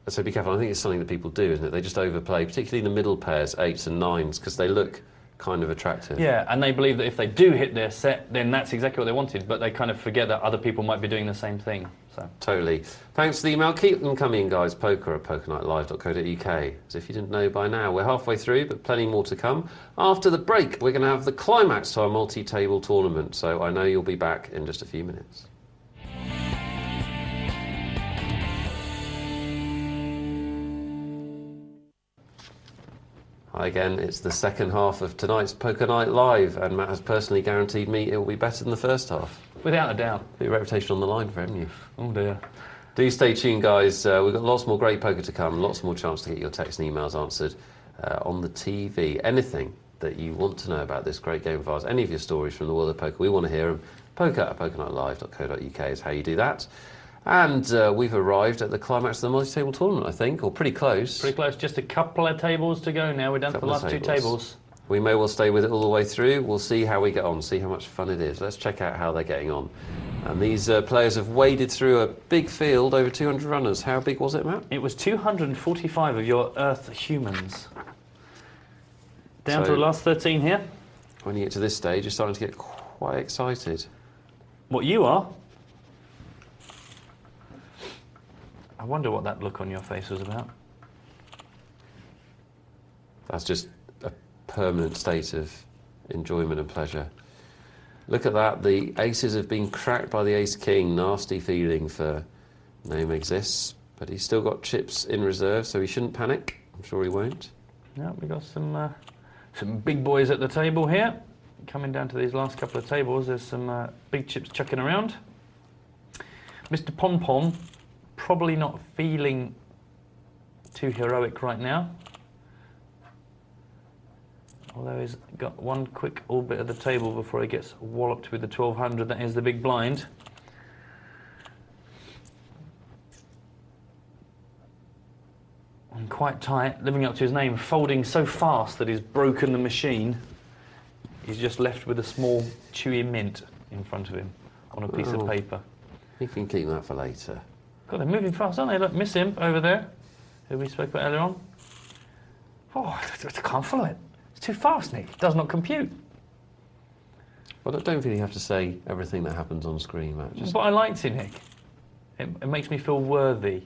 Speaker 1: So be careful. I think it's something that people do, isn't it? They just overplay, particularly the middle pairs, 8s and 9s, because they look kind of attractive.
Speaker 2: Yeah, and they believe that if they do hit their set, then that's exactly what they wanted, but they kind of forget that other people might be doing the same thing. So.
Speaker 1: Totally. Thanks for the email. Keep them coming, guys. poker@pokernightlive.co.uk. As if you didn't know by now. We're halfway through, but plenty more to come. After the break, we're going to have the climax to our multi-table tournament, so I know you'll be back in just a few minutes. Hi again, it's the second half of tonight's Poker Night Live, and Matt has personally guaranteed me it will be better than the first half.
Speaker 2: Without a doubt.
Speaker 1: Your reputation on the line for, haven't you?
Speaker 2: Oh dear.
Speaker 1: Do stay tuned, guys. We've got lots more great poker to come, lots more chance to get your texts and emails answered on the TV. Anything that you want to know about this great game of ours, any of your stories from the world of poker, we want to hear them. poker@pokernightlive.co.uk is how you do that. And we've arrived at the climax of the multi-table tournament, I think, or pretty close.
Speaker 2: Pretty close. Just a couple of tables to go now. We're down to the last two tables.
Speaker 1: We may well stay with it all the way through. We'll see how we get on, see how much fun it is. Let's check out how they're getting on. And these players have waded through a big field, over 200 runners. How big was it, Matt?
Speaker 2: It was 245 of your Earth humans. Down to the last 13 here.
Speaker 1: When you get to this stage, you're starting to get quite excited.
Speaker 2: What you are? I wonder what that look on your face was about.
Speaker 1: That's just a permanent state of enjoyment and pleasure. Look at that. The aces have been cracked by the ace-king. Nasty feeling for name exists. But he's still got chips in reserve, so he shouldn't panic. I'm sure he won't.
Speaker 2: Yeah, we've got some big boys at the table here. Coming down to these last couple of tables, there's some big chips chucking around. Mr. Pom-Pom, probably not feeling too heroic right now. Although he's got one quick orbit of the table before he gets walloped with the 1200. That is the big blind. And quite tight, living up to his name, folding so fast that he's broken the machine. He's just left with a small chewy mint in front of him on a piece of paper.
Speaker 1: You can keep that for later.
Speaker 2: God, they're moving fast, aren't they? Look, miss him over there, who we spoke about earlier on. Oh, I can't follow it. It's too fast, Nick. It does not compute.
Speaker 1: Well, I don't really have to say everything that happens on screen, Matt.
Speaker 2: But I liked it, Nick. It makes me feel worthy.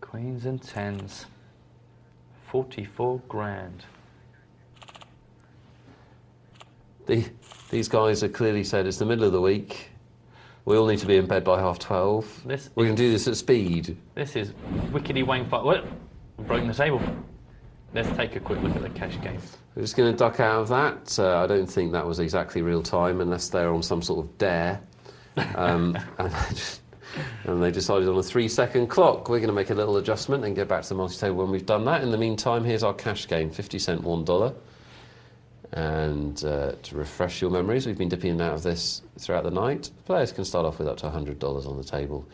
Speaker 2: Queens and tens. 44 grand.
Speaker 1: These guys have clearly said it's the middle of the week. We all need to be in bed by 12:30. We're going to do this at speed.
Speaker 2: This is wickedy wang fuck. What? We've broken the table. Let's take a quick look at the cash game.
Speaker 1: We're just going to duck out of that. I don't think that was exactly real time, unless they're on some sort of dare. And they decided on a 3-second clock. We're going to make a little adjustment and get back to the multi-table when we've done that. In the meantime, here's our cash game, 50 cent, $1. And to refresh your memories, we've been dipping in and out of this throughout the night. Players can start off with up to $100 on the table.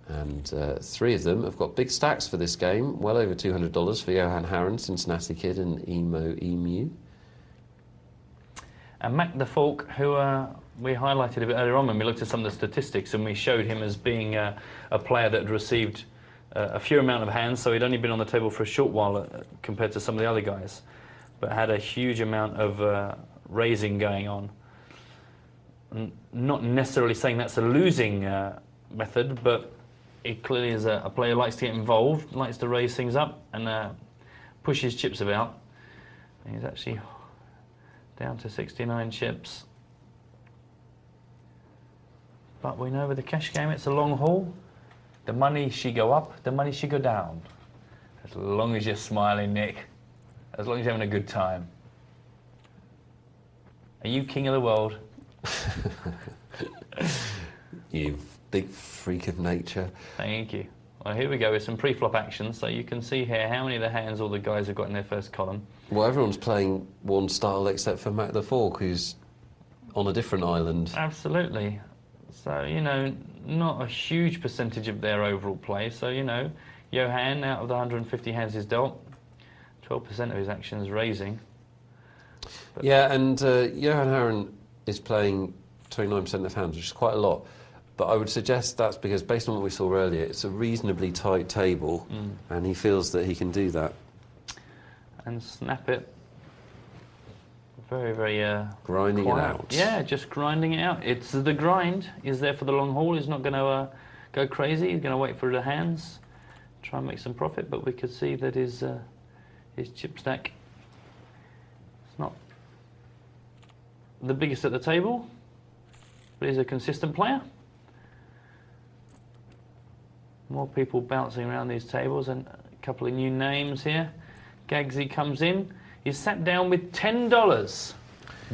Speaker 1: And 3 of them have got big stacks for this game, well over $200 for Johan Harren, Cincinnati Kid, and Emu.
Speaker 2: And Mac the Falk, who we highlighted a bit earlier on when we looked at some of the statistics, and we showed him as being a player that had received a few amount of hands, so he'd only been on the table for a short while compared to some of the other guys, but had a huge amount of raising going on. Not necessarily saying that's a losing method, but he clearly is a player who likes to get involved, likes to raise things up and push his chips about. And he's actually down to 69 chips. But we know with the cash game it's a long haul. The money should go up, the money should go down. As long as you're smiling, Nick. As long as you're having a good time. Are you king of the world?
Speaker 1: You big freak of nature.
Speaker 2: Thank you. Well, here we go with some pre-flop action. So you can see here how many of the hands all the guys have got in their first column.
Speaker 1: Well, everyone's playing one style except for Mac the Fork, who's on a different island.
Speaker 2: Absolutely. So, you know, not a huge percentage of their overall play. So, you know, Johan, out of the 150 hands he's dealt, 12% of his actions raising. But
Speaker 1: yeah, and Johan Harren is playing 29% of hands, which is quite a lot. But I would suggest that's because, based on what we saw earlier, it's a reasonably tight table, and he feels that he can do that.
Speaker 2: And snap it. Very, very
Speaker 1: grinding
Speaker 2: quiet.
Speaker 1: it out.
Speaker 2: Yeah, just grinding it out. It's the grind. He's there for the long haul. He's not going to go crazy. He's going to wait for the hands, try and make some profit. But we could see that his chip stack is not the biggest at the table, but he's a consistent player. More people bouncing around these tables, and a couple of new names here. Gagsy comes in. He's sat down with $10.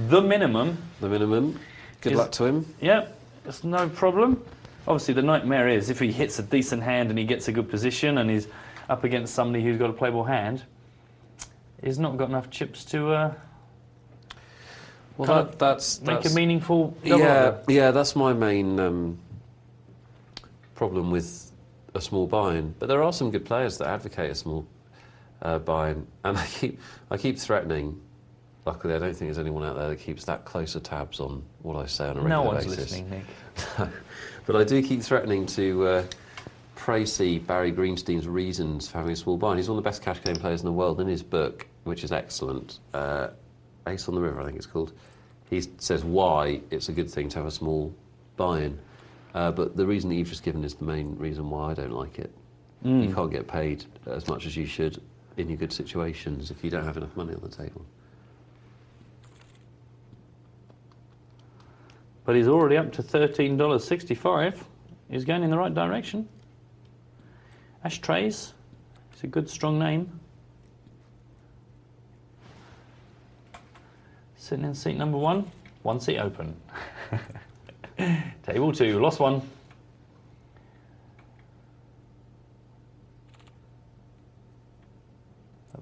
Speaker 2: The minimum.
Speaker 1: The minimum. Good luck to him.
Speaker 2: Yep, it's no problem. Obviously, the nightmare is if he hits a decent hand and he gets a good position and he's up against somebody who's got a playable hand, he's not got enough chips to
Speaker 1: that's
Speaker 2: make a meaningful double.
Speaker 1: Yeah, that's my main problem with a small buy-in. But there are some good players that advocate a small buy-in, and I keep threatening. Luckily, I don't think there's anyone out there that keeps that closer tabs on what I say on a regular basis.
Speaker 2: No one's listening, Nick.
Speaker 1: But I do keep threatening to praise Barry Greenstein's reasons for having a small buy-in. He's one of the best cash game players in the world. In his book, which is excellent, Ace on the River, I think it's called, he says why it's a good thing to have a small buy-in. But the reason that you've just given is the main reason why I don't like it. You can't get paid as much as you should in your good situations if you don't have enough money on the table.
Speaker 2: But he's already up to $13.65. He's going in the right direction. Ashtrays. It's a good, strong name. Sitting in seat number 1. 1 seat open. Table 2. Lost 1.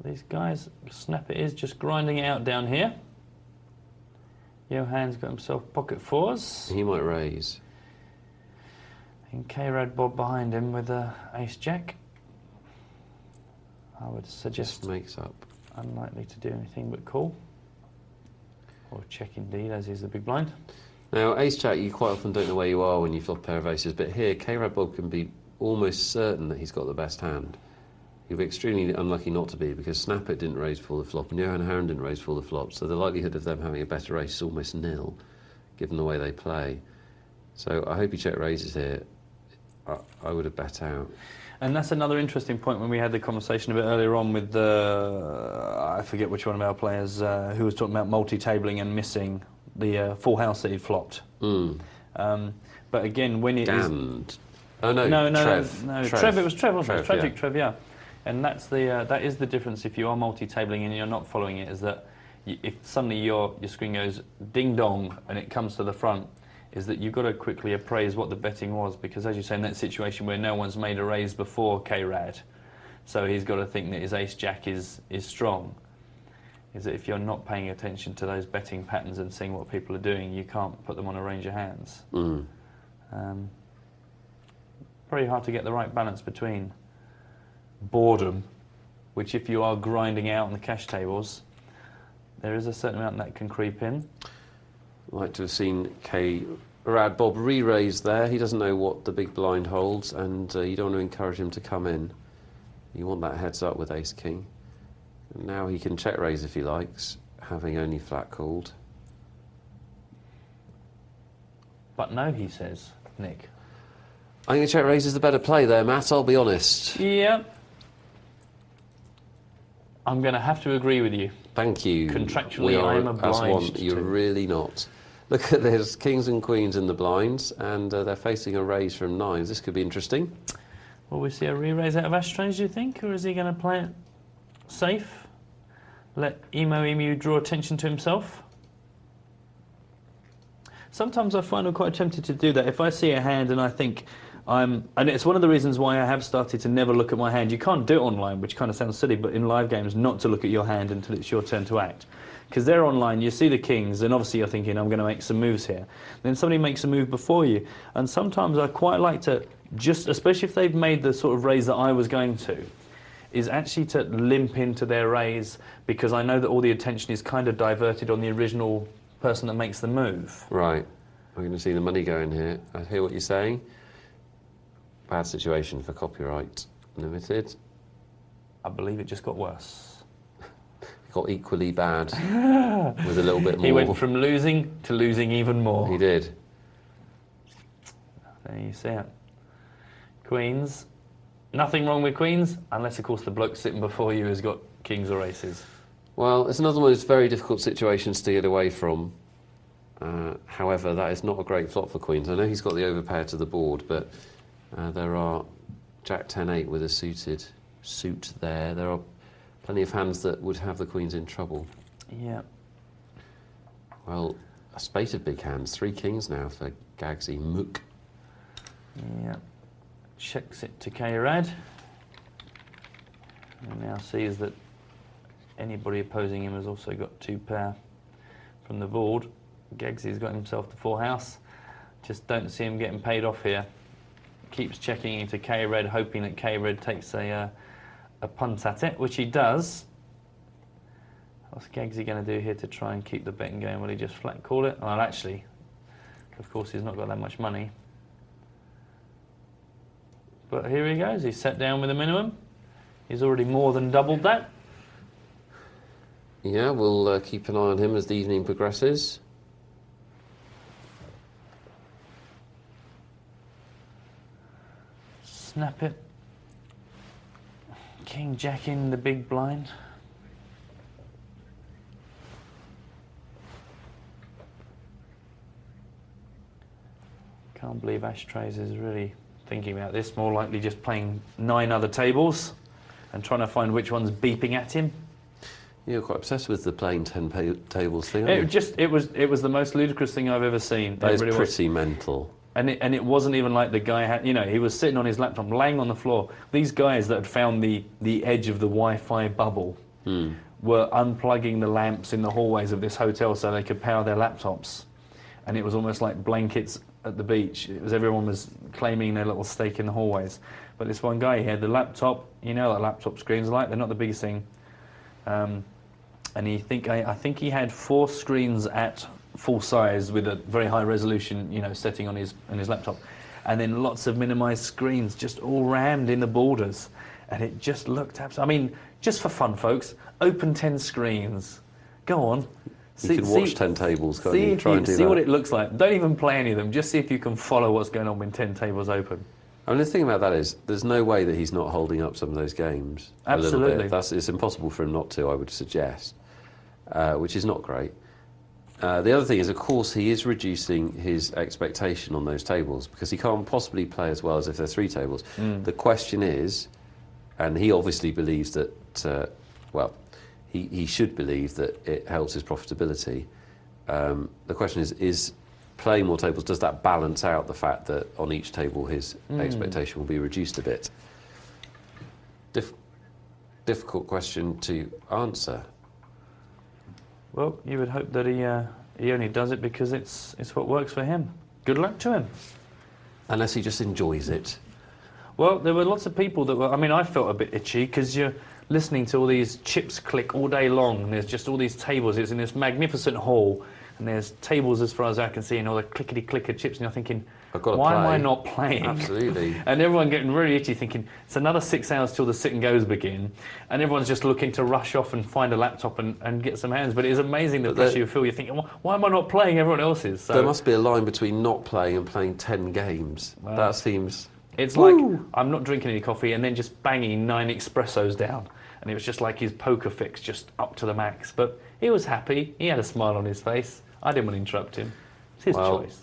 Speaker 2: These guys, snap it is just grinding it out down here. Johan's got himself pocket 4s.
Speaker 1: He might raise.
Speaker 2: And K-Rad Bob behind him with ace-jack. I would suggest
Speaker 1: Just makes up.
Speaker 2: Unlikely to do anything but call. Or check indeed, as is the big blind.
Speaker 1: Now, ace-jack, you quite often don't know where you are when you flop a pair of aces, but here, K-Rad Bob can be almost certain that he's got the best hand. You'll be extremely unlucky not to be, because Snap It didn't raise for the flop and Johan Harren didn't raise for the flop, so the likelihood of them having a better ace is almost nil, given the way they play. So I hope he check raises here. I would have bet out. And
Speaker 2: that's another interesting point when we had the conversation a bit earlier on with I forget which one of our players who was talking about multi-tabling and missing the full house that he flopped. But again, when it
Speaker 1: Damned. Oh no,
Speaker 2: Trev, it was Trev, wasn't it? Tragic
Speaker 1: yeah.
Speaker 2: Trev, yeah. And that's that is the difference if you are multi-tabling and you're not following it, is that if suddenly your screen goes ding-dong and it comes to the front, is that you've got to quickly appraise what the betting was, because as you say, in that situation where no one's made a raise before K-Rad, so he's got to think that his ace-jack is strong, is that if you're not paying attention to those betting patterns and seeing what people are doing, you can't put them on a range of hands. very hard to get the right balance between boredom, which if you are grinding out on the cash tables, there is a certain amount that can creep in.
Speaker 1: I'd like to have seen Rad Bob re-raise there. He doesn't know what the big blind holds, and you don't want to encourage him to come in. You want that heads up with Ace King. And now he can check raise if he likes, having only flat called.
Speaker 2: But no, he says, Nick.
Speaker 1: I think check raise is the better play there, Matt, I'll be honest.
Speaker 2: Yep. I'm going to have to agree with you.
Speaker 1: Thank you.
Speaker 2: Contractually, I am obliged
Speaker 1: You're
Speaker 2: to.
Speaker 1: really not. Look at this, kings and queens in the blinds, and they're facing a raise from nines. This could be interesting.
Speaker 2: Will we see a re-raise out of Ashtrays, do you think? Or is he going to play it safe? Let Emu draw attention to himself? Sometimes I find I'm quite tempted to do that. If I see a hand and I think and it's one of the reasons why I have started to never look at my hand. You can't do it online, which kind of sounds silly, but in live games, not to look at your hand until it's your turn to act. Because they're online, you see the kings, and obviously you're thinking, I'm going to make some moves here. Then somebody makes a move before you. And sometimes I quite like to just, especially if they've made the sort of raise that I was going to, is actually to limp into their raise, because I know that all the attention is kind of diverted on the original person that makes the move.
Speaker 1: Right. We're going to see the money going here. I hear what you're saying. Bad situation for Copyright Limited.
Speaker 2: I believe it just got worse.
Speaker 1: It got equally bad with a little bit more.
Speaker 2: He went from losing to losing even more.
Speaker 1: He did.
Speaker 2: There you see it. Queens. Nothing wrong with queens, unless, of course, the bloke sitting before you has got kings or aces.
Speaker 1: Well, it's another one of those very difficult situations to get away from. However, that is not a great flop for queens. I know he's got the overpair to the board, but there are Jack 10-8 with a suited suit there. There are plenty of hands that would have the queens in trouble.
Speaker 2: Yeah.
Speaker 1: Well, a spate of big hands. 3 kings now for Gagsy Mook.
Speaker 2: Yeah. Checks it to K-Rad. And now sees that anybody opposing him has also got 2 pair from the board. Gagsy's got himself the full house. Just don't see him getting paid off here. Keeps checking into K-Red, hoping that K-Red takes a punt at it, which he does. What's Gagsy going to do here to try and keep the betting going? Will he just flat call it? Well, actually, of course, he's not got that much money. But here he goes. He's sat down with a minimum. He's already more than doubled that.
Speaker 1: Yeah, we'll keep an eye on him as the evening progresses.
Speaker 2: Snap it. King Jack in the big blind. Can't believe Ashtrays is really thinking about this. More likely just playing 9 other tables and trying to find which one's beeping at him.
Speaker 1: You're quite obsessed with the playing 10 tables thing, aren't you?
Speaker 2: It was the most ludicrous thing I've ever seen.
Speaker 1: That is really pretty mental.
Speaker 2: And it wasn't even like the guy had, you know, he was sitting on his laptop, laying on the floor. These guys that had found the edge of the Wi-Fi bubble were unplugging the lamps in the hallways of this hotel so they could power their laptops. And it was almost like blankets at the beach. Everyone was claiming their little stake in the hallways. But this one guy, he had the laptop. You know what laptop screens are like. They're not the biggest thing. And I think he had 4 screens at full size with a very high resolution, you know, setting on his laptop, and then lots of minimized screens just all rammed in the borders, and it just looked absolutely. I mean, just for fun, folks, open 10 screens. Go on.
Speaker 1: You can watch 10 tables, can't you? Try and do
Speaker 2: see
Speaker 1: that.
Speaker 2: what it looks like. Don't even play any of them. Just see if you can follow what's going on when 10 tables open.
Speaker 1: I mean, the thing about that is, there's no way that he's not holding up some of those games.
Speaker 2: Absolutely.
Speaker 1: A little bit. It's impossible for him not to, I would suggest, which is not great. The other thing is, of course, he is reducing his expectation on those tables because he can't possibly play as well as if they're 3 tables. The question is, and he obviously believes that, he should believe that it helps his profitability. The question is playing more tables, does that balance out the fact that on each table his expectation will be reduced a bit? Difficult question to answer.
Speaker 2: Well, you would hope that he only does it because it's what works for him. Good luck to him.
Speaker 1: Unless he just enjoys it.
Speaker 2: Well, there were lots of people that were... I mean, I felt a bit itchy because you're listening to all these chips click all day long, and there's just all these tables. It's in this magnificent hall, and there's tables as far as I can see, and all the clickety-clicker chips, and you're thinking, why am I not playing?
Speaker 1: Absolutely.
Speaker 2: And everyone getting really itchy, thinking, it's another 6 hours till the sit and goes begin, and everyone's just looking to rush off and find a laptop and get some hands. But it's amazing the pressure you feel. You're thinking, why am I not playing? Everyone else is. So
Speaker 1: there must be a line between not playing and playing 10 games.
Speaker 2: Well,
Speaker 1: that seems...
Speaker 2: It's like, I'm not drinking any coffee, and then just banging 9 espressos down. And it was just like his poker fix, just up to the max. But he was happy. He had a smile on his face. I didn't want to interrupt him. It's his choice.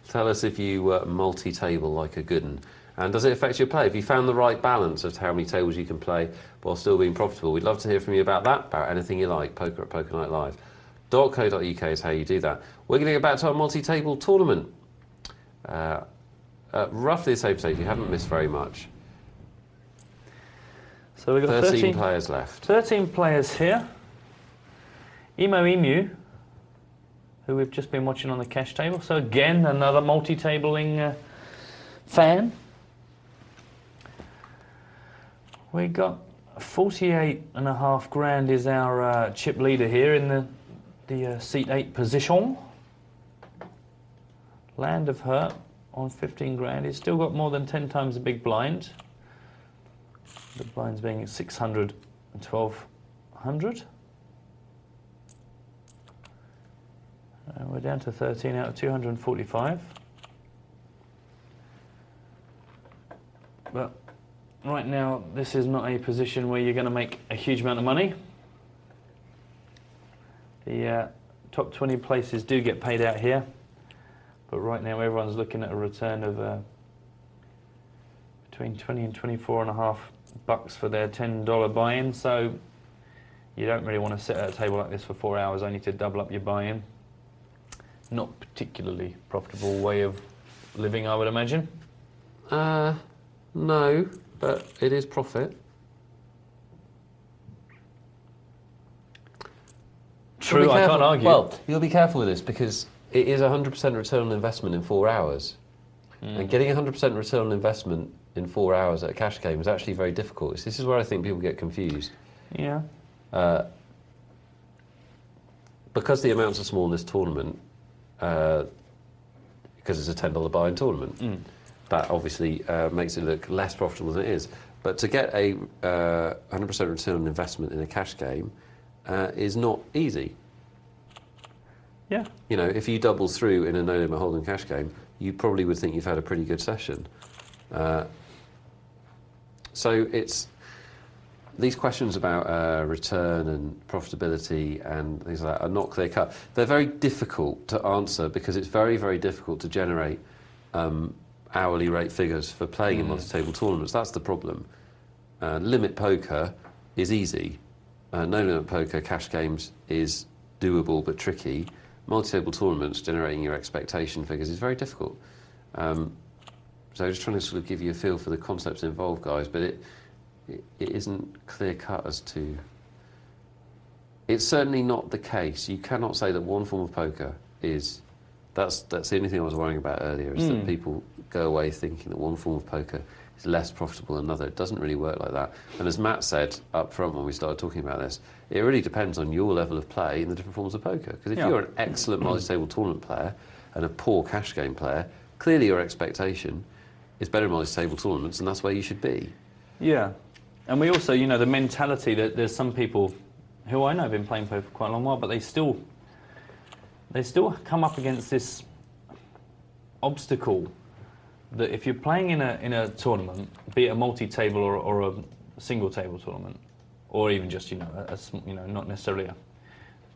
Speaker 1: Tell us if you multi-table like a good one. And does it affect your play? Have you found the right balance of how many tables you can play while still being profitable? We'd love to hear from you about that, about anything you like. poker@PokerNightLive.co.uk is how you do that. We're going to get back to our multi-table tournament. Roughly the same stage. You haven't missed very much.
Speaker 2: So we've got
Speaker 1: 13 players left.
Speaker 2: 13 players here. Emu, who we've just been watching on the cash table. So again, another multi-tabling fan. We got 48.5 grand is our chip leader here in the seat 8 position. Land of Hurt on 15 grand. He's still got more than 10 times the big blind. The blind's being at 600 and 1200. We're down to 13 out of 245. But right now, this is not a position where you're going to make a huge amount of money. The top 20 places do get paid out here. But right now, everyone's looking at a return of between 20 and 24.5 bucks for their $10 buy-in. So you don't really want to sit at a table like this for 4 hours only to double up your buy-in. Not particularly profitable way of living, I would imagine.
Speaker 1: No, but it is profit.
Speaker 2: True, I can't argue.
Speaker 1: Well, you'll be careful with this because it is 100% return on investment in 4 hours. And getting 100% return on investment in 4 hours at a cash game is actually very difficult. This is where I think people get confused.
Speaker 2: Yeah.
Speaker 1: Because the amounts are small in this tournament, because it's a $10 buy-in tournament, that obviously makes it look less profitable than it is. But to get a 100% return on investment in a cash game is not easy.
Speaker 2: Yeah.
Speaker 1: You know, if you double through in a no-limit hold'em cash game, you probably would think you've had a pretty good session. So it's these questions about return and profitability and things like that are not clear-cut. They're very difficult to answer because it's very, very difficult to generate hourly rate figures for playing in multi-table tournaments. That's the problem. Limit poker is easy. No-limit poker, cash games, is doable but tricky. Multi-table tournaments, generating your expectation figures is very difficult. So just trying to sort of give you a feel for the concepts involved, guys, but it isn't clear-cut as to... It's certainly not the case. You cannot say that one form of poker is... That's the only thing I was worrying about earlier, is that people go away thinking that one form of poker is less profitable than another. It doesn't really work like that. And as Matt said up front when we started talking about this, it really depends on your level of play in the different forms of poker. Because if you're an excellent multi-table tournament player and a poor cash game player, clearly your expectation is better in multi-table tournaments, and that's where you should be.
Speaker 2: Yeah. And we also, you know, the mentality that there's some people who I know have been playing poker for quite a long while, but they still come up against this obstacle that if you're playing in a tournament, be it a multi-table or a single-table tournament, or even just, you know, not necessarily a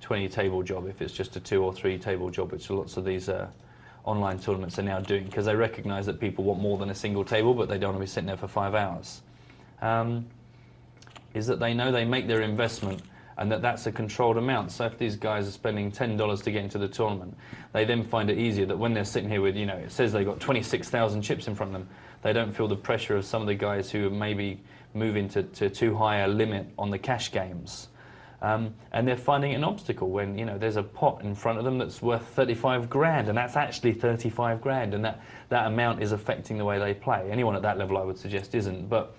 Speaker 2: 20-table job, if it's just a 2 or 3 table job, which lots of these online tournaments are now doing, because they recognise that people want more than a single table, but they don't want to be sitting there for 5 hours. Is that they know they make their investment and that's a controlled amount. So if these guys are spending $10 to get into the tournament, they then find it easier that when they're sitting here with, you know, it says they've got 26,000 chips in front of them, they don't feel the pressure of some of the guys who maybe moving to too high a limit on the cash games. And they're finding it an obstacle when, you know, there's a pot in front of them that's worth 35 grand, and that's actually 35 grand, and that amount is affecting the way they play. Anyone at that level, I would suggest, isn't, but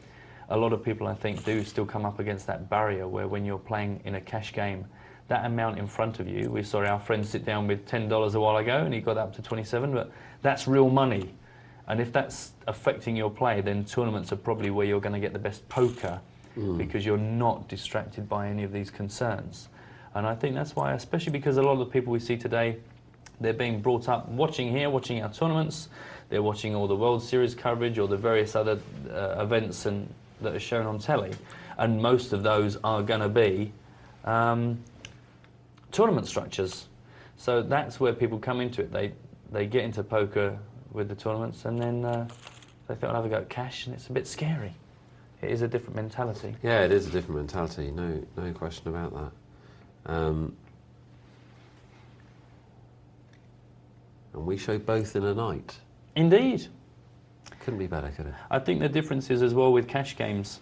Speaker 2: a lot of people, I think, do still come up against that barrier where when you're playing in a cash game, that amount in front of you, we saw our friend sit down with $10 a while ago, and he got up to 27, but that's real money. And if that's affecting your play, then tournaments are probably where you're going to get the best poker, because you're not distracted by any of these concerns. And I think that's why, especially because a lot of the people we see today, they're being brought up watching here, watching our tournaments, they're watching all the World Series coverage or the various other events that are shown on telly, and most of those are going to be tournament structures. So that's where people come into it. They get into poker with the tournaments, and then they think, I'll have a go at cash, and it's a bit scary. It is a different mentality.
Speaker 1: Yeah, it is a different mentality, no question about that. And we show both in a night.
Speaker 2: Indeed.
Speaker 1: Couldn't be better, could it?
Speaker 2: I think the difference is as well with cash games,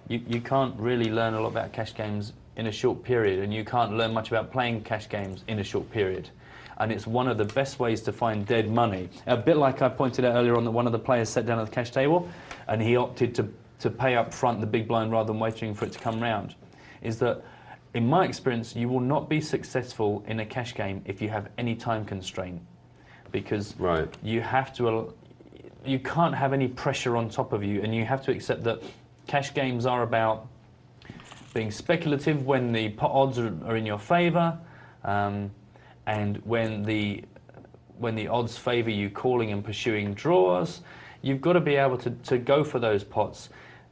Speaker 2: you can't really learn a lot about cash games in a short period, and you can't learn much about playing cash games in a short period. And it's one of the best ways to find dead money. A bit like I pointed out earlier on, that one of the players sat down at the cash table and he opted to pay up front the big blind rather than waiting for it to come round, is that, in my experience, you will not be successful in a cash game if you have any time constraint, because you have to, you can't have any pressure on top of you, and you have to accept that cash games are about being speculative when the pot odds are in your favour, and when the odds favour you calling and pursuing draws. You've got to be able to go for those pots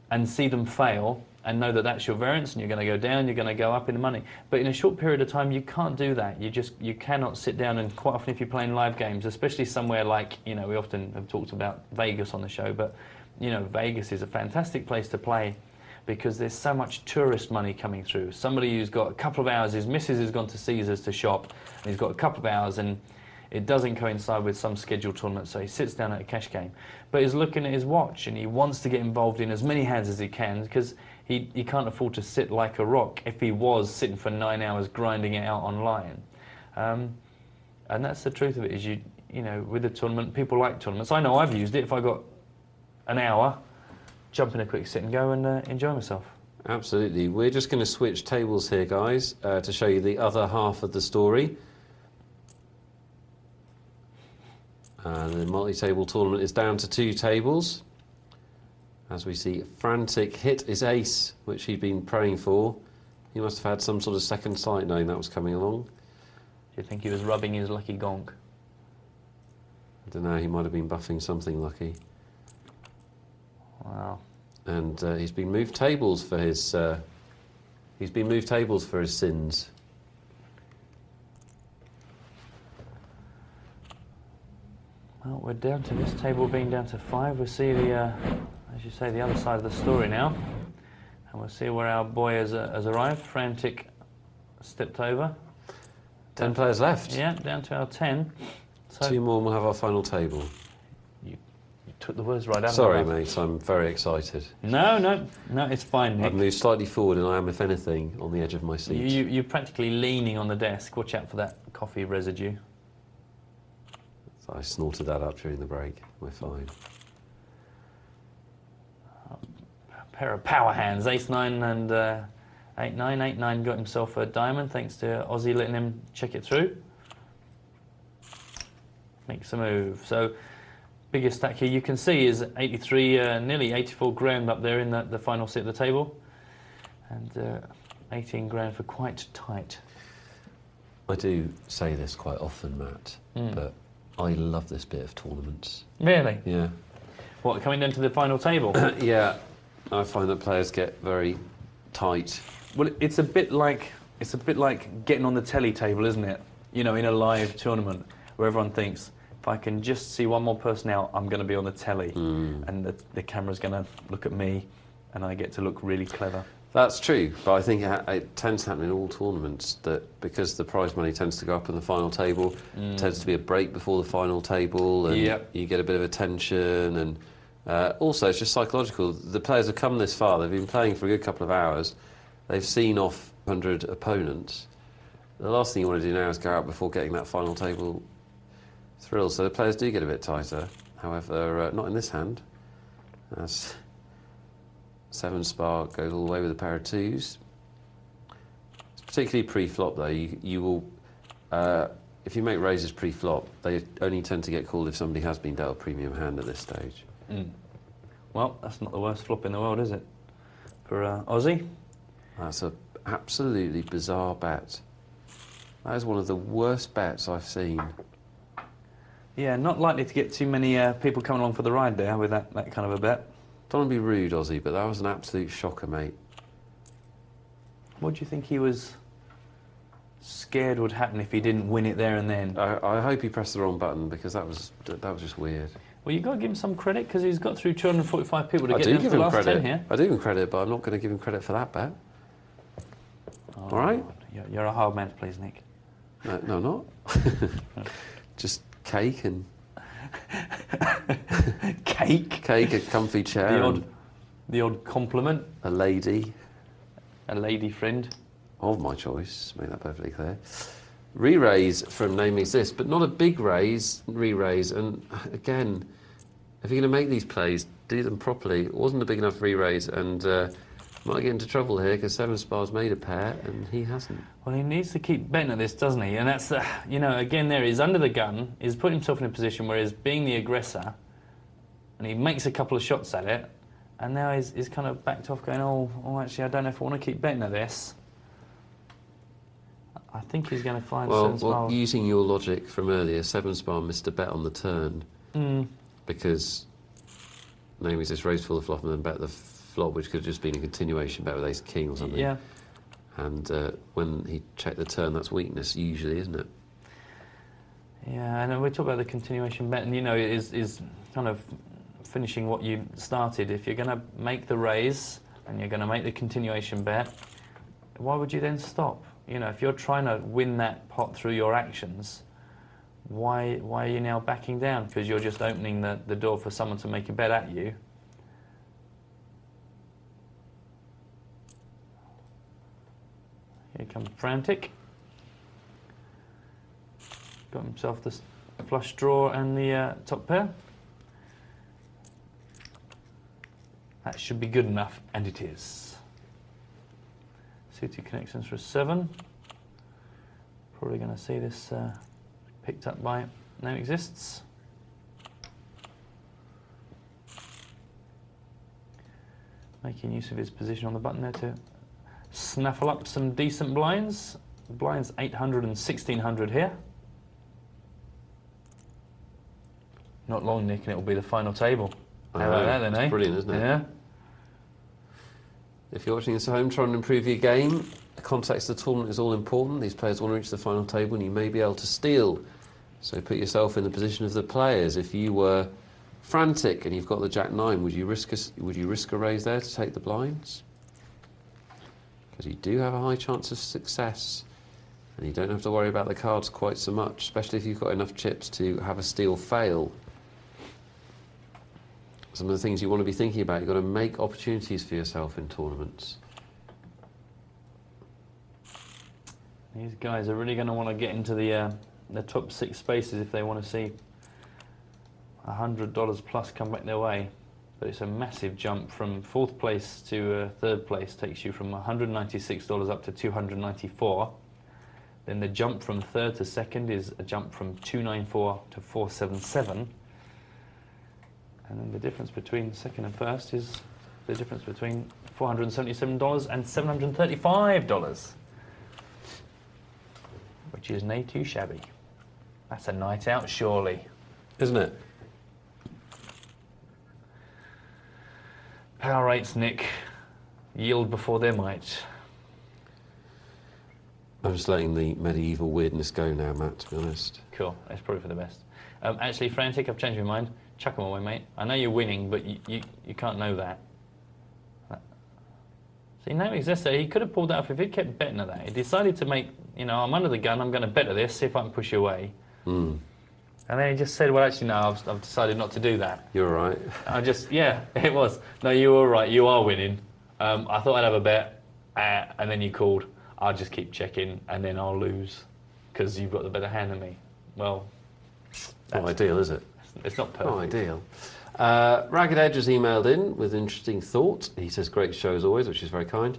Speaker 2: and see them fail and know that that's your variance, and you're going to go down, you're going to go up in the money. But in a short period of time, you can't do that. You cannot sit down, and quite often if you're playing live games, especially somewhere like, you know, we often have talked about Vegas on the show, but, you know, Vegas is a fantastic place to play because there's so much tourist money coming through. Somebody who's got a couple of hours, his missus has gone to Caesars to shop, and he's got a couple of hours, and it doesn't coincide with some scheduled tournament, so he sits down at a cash game. But he's looking at his watch, and he wants to get involved in as many hands as he can, because he can't afford to sit like a rock if he was sitting for 9 hours grinding it out online. And that's the truth of it, is you know, with the tournament, people like tournaments. I know I've used it. If I got an hour, jump in a quick sit and go and enjoy myself.
Speaker 1: Absolutely. We're just going to switch tables here, guys, to show you the other half of the story. The multi-table tournament is down to 2 tables. As we see, Frantic hit his ace, which he'd been praying for. He must have had some sort of second sight knowing that was coming along.
Speaker 2: Do you think he was rubbing his lucky gonk?
Speaker 1: I don't know, he might have been buffing something lucky.
Speaker 2: Wow.
Speaker 1: And he's been moved tables for his sins.
Speaker 2: Well, we're down to this table being down to 5. We'll see the, as you say, the other side of the story now. And we'll see where our boy has arrived. Frantic stepped over.
Speaker 1: 10 players left.
Speaker 2: Yeah, down to our 10. So
Speaker 1: 2 more and we'll have our final table.
Speaker 2: You took the words right out of my
Speaker 1: Sorry,
Speaker 2: mouth.
Speaker 1: mate, I'm very excited.
Speaker 2: No, it's fine, Nick.
Speaker 1: I've moved slightly forward and I am, if anything, on the edge of my seat.
Speaker 2: You're practically leaning on the desk. Watch out for that coffee residue.
Speaker 1: So I snorted that up during the break. We're fine.
Speaker 2: A pair of power hands, ace-9 and 8-9. 8-9 got himself a diamond, thanks to Aussie letting him check it through. Makes a move. So, biggest stack here you can see is 83, nearly 84 grand up there in the final seat of the table. And 18 grand for quite tight.
Speaker 1: I do say this quite often, Matt, but I love this bit of tournaments.
Speaker 2: Really?
Speaker 1: Yeah.
Speaker 2: What, coming down to the final table?
Speaker 1: Yeah, I find that players get very tight.
Speaker 2: Well, it's a bit like getting on the telly table, isn't it? You know, in a live tournament where everyone thinks, if I can just see one more person out, I'm going to be on the telly, and the camera's going to look at me, and I get to look really clever.
Speaker 1: That's true, but I think it tends to happen in all tournaments, that because the prize money tends to go up in the final table, tends to be a break before the final table, and you get a bit of attention, and also it's just psychological. The players have come this far, they've been playing for a good couple of hours, They've seen off 100 opponents. The last thing you want to do now is go out before getting that final table thrill. So the players do get a bit tighter. However, not in this hand. As 7 spar goes all the way with a pair of 2s. It's particularly pre-flop though. You will, if you make raises pre-flop, they only tend to get called if somebody has been dealt a premium hand at this stage.
Speaker 2: Well, that's not the worst flop in the world, is it? For Aussie.
Speaker 1: That's an absolutely bizarre bet. That is one of the worst bets I've seen.
Speaker 2: Yeah, not likely to get too many people coming along for the ride there with that kind of a bet.
Speaker 1: Don't want to be rude, Aussie, but that was an absolute shocker, mate.
Speaker 2: What do you think he was scared would happen if he didn't win it there and then?
Speaker 1: I hope he pressed the wrong button, because that was just weird.
Speaker 2: Well, you've got to give him some credit, because he's got through 245 people to
Speaker 1: I
Speaker 2: get
Speaker 1: do
Speaker 2: them for
Speaker 1: give
Speaker 2: the
Speaker 1: him
Speaker 2: last
Speaker 1: credit.
Speaker 2: 10 here.
Speaker 1: I do give him credit, but I'm not going to give him credit for that bet.
Speaker 2: Oh,
Speaker 1: all right?
Speaker 2: You're a hard man to please, Nick.
Speaker 1: No, not. Just cake and...
Speaker 2: Cake?
Speaker 1: Cake, a comfy chair.
Speaker 2: The odd compliment.
Speaker 1: A lady.
Speaker 2: A lady friend.
Speaker 1: Of my choice, make that perfectly clear. Re-raise from Name Exists, but not a big re-raise. And again, if you're going to make these plays, do them properly. It wasn't a big enough re-raise, and might get into trouble here because 7 spar's made a pair and he hasn't.
Speaker 2: Well, he needs to keep betting at this, doesn't he? And that's, you know, again there, he's under the gun, he's put himself in a position where he's being the aggressor, and he makes a couple of shots at it, and now he's kind of backed off going, oh, actually, I don't know if I want to keep betting at this. I think he's going to find 7 spar.
Speaker 1: Well, using your logic from earlier, 7 spar missed a bet on the turn because Name Exists raised full of flop and then bet the flop, which could have just been a continuation bet with ace king or something.
Speaker 2: Yeah.
Speaker 1: And when he checked the turn, that's weakness usually, isn't it?
Speaker 2: Yeah, and we talk about the continuation bet, and you know, is kind of finishing what you started. If you're going to make the raise and you're going to make the continuation bet, why would you then stop? You know, if you're trying to win that pot through your actions, why are you now backing down? Because you're just opening the door for someone to make a bet at you. Here comes Frantic. Got himself the flush draw and the top pair. That should be good enough, and it is. Suited connections for a 7. Probably going to see this picked up by Name Exists. Making use of his position on the button there to snaffle up some decent blinds. Blinds 800 and 1600 here. Not long, Nick, and it will be the final table. How about that then, eh?
Speaker 1: Brilliant, isn't it?
Speaker 2: Yeah.
Speaker 1: If you're watching this at home, trying to improve your game, the context of the tournament is all important. These players want to reach the final table and you may be able to steal. So put yourself in the position of the players. If you were Frantic and you've got the Jack-9, would you risk a raise there to take the blinds? Because you do have a high chance of success. And you don't have to worry about the cards quite so much, especially if you've got enough chips to have a steal fail. Some of the things you want to be thinking about, you've got to make opportunities for yourself in tournaments.
Speaker 2: These guys are really going to want to get into the top 6 spaces if they want to see $100 plus come back their way. But it's a massive jump from 4th place to 3rd place, takes you from $196 up to $294. Then the jump from 3rd to 2nd is a jump from $294 to $477. And then the difference between 2nd and 1st is the difference between $477 and $735, which is nay too shabby. That's a night out, surely.
Speaker 1: Isn't it?
Speaker 2: Power rates, Nick, yield before their might.
Speaker 1: I'm just letting the medieval weirdness go now, Matt, to be honest.
Speaker 2: Cool, that's probably for the best. Actually, Frantic, I've changed my mind. Chuck them away, mate. I know you're winning, but you can't know that. See, Name Exists there. He could have pulled that off if he'd kept betting at that. He decided to make, you know, I'm under the gun, I'm going to bet at this, see if I can push you away. And then he just said, well, actually, no, I've decided not to do that.
Speaker 1: You're right.
Speaker 2: Yeah, it was. No, you were right. You are winning. I thought I'd have a bet. and then you called, I'll just keep checking and then I'll lose because you've got the better hand than me. Well,
Speaker 1: not ideal, is it?
Speaker 2: It's not perfect.
Speaker 1: Not ideal. Ragged Edge has emailed in with interesting thought. He says, great show as always, which is very kind.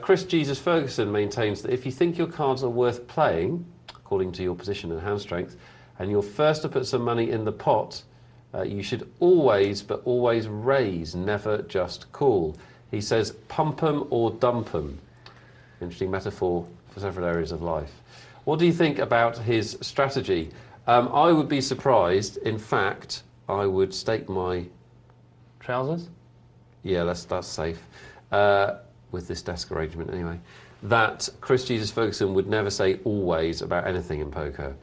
Speaker 1: Chris Jesus Ferguson maintains that if you think your cards are worth playing, according to your position and hand strength, and you're first to put some money in the pot, you should always, but always raise, never just call. He says, pump 'em or dump 'em. Interesting metaphor for several areas of life. What do you think about his strategy? I would be surprised. In fact, I would stake my...
Speaker 2: Trousers?
Speaker 1: Yeah, that's safe. With this desk arrangement anyway. That Chris Jesus Ferguson would never say always about anything in poker.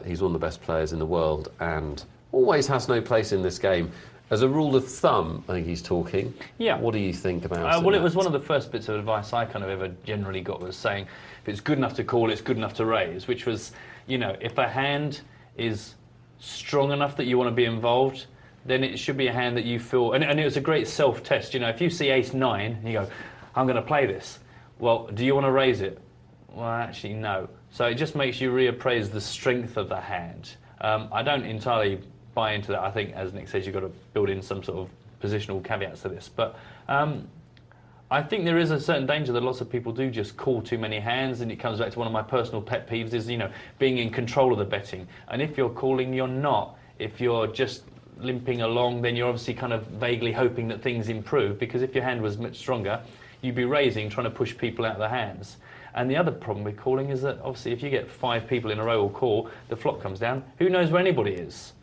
Speaker 1: He's one of the best players in the world and always has no place in this game. As a rule of thumb, I think he's talking.
Speaker 2: Yeah.
Speaker 1: What do you think about it?
Speaker 2: Well, it was one of the first bits of advice I kind of ever generally got, was saying, if it's good enough to call, it's good enough to raise, which was, you know, if a hand is strong enough that you want to be involved, then it should be a hand that you feel... And it was a great self-test, you know, if you see ace-9, and you go, I'm going to play this. Well, do you want to raise it? Well, actually, no. So it just makes you reappraise the strength of the hand. I don't entirely buy into that. I think, as Nick says, you've got to build in some sort of positional caveats to this. But I think there is a certain danger that lots of people do just call too many hands, and it comes back to one of my personal pet peeves is, you know, being in control of the betting. And if you're calling, you're not. If you're just limping along, then you're obviously kind of vaguely hoping that things improve, because if your hand was much stronger, you'd be raising, trying to push people out of the hands. And the other problem with calling is that, obviously, if you get 5 people in a row will call, the flop comes down, who knows where anybody is?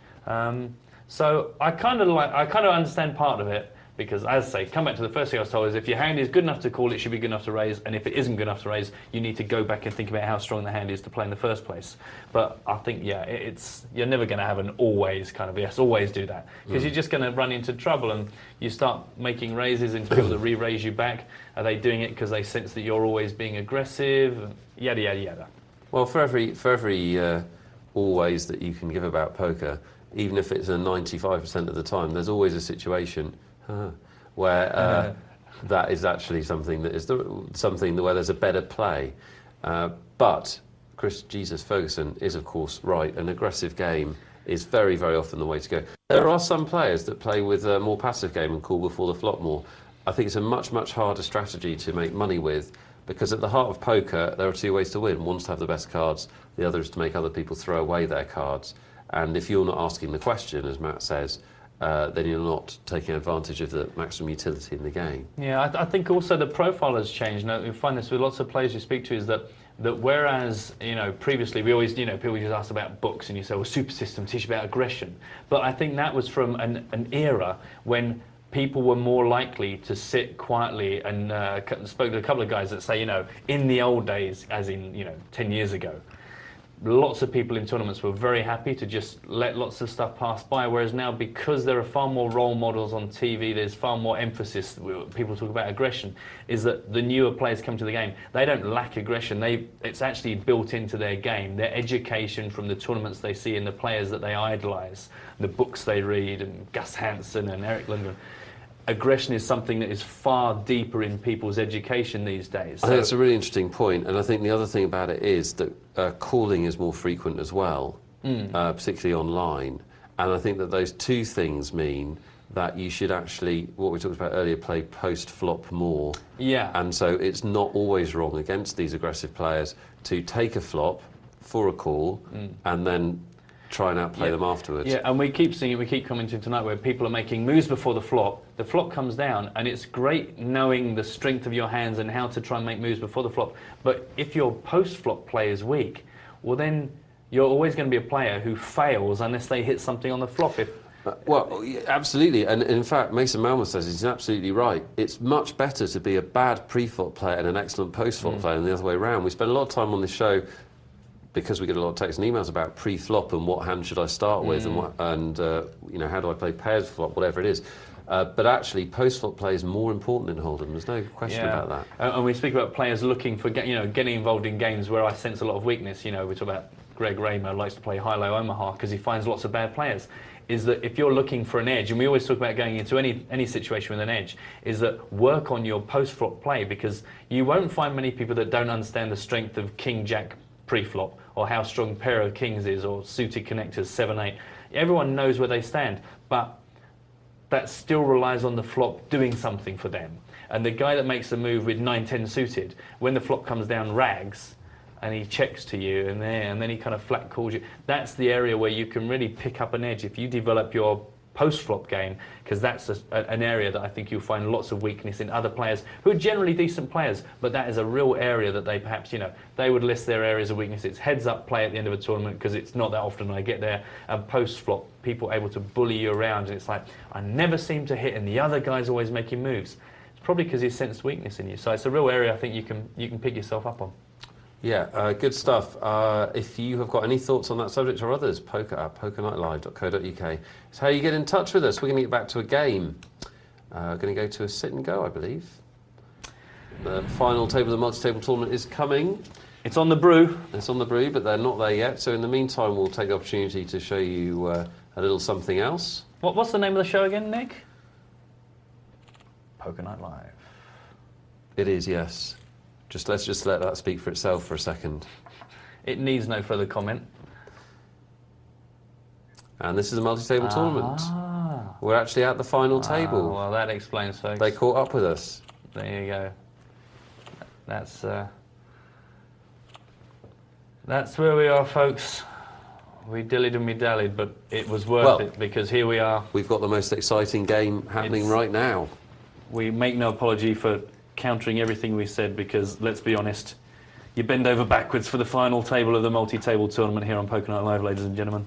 Speaker 2: So I kind of understand part of it, because, as I say, come back to the first thing I was told is if your hand is good enough to call, it should be good enough to raise, and if it isn't good enough to raise, you need to go back and think about how strong the hand is to play in the first place. But I think, yeah, you're never going to have an always kind of, yes, always do that, because you're just going to run into trouble, and you start making raises into people that re-raise you back. Are they doing it because they sense that you're always being aggressive? Yada, yada, yada.
Speaker 1: Well, for every always that you can give about poker, even if it's a 95% of the time, there's always a situation where that is actually something that is something where there's a better play. But Chris Jesus Ferguson is, of course, right. An aggressive game is very, very often the way to go. There are some players that play with a more passive game and call before the flop more. I think it's a much, much harder strategy to make money with, because at the heart of poker, there are 2 ways to win. One's to have the best cards, the other is to make other people throw away their cards. And if you're not asking the question, as Matt says, then you're not taking advantage of the maximum utility in the game.
Speaker 2: Yeah, I think also the profile has changed. Now, you find this with lots of players you speak to, is that whereas, you know, previously we always, you know, people just ask about books and you say, well, Super System teach about aggression. But I think that was from an era when people were more likely to sit quietly, and spoke to a couple of guys that say, you know, in the old days, as in, you know, 10 years ago, lots of people in tournaments were very happy to just let lots of stuff pass by, whereas now, because there are far more role models on TV, there's far more emphasis, people talk about aggression, is that the newer players come to the game, they don't lack aggression, it's actually built into their game, their education from the tournaments they see and the players that they idolise, the books they read, and Gus Hansen and Eric Lundgren. Aggression is something that is far deeper in people's education these days.
Speaker 1: I think that's a really interesting point, and I think the other thing about it is that calling is more frequent as well, particularly online, and I think that those 2 things mean that you should actually, what we talked about earlier, play post-flop more.
Speaker 2: Yeah.
Speaker 1: And so it's not always wrong against these aggressive players to take a flop for a call and then try and outplay them afterwards.
Speaker 2: Yeah, and we keep seeing it, we keep commenting tonight where people are making moves before the flop comes down, and it's great knowing the strength of your hands and how to try and make moves before the flop, but if your post-flop play is weak, well then you're always going to be a player who fails unless they hit something on the flop.
Speaker 1: Well, yeah, absolutely, and in fact Mason Malmus says he's absolutely right. It's much better to be a bad pre-flop player and an excellent post-flop player than the other way around. We spend a lot of time on this show, because we get a lot of texts and emails about pre-flop and what hand should I start with, and you know, how do I play pairs flop, whatever it is. But actually, post-flop play is more important in Hold'em. There's no question about that.
Speaker 2: And we speak about players looking for, you know, getting involved in games where I sense a lot of weakness. You know, we talk about Greg Raymer likes to play high-low Omaha because he finds lots of bad players. is that if you're looking for an edge, and we always talk about going into any situation with an edge, is that work on your post-flop play, because you won't find many people that don't understand the strength of King-Jack pre-flop, or how strong pair of kings is, or suited connectors, 7-8. Everyone knows where they stand, but that still relies on the flop doing something for them. And the guy that makes the move with 9-10 suited, when the flop comes down rags, and he checks to you, and then he kind of flat calls you, that's the area where you can really pick up an edge if you develop your post-flop game, because that's an area that I think you'll find lots of weakness in other players who are generally decent players, but that is a real area that they perhaps, they would list their areas of weakness. It's heads-up play at the end of a tournament, because it's not that often I get there, and post-flop, people able to bully you around, and it's like, I never seem to hit, and the other guy's always making moves. It's probably because he's sensed weakness in you. So it's a real area I think you can pick yourself up on.
Speaker 1: Yeah, good stuff. If you have got any thoughts on that subject or others, poker@pokernightlive.co.uk. It's how you get in touch with us. We're going to get back to a game. Going to go to a sit and go, I believe. The final table of the multi-table tournament is coming.
Speaker 2: It's on the brew.
Speaker 1: It's on the brew, but they're not there yet. So in the meantime, we'll take the opportunity to show you a little something else.
Speaker 2: What's the name of the show again, Nick? Poker Night Live.
Speaker 1: It is, yes. Let's just let that speak for itself for a second.
Speaker 2: It needs no further comment.
Speaker 1: And this is a multi-table tournament. We're actually at the final table.
Speaker 2: Well, that explains, folks.
Speaker 1: They caught up with us.
Speaker 2: There you go. That's where we are, folks. We dillied and we dallied, but it was worth it, because here we are.
Speaker 1: We've got the most exciting game happening right now.
Speaker 2: We make no apology for countering everything we said, because, let's be honest, you bend over backwards for the final table of the multi-table tournament here on Poker Night Live, ladies and gentlemen.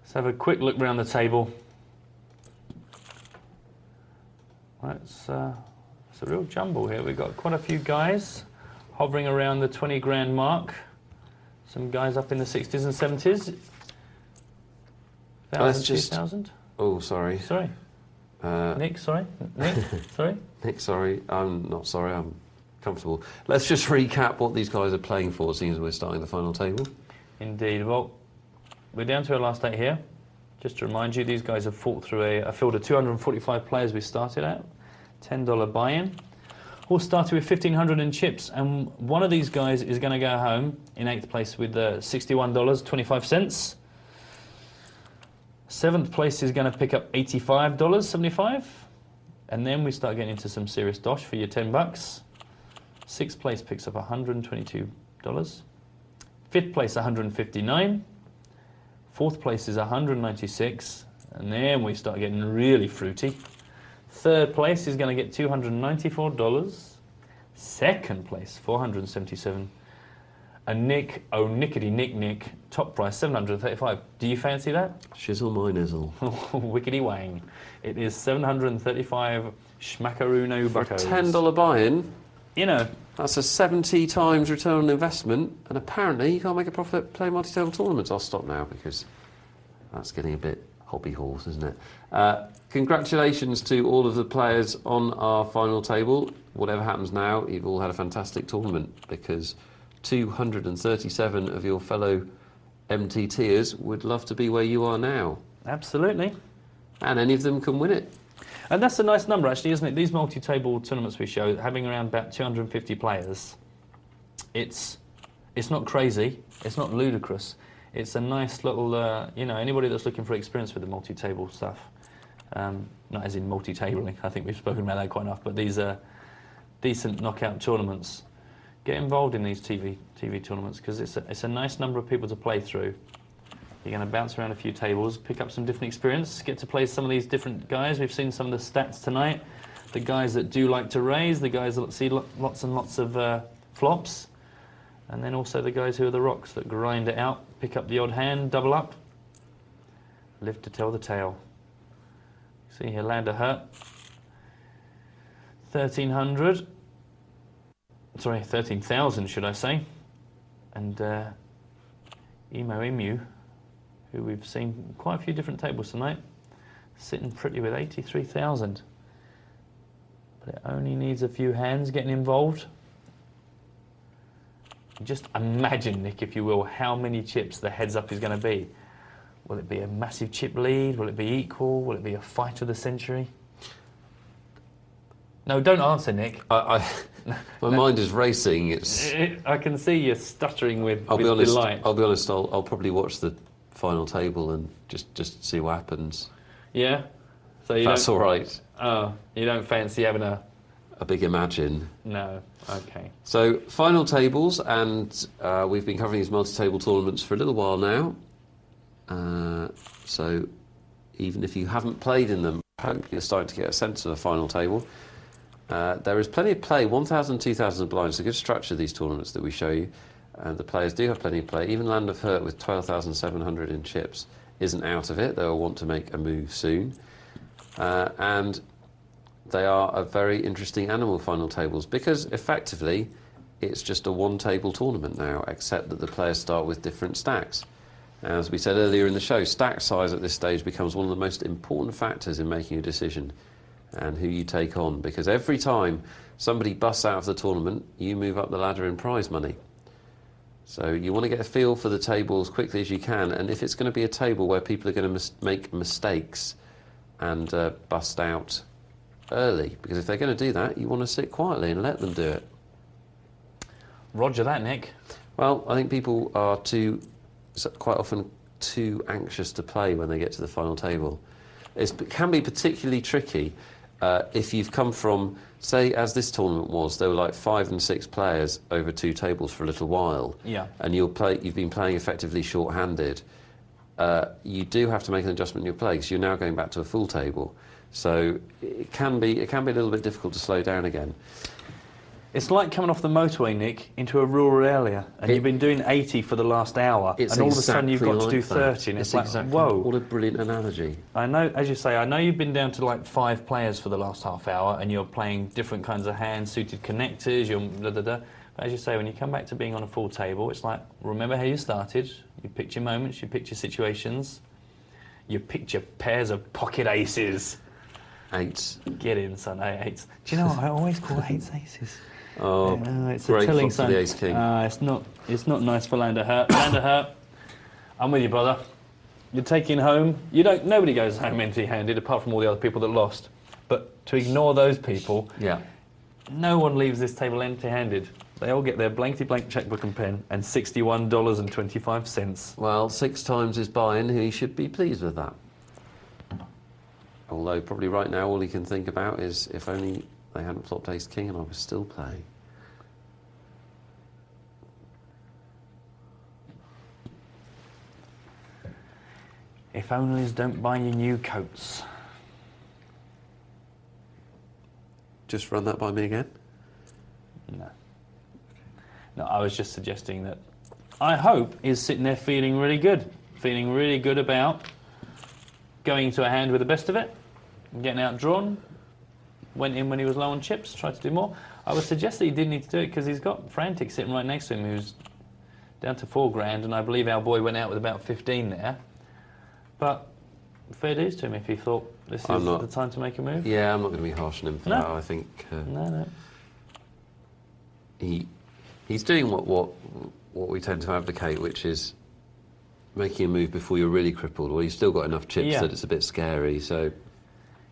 Speaker 2: Let's have a quick look around the table. It's a real jumble here. We've got quite a few guys hovering around the 20 grand mark. Some guys up in the 60s and 70s.
Speaker 1: Let's just...
Speaker 2: 2,000?
Speaker 1: Oh, sorry.
Speaker 2: Sorry. Nick, sorry. Nick, sorry.
Speaker 1: Nick, sorry. I'm not sorry. I'm comfortable. Let's just recap what these guys are playing for, seeing as we're starting the final table.
Speaker 2: Indeed. Well, we're down to our last 8 here. Just to remind you, these guys have fought through a field of 245 players we started at. $10 buy-in. All started with 1,500 in chips, and one of these guys is going to go home in 8th place with $61.25. 7th place is going to pick up $85.75, and then we start getting into some serious dosh for your $10. 6th place picks up $122. 5th place $159. 4th place is $196, and then we start getting really fruity. 3rd place is going to get $294. 2nd place $477. And Nick, oh Nickety Nick, top price $735. Do you fancy that?
Speaker 1: Shizzle my nizzle.
Speaker 2: Wickety wang. It is $735 schmackaroo buckos.
Speaker 1: For a $10 buy-in,
Speaker 2: you
Speaker 1: that's a 70 times return on investment, and apparently you can't make a profit playing multi-table tournaments. I'll stop now because that's getting a bit hobby horse, isn't it? Congratulations to all of the players on our final table. Whatever happens now, you've all had a fantastic tournament, because 237 of your fellow MTTers would love to be where you are now.
Speaker 2: Absolutely.
Speaker 1: And any of them can win it.
Speaker 2: And that's a nice number, actually, isn't it? These multi-table tournaments we show, having around about 250 players, it's not crazy, it's not ludicrous. It's a nice little, anybody that's looking for experience with the multi-table stuff, not as in multi-tabling, I think we've spoken about that quite enough, but these are decent knockout tournaments. Get involved in these TV tournaments, because it's a nice number of people to play through. You're going to bounce around a few tables, pick up some different experience, get to play some of these different guys. We've seen some of the stats tonight. The guys that do like to raise, the guys that see lots and lots of flops, and then also the guys who are the rocks that grind it out, pick up the odd hand, double up, live to tell the tale. See here, land a hurt. 1,300. Sorry, 13,000 should I say. And Emu, who we've seen quite a few different tables tonight, sitting pretty with 83,000. But it only needs a few hands getting involved. Just imagine, Nick, if you will, how many chips the heads up is going to be. Will it be a massive chip lead? Will it be equal? Will it be a fight of the century? No, don't answer, Nick.
Speaker 1: My mind is racing. It's.
Speaker 2: I can see you stuttering with
Speaker 1: I'll be honest.
Speaker 2: delight.
Speaker 1: I'll be honest. I'll probably watch the final table and just see what happens.
Speaker 2: Yeah. So you
Speaker 1: That's all right.
Speaker 2: Oh, you don't fancy having a
Speaker 1: big imagine.
Speaker 2: No. Okay.
Speaker 1: So final tables, and we've been covering these multi-table tournaments for a little while now. So even if you haven't played in them, hopefully you're starting to get a sense of a final table. There is plenty of play, 1,000, 2,000 blinds, a good structure of these tournaments that we show you. The players do have plenty of play. Even Land of Hurt with 12,700 in chips isn't out of it. They'll want to make a move soon. And they are a very interesting animal final tables because effectively it's just a one-table tournament now, except that the players start with different stacks. As we said earlier in the show, stack size at this stage becomes one of the most important factors in making a decision and who you take on, because every time somebody busts out of the tournament, you move up the ladder in prize money. So you want to get a feel for the table as quickly as you can, and if it's going to be a table where people are going to make mistakes and bust out early, because if they're going to do that, you want to sit quietly and let them do it.
Speaker 2: Roger that, Nick.
Speaker 1: Well, I think people are quite often too anxious to play when they get to the final table. It can be particularly tricky if you've come from, say, as this tournament was, there were like 5 and 6 players over 2 tables for a little while.
Speaker 2: Yeah.
Speaker 1: And you've been playing effectively short-handed. You do have to make an adjustment in your play because you're now going back to a full table. So it can be a little bit difficult to slow down again.
Speaker 2: It's like coming off the motorway, Nick, into a rural area, and you've been doing 80 for the last hour, and all of a sudden you've got to do 30, and it's like,
Speaker 1: exactly,
Speaker 2: whoa.
Speaker 1: What a brilliant analogy.
Speaker 2: I know, as you say, I know you've been down to like 5 players for the last half hour, and you're playing different kinds of hands, suited connectors, you're da-da-da. But as you say, when you come back to being on a full table, it's like, remember how you started, you picked your moments, you picked your situations, you picked your pairs of pocket aces.
Speaker 1: 8s.
Speaker 2: Get in, son, 8s. Do you know what I always call 8s aces?
Speaker 1: Oh,
Speaker 2: it's
Speaker 1: great
Speaker 2: a telling
Speaker 1: for the ace king.
Speaker 2: It's not nice for Land of Hurt. Land of Hurt, I'm with you, brother. You're taking home. Nobody goes home empty-handed, apart from all the other people that lost. But to ignore those people,
Speaker 1: yeah,
Speaker 2: no one leaves this table empty-handed. They all get their blankety-blank checkbook and pen and $61.25.
Speaker 1: Well, 6 times his buy-in. He should be pleased with that. Although probably right now all he can think about is if only they hadn't flopped ace king and I was still playing.
Speaker 2: If onlys don't buy you new coats.
Speaker 1: Just run that by me again?
Speaker 2: No. No, I was just suggesting that I hope he's sitting there feeling really good about going into a hand with the best of it, getting outdrawn. Went in when he was low on chips, tried to do more. I would suggest that he didn't need to do it because he's got Frantic sitting right next to him who's down to $4,000, and I believe our boy went out with about 15 there. But fair dues to him if he thought this is the time to make a move.
Speaker 1: Yeah, I'm not going to be harsh on him for that. I think
Speaker 2: no.
Speaker 1: He's doing what we tend to advocate, which is making a move before you're really crippled, or you've still got enough chips that it's a bit scary. So.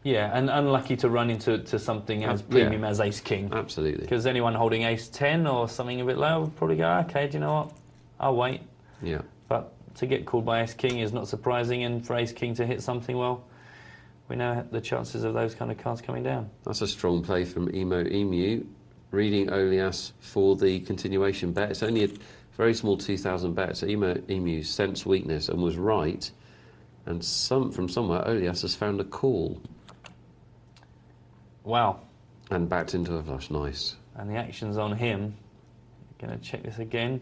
Speaker 2: Yeah, and unlucky to run into something as premium as Ace King.
Speaker 1: Absolutely.
Speaker 2: Because anyone holding Ace 10 or something a bit lower would probably go, okay, do you know what? I'll wait.
Speaker 1: Yeah.
Speaker 2: But to get called by Ace King is not surprising, and for Ace King to hit something, well, we know the chances of those kind of cards coming down.
Speaker 1: That's a strong play from Emu, reading Olias for the continuation bet. It's only a very small 2,000 bet, so Emu sensed weakness and was right, and from somewhere Olias has found a call.
Speaker 2: Wow.
Speaker 1: And backed into a flush, nice.
Speaker 2: And the action's on him. Going to check this again.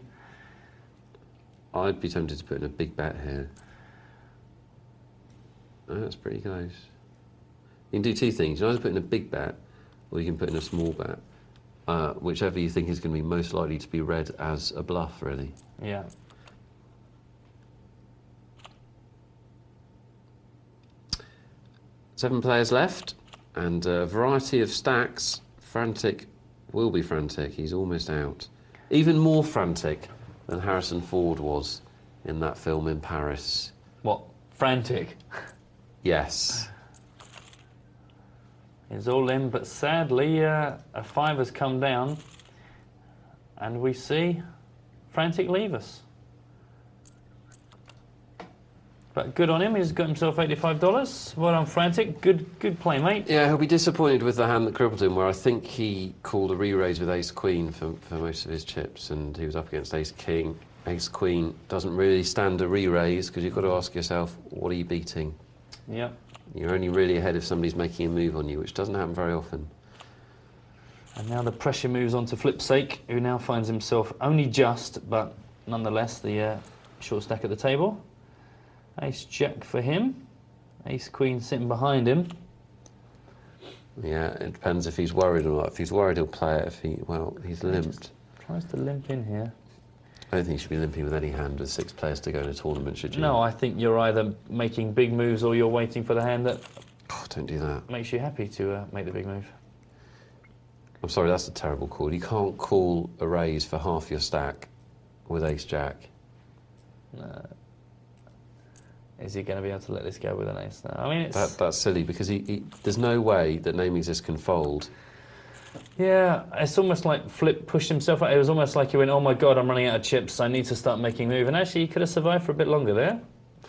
Speaker 1: I'd be tempted to put in a big bet here. Oh, that's pretty close. You can do 2 things. You can either put in a big bet, or you can put in a small bet. Whichever you think is going to be most likely to be read as a bluff, really.
Speaker 2: Yeah.
Speaker 1: Seven players left. And a variety of stacks. Frantic will be frantic. He's almost out. Even more frantic than Harrison Ford was in that film in Paris.
Speaker 2: What? Frantic.
Speaker 1: Yes.
Speaker 2: It's all in, but sadly, a 5 has come down, and we see Frantic leave us. But good on him, he's got himself $85. Well done, Frantic. Good play, mate.
Speaker 1: Yeah, he'll be disappointed with the hand that crippled him, where I think he called a re-raise with ace-queen for most of his chips, and he was up against ace-king. Ace-queen doesn't really stand a re-raise, because you've got to ask yourself, what are you beating?
Speaker 2: Yep.
Speaker 1: You're only really ahead if somebody's making a move on you, which doesn't happen very often.
Speaker 2: And now the pressure moves on to Flipsake, who now finds himself only just, but nonetheless, the short stack at the table. Ace-jack for him. Ace-queen sitting behind him.
Speaker 1: Yeah, it depends if he's worried or not. If he's worried, he'll play it. If he's limped.
Speaker 2: Tries to limp in here.
Speaker 1: I don't think you should be limping with any hand with 6 players to go in a tournament, should you?
Speaker 2: No, I think you're either making big moves or you're waiting for the hand that
Speaker 1: don't do that.
Speaker 2: makes you happy to make the big move.
Speaker 1: I'm sorry, that's a terrible call. You can't call a raise for half your stack with ace-jack.
Speaker 2: No. Is he going to be able to let this go with an ace now? I mean, it's...
Speaker 1: That's silly, because there's no way that Name Exists can fold.
Speaker 2: Yeah, it's almost like Flip pushed himself out. It was almost like he went, oh my God, I'm running out of chips, I need to start making a move. And actually, he could have survived for a bit longer there.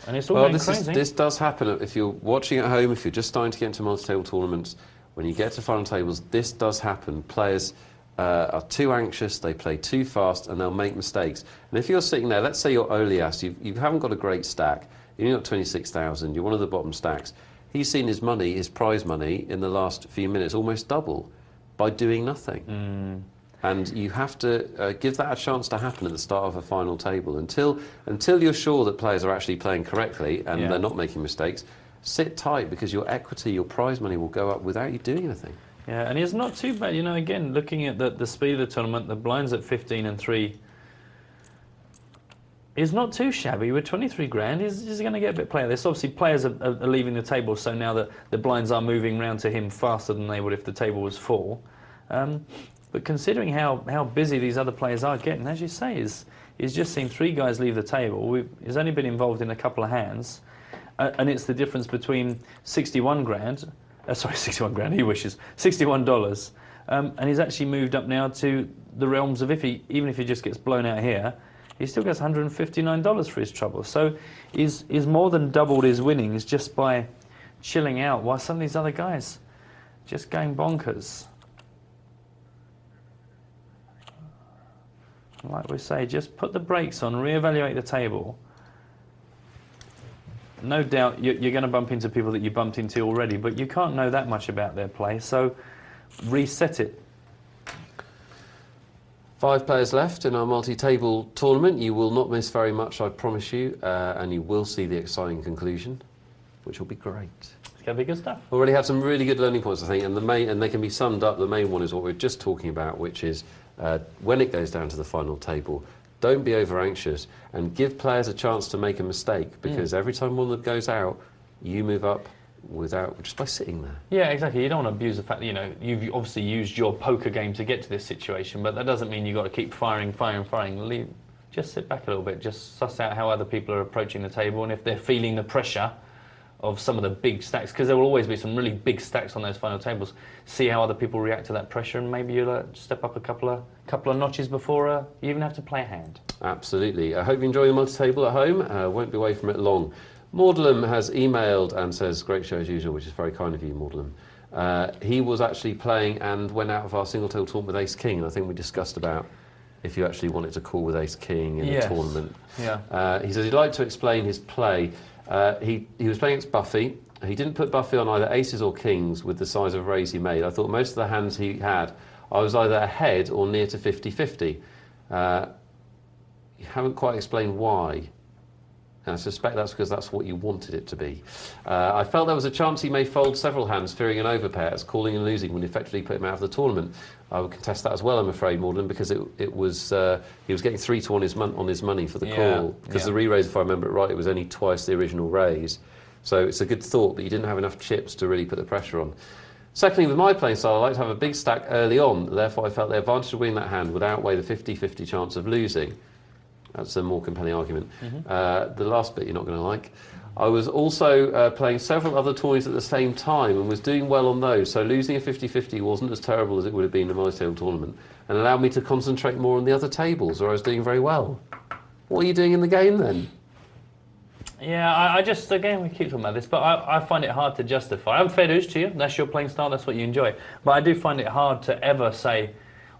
Speaker 2: And it's all going crazy.
Speaker 1: This does happen if you're watching at home, if you're just starting to get into multi-table tournaments. When you get to final tables, this does happen. Players are too anxious, they play too fast, and they'll make mistakes. And if you're sitting there, let's say you're Olias, you haven't got a great stack, you've got 26,000, you're one of the bottom stacks. He's seen his money, his prize money, in the last few minutes almost double by doing nothing. And you have to give that a chance to happen at the start of a final table. Until you're sure that players are actually playing correctly and they're not making mistakes, sit tight, because your equity, your prize money will go up without you doing anything.
Speaker 2: Yeah, and it's not too bad. You know, again, looking at the speed of the tournament, the blinds at 15 and 3 is not too shabby. With 23 grand, he's going to get a bit of play. There's obviously players are leaving the table, so now that the blinds are moving round to him faster than they would if the table was full. But considering how busy these other players are getting, as you say, he's just seen 3 guys leave the table. He's only been involved in a couple of hands, and it's the difference between 61 grand. Sorry, 61 grand. He wishes $61, and he's actually moved up now to the realms of even if he just gets blown out here, he still gets $159 for his trouble. So he's more than doubled his winnings just by chilling out, while some of these other guys just going bonkers. Like we say, just put the brakes on, reevaluate the table. No doubt you're going to bump into people that you bumped into already, but you can't know that much about their play, so reset it.
Speaker 1: 5 players left in our multi-table tournament. You will not miss very much, I promise you, and you will see the exciting conclusion, which will be great.
Speaker 2: It's going to be good stuff.
Speaker 1: Already had some really good learning points, I think, and they can be summed up. The main one is what we were just talking about, which is when it goes down to the final table, don't be over anxious and give players a chance to make a mistake, because every time one that goes out, you move up just by sitting there.
Speaker 2: Yeah, exactly. You don't want to abuse the fact that, you know, you've obviously used your poker game to get to this situation, but that doesn't mean you've got to keep firing. Just sit back a little bit, just suss out how other people are approaching the table, and if they're feeling the pressure of some of the big stacks, because there will always be some really big stacks on those final tables, see how other people react to that pressure, and maybe you'll step up a couple of notches before you even have to play a hand.
Speaker 1: Absolutely. I hope you enjoy the multi-table at home. Won't be away from it long. Maudlem has emailed and says, great show as usual, which is very kind of you, Maudlem. He was actually playing and went out of our single-tail tournament with ace-king, and I think we discussed about if you actually wanted to call with ace-king in a tournament.
Speaker 2: Yeah.
Speaker 1: He says he'd like to explain his play. He was playing against Buffy. He didn't put Buffy on either aces or kings with the size of raise he made. I thought most of the hands he had, I was either ahead or near to 50-50. You haven't quite explained why. And I suspect that's because that's what you wanted it to be. I felt there was a chance he may fold several hands, fearing an overpair, as calling and losing would effectively put him out of the tournament. I would contest that as well, I'm afraid, Maudlin, because it was he was getting 3-to-1 on his money for the call. Because the re-raise, if I remember it right, it was only twice the original raise. So it's a good thought, but you didn't have enough chips to really put the pressure on. Secondly, with my playing style, I like to have a big stack early on. Therefore, I felt the advantage of winning that hand would outweigh the 50-50 chance of losing. That's a more compelling argument. The last bit you're not going to like. I was also playing several other toys at the same time and was doing well on those, so losing a 50-50 wasn't as terrible as it would have been in a multi-table tournament and allowed me to concentrate more on the other tables, where I was doing very well. What are you doing in the game then?
Speaker 2: Yeah, I just, again, we keep talking about this, but I find it hard to justify. I'm fair dues to you, that's your playing style, that's what you enjoy. But I do find it hard to ever say,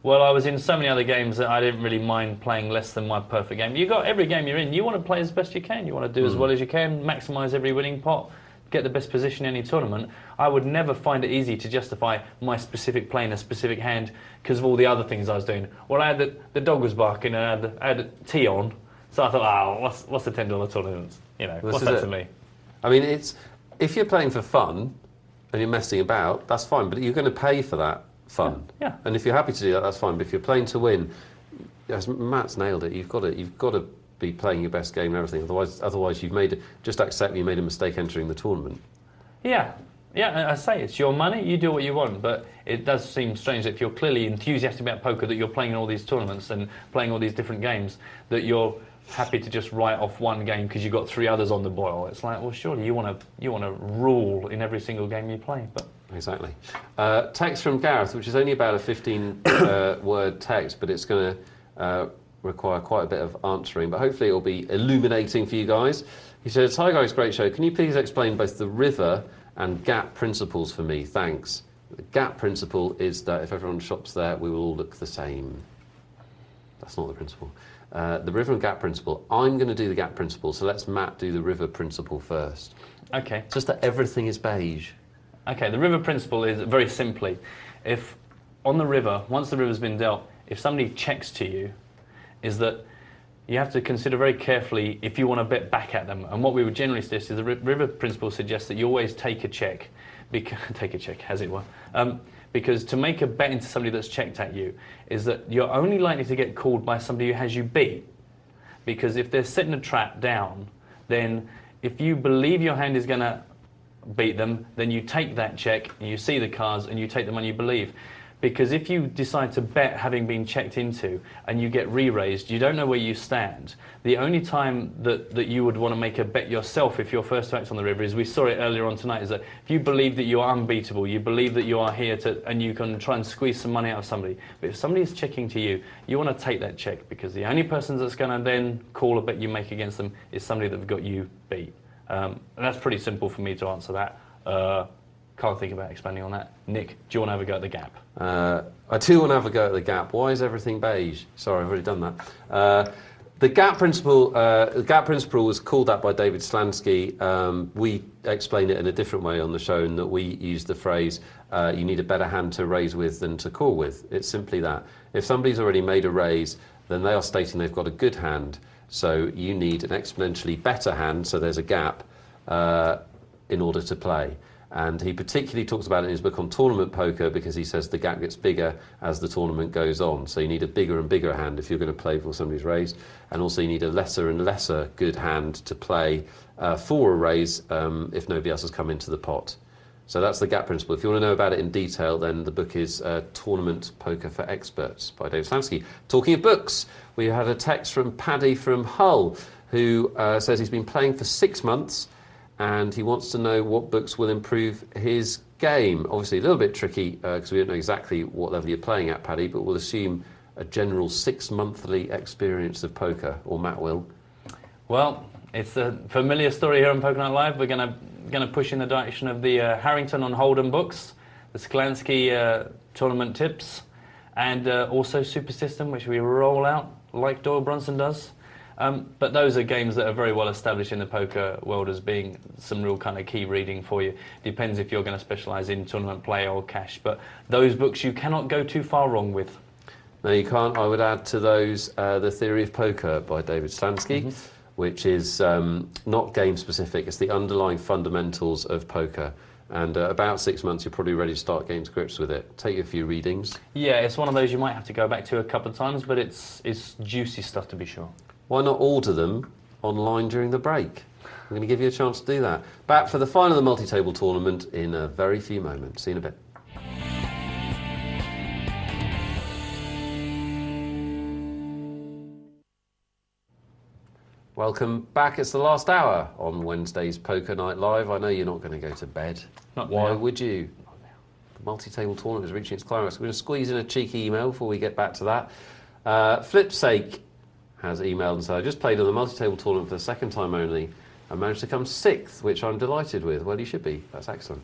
Speaker 2: well, I was in so many other games that I didn't really mind playing less than my perfect game. You've got every game you're in, you want to play as best you can. You want to do as well as you can, maximise every winning pot, get the best position in any tournament. I would never find it easy to justify my specific play in a specific hand because of all the other things I was doing. Well, I had the dog was barking and I had tea on, so I thought, oh, what's the $10 tournament? You know, what's that to me?
Speaker 1: I mean, if you're playing for fun and you're messing about, that's fine, but you're going to pay for that fun.
Speaker 2: Yeah.
Speaker 1: And if you're happy to do that, that's fine. But if you're playing to win, as Matt's nailed it, you've got to be playing your best game and everything. Otherwise you've made it. Just accept you made a mistake entering the tournament.
Speaker 2: Yeah. Yeah, I say it's your money, you do what you want, but it does seem strange that if you're clearly enthusiastic about poker, that you're playing in all these tournaments and playing all these different games, that you're happy to just write off one game because you've got 3 others on the boil. It's like, well, surely you want to rule in every single game you play. But
Speaker 1: exactly. Text from Gareth, which is only about a 15 word text, but it's going to require quite a bit of answering, but hopefully it'll be illuminating for you guys. He says, hi guys, great show. Can you please explain both the river and gap principles for me? Thanks. The gap principle is that if everyone shops there, we will all look the same. That's not the principle. The river and gap principle. I'm going to do the gap principle, so let's Matt do the river principle first.
Speaker 2: okay.
Speaker 1: Just that everything is beige.
Speaker 2: Okay, the river principle is very simply, if on the river, once the river's been dealt, if somebody checks to you, is that you have to consider very carefully if you want to bet back at them. And what we would generally suggest is the river principle suggests that you always take a check, take a check, as it were, because to make a bet into somebody that's checked at you is that you're only likely to get called by somebody who has you beat. Because if they're setting a trap down, then if you believe your hand is going to beat them, then you take that check, and you see the cards, and you take the money you believe. Because if you decide to bet having been checked into and you get re-raised, you don't know where you stand. The only time that you would want to make a bet yourself if you're first to act on the river is, we saw it earlier on tonight, is that if you believe that you are unbeatable, you believe that you are here to, and you can try and squeeze some money out of somebody. But if somebody is checking to you, you want to take that check, because the only person that's going to then call a bet you make against them is somebody that's got you beat. And that's pretty simple for me to answer that. Can't think about expanding on that. Nick, do you want to have a go at the gap?
Speaker 1: I do want to have a go at the gap. Why is everything beige? Sorry, I've already done that. The gap principle was called that by David Slansky. We explained it in a different way on the show, in that we use the phrase, you need a better hand to raise with than to call with. It's simply that. If somebody's already made a raise, then they are stating they've got a good hand. So you need an exponentially better hand, so there's a gap, in order to play. And he particularly talks about it in his book on tournament poker, because he says the gap gets bigger as the tournament goes on. So you need a bigger and bigger hand if you're going to play before somebody's raised. And also you need a lesser and lesser good hand to play for a raise if nobody else has come into the pot. So that's the gap principle. If you want to know about it in detail, then the book is Tournament Poker for Experts by David Slansky. Talking of books, we had a text from Paddy from Hull, who says he's been playing for 6 months, and he wants to know what books will improve his game. Obviously a little bit tricky because we don't know exactly what level you're playing at, Paddy, but we'll assume a general 6-monthly experience of poker, or Matt will.
Speaker 2: Well, it's a familiar story here on Poker Night Live. We're going to push in the direction of the Harrington on Hold'em books, the Sklansky tournament tips, and also Super System, which we roll out like Doyle Brunson does. But those are games that are very well established in the poker world as being some real kind of key reading for you. Depends if you're going to specialise in tournament play or cash. But those books you cannot go too far wrong with.
Speaker 1: No, you can't. I would add to those The Theory of Poker by David Slansky, which is not game specific. It's the underlying fundamentals of poker. And about 6 months, you're probably ready to start getting to grips with it. Take a few readings.
Speaker 2: Yeah, it's one of those you might have to go back to a couple of times, but it's juicy stuff to be sure.
Speaker 1: Why not order them online during the break? I'm going to give you a chance to do that. Back for the final of the multi-table tournament in a very few moments. See you in a bit. Welcome back. It's the last hour on Wednesday's Poker Night Live. I know you're not going to go to bed. Why would you? The multi-table tournament is reaching its climax. We're going to squeeze in a cheeky email before we get back to that. Flipsake has emailed and said, I just played on the multi-table tournament for the second time only and managed to come 6th, which I'm delighted with. Well, you should be. That's excellent.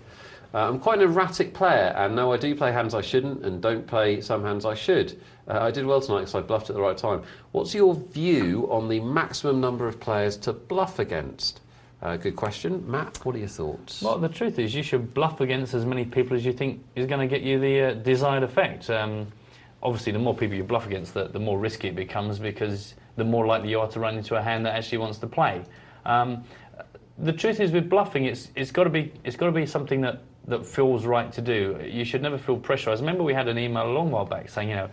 Speaker 1: I'm quite an erratic player, and no, I do play hands I shouldn't and don't play some hands I should. I did well tonight because I bluffed at the right time. What's your view on the maximum number of players to bluff against? Good question. Matt, what are your thoughts?
Speaker 2: Well, the truth is you should bluff against as many people as you think is going to get you the desired effect. Obviously, the more people you bluff against, the more risky it becomes, because the more likely you are to run into a hand that actually wants to play. The truth is, with bluffing, it's got to be something that feels right to do. You should never feel pressurised. Remember, we had an email a long while back saying, you know,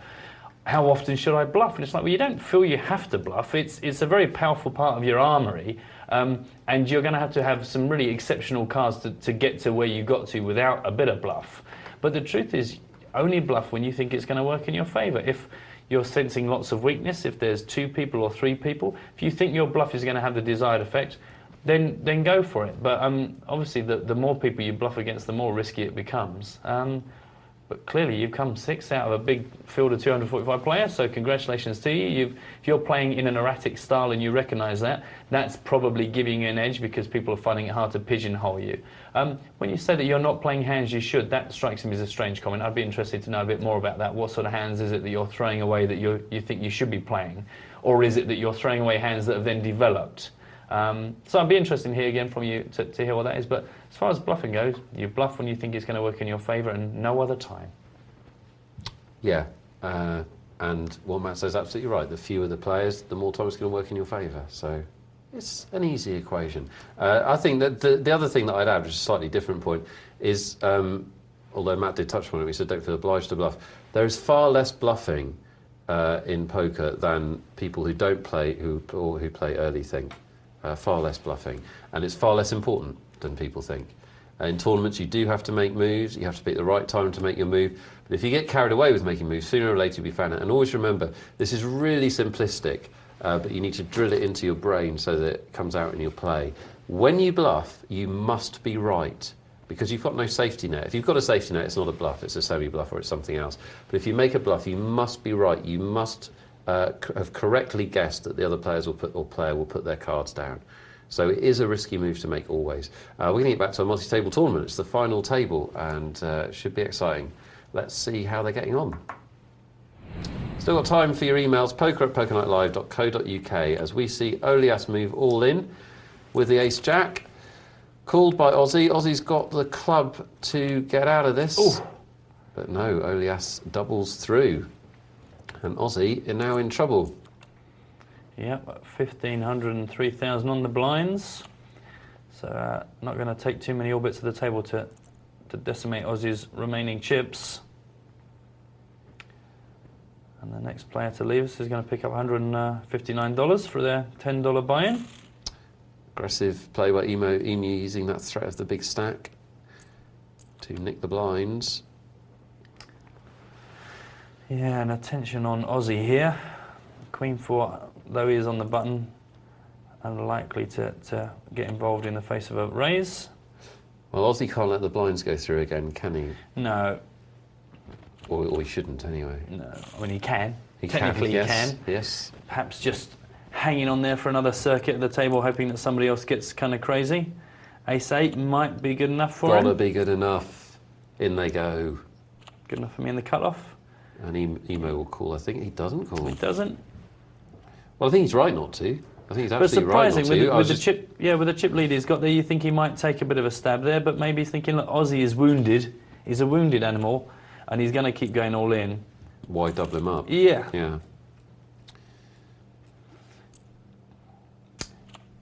Speaker 2: how often should I bluff? And it's like, well, you don't feel you have to bluff. It's a very powerful part of your armoury, and you're going to have some really exceptional cards to get to where you got to without a bit of bluff. But the truth is, only bluff when you think it's going to work in your favour. If you're sensing lots of weakness, if there's 2 people or 3 people, if you think your bluff is going to have the desired effect, then go for it. But obviously, the more people you bluff against, the more risky it becomes. But clearly, you've come 6th out of a big field of 245 players, so congratulations to you. If you're playing in an erratic style and you recognise that, that's probably giving you an edge, because people are finding it hard to pigeonhole you. When you say that you're not playing hands you should, that strikes me as a strange comment. I'd be interested to know a bit more about that. What sort of hands is it that you're throwing away that you think you should be playing? Or is it that you're throwing away hands that have then developed? So I'd be interested to hear again from you to hear what that is. But as far as bluffing goes, you bluff when you think it's going to work in your favour and no other time.
Speaker 1: Yeah, and what Matt says is absolutely right. The fewer the players, the more time it's going to work in your favour. So it's an easy equation. I think that the other thing that I'd add, which is a slightly different point, is, although Matt did touch on it, we said don't feel obliged to bluff. There is far less bluffing in poker than people who don't play or who play early think. Far less bluffing, and it's far less important than people think. In tournaments, you do have to make moves. You have to pick the right time to make your move. But if you get carried away with making moves, sooner or later you'll be found out. And always remember, this is really simplistic, but you need to drill it into your brain so that it comes out in your play. When you bluff, you must be right, because you've got no safety net. If you've got a safety net, it's not a bluff, it's a semi-bluff or it's something else. But if you make a bluff, you must be right. You must have correctly guessed that the other players player will put their cards down. So it is a risky move to make always. We're going to get back to a multi-table tournament. It's the final table, and should be exciting. Let's see how they're getting on. Still got time for your emails, poker@pokernightlive.co.uk, as we see Olias move all in with the ace-jack. Called by Aussie. Aussie's got the club to get out of this. Ooh. But no, Olias doubles through. And Aussie are now in trouble.
Speaker 2: Yep, 1,500 and 3,000 on the blinds. So not going to take too many orbits to the table to decimate Aussie's remaining chips. And the next player to leave us is going to pick up $159 for their $10 buy-in.
Speaker 1: Aggressive play by Emu using that threat of the big stack to nick the blinds.
Speaker 2: Yeah, and attention on Aussie here. Queen 4, though he is on the button, unlikely to get involved in the face of a raise.
Speaker 1: Well, Aussie can't let the blinds go through again, can he?
Speaker 2: No.
Speaker 1: Or he shouldn't, anyway.
Speaker 2: No, I mean, he can.
Speaker 1: Technically,
Speaker 2: he can.
Speaker 1: Yes.
Speaker 2: Perhaps just hanging on there for another circuit at the table, hoping that somebody else gets kind of crazy. Ace-8 might be good enough for him.
Speaker 1: Gotta be good enough. In they go.
Speaker 2: Good enough for me in the cut-off.
Speaker 1: And Emo will call. I think he doesn't call.
Speaker 2: He doesn't?
Speaker 1: Well, I think he's right not to. I think he's absolutely right not to.
Speaker 2: With the chip lead he's got there, you think he might take a bit of a stab there, but maybe he's thinking, look, Aussie is wounded. He's a wounded animal, and he's going to keep going all in.
Speaker 1: Why double him up?
Speaker 2: Yeah.
Speaker 1: Yeah.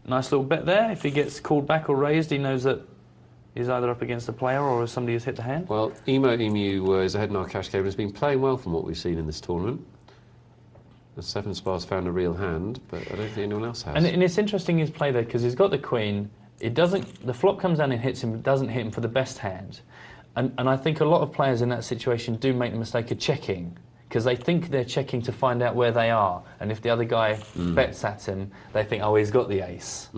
Speaker 2: Nice little bet there. If he gets called back or raised, he knows that he's either up against a player or somebody who's hit the hand.
Speaker 1: Well, Emu is ahead in our cash game and has been playing well from what we've seen in this tournament. The 7 Spar's found a real hand, but I don't think anyone else has.
Speaker 2: And it's interesting his play there, because he's got the queen. It doesn't. The flop comes down and hits him, but doesn't hit him for the best hand. And I think a lot of players in that situation do make the mistake of checking, because they think they're checking to find out where they are, and if the other guy bets at him, they think, oh, he's got the ace.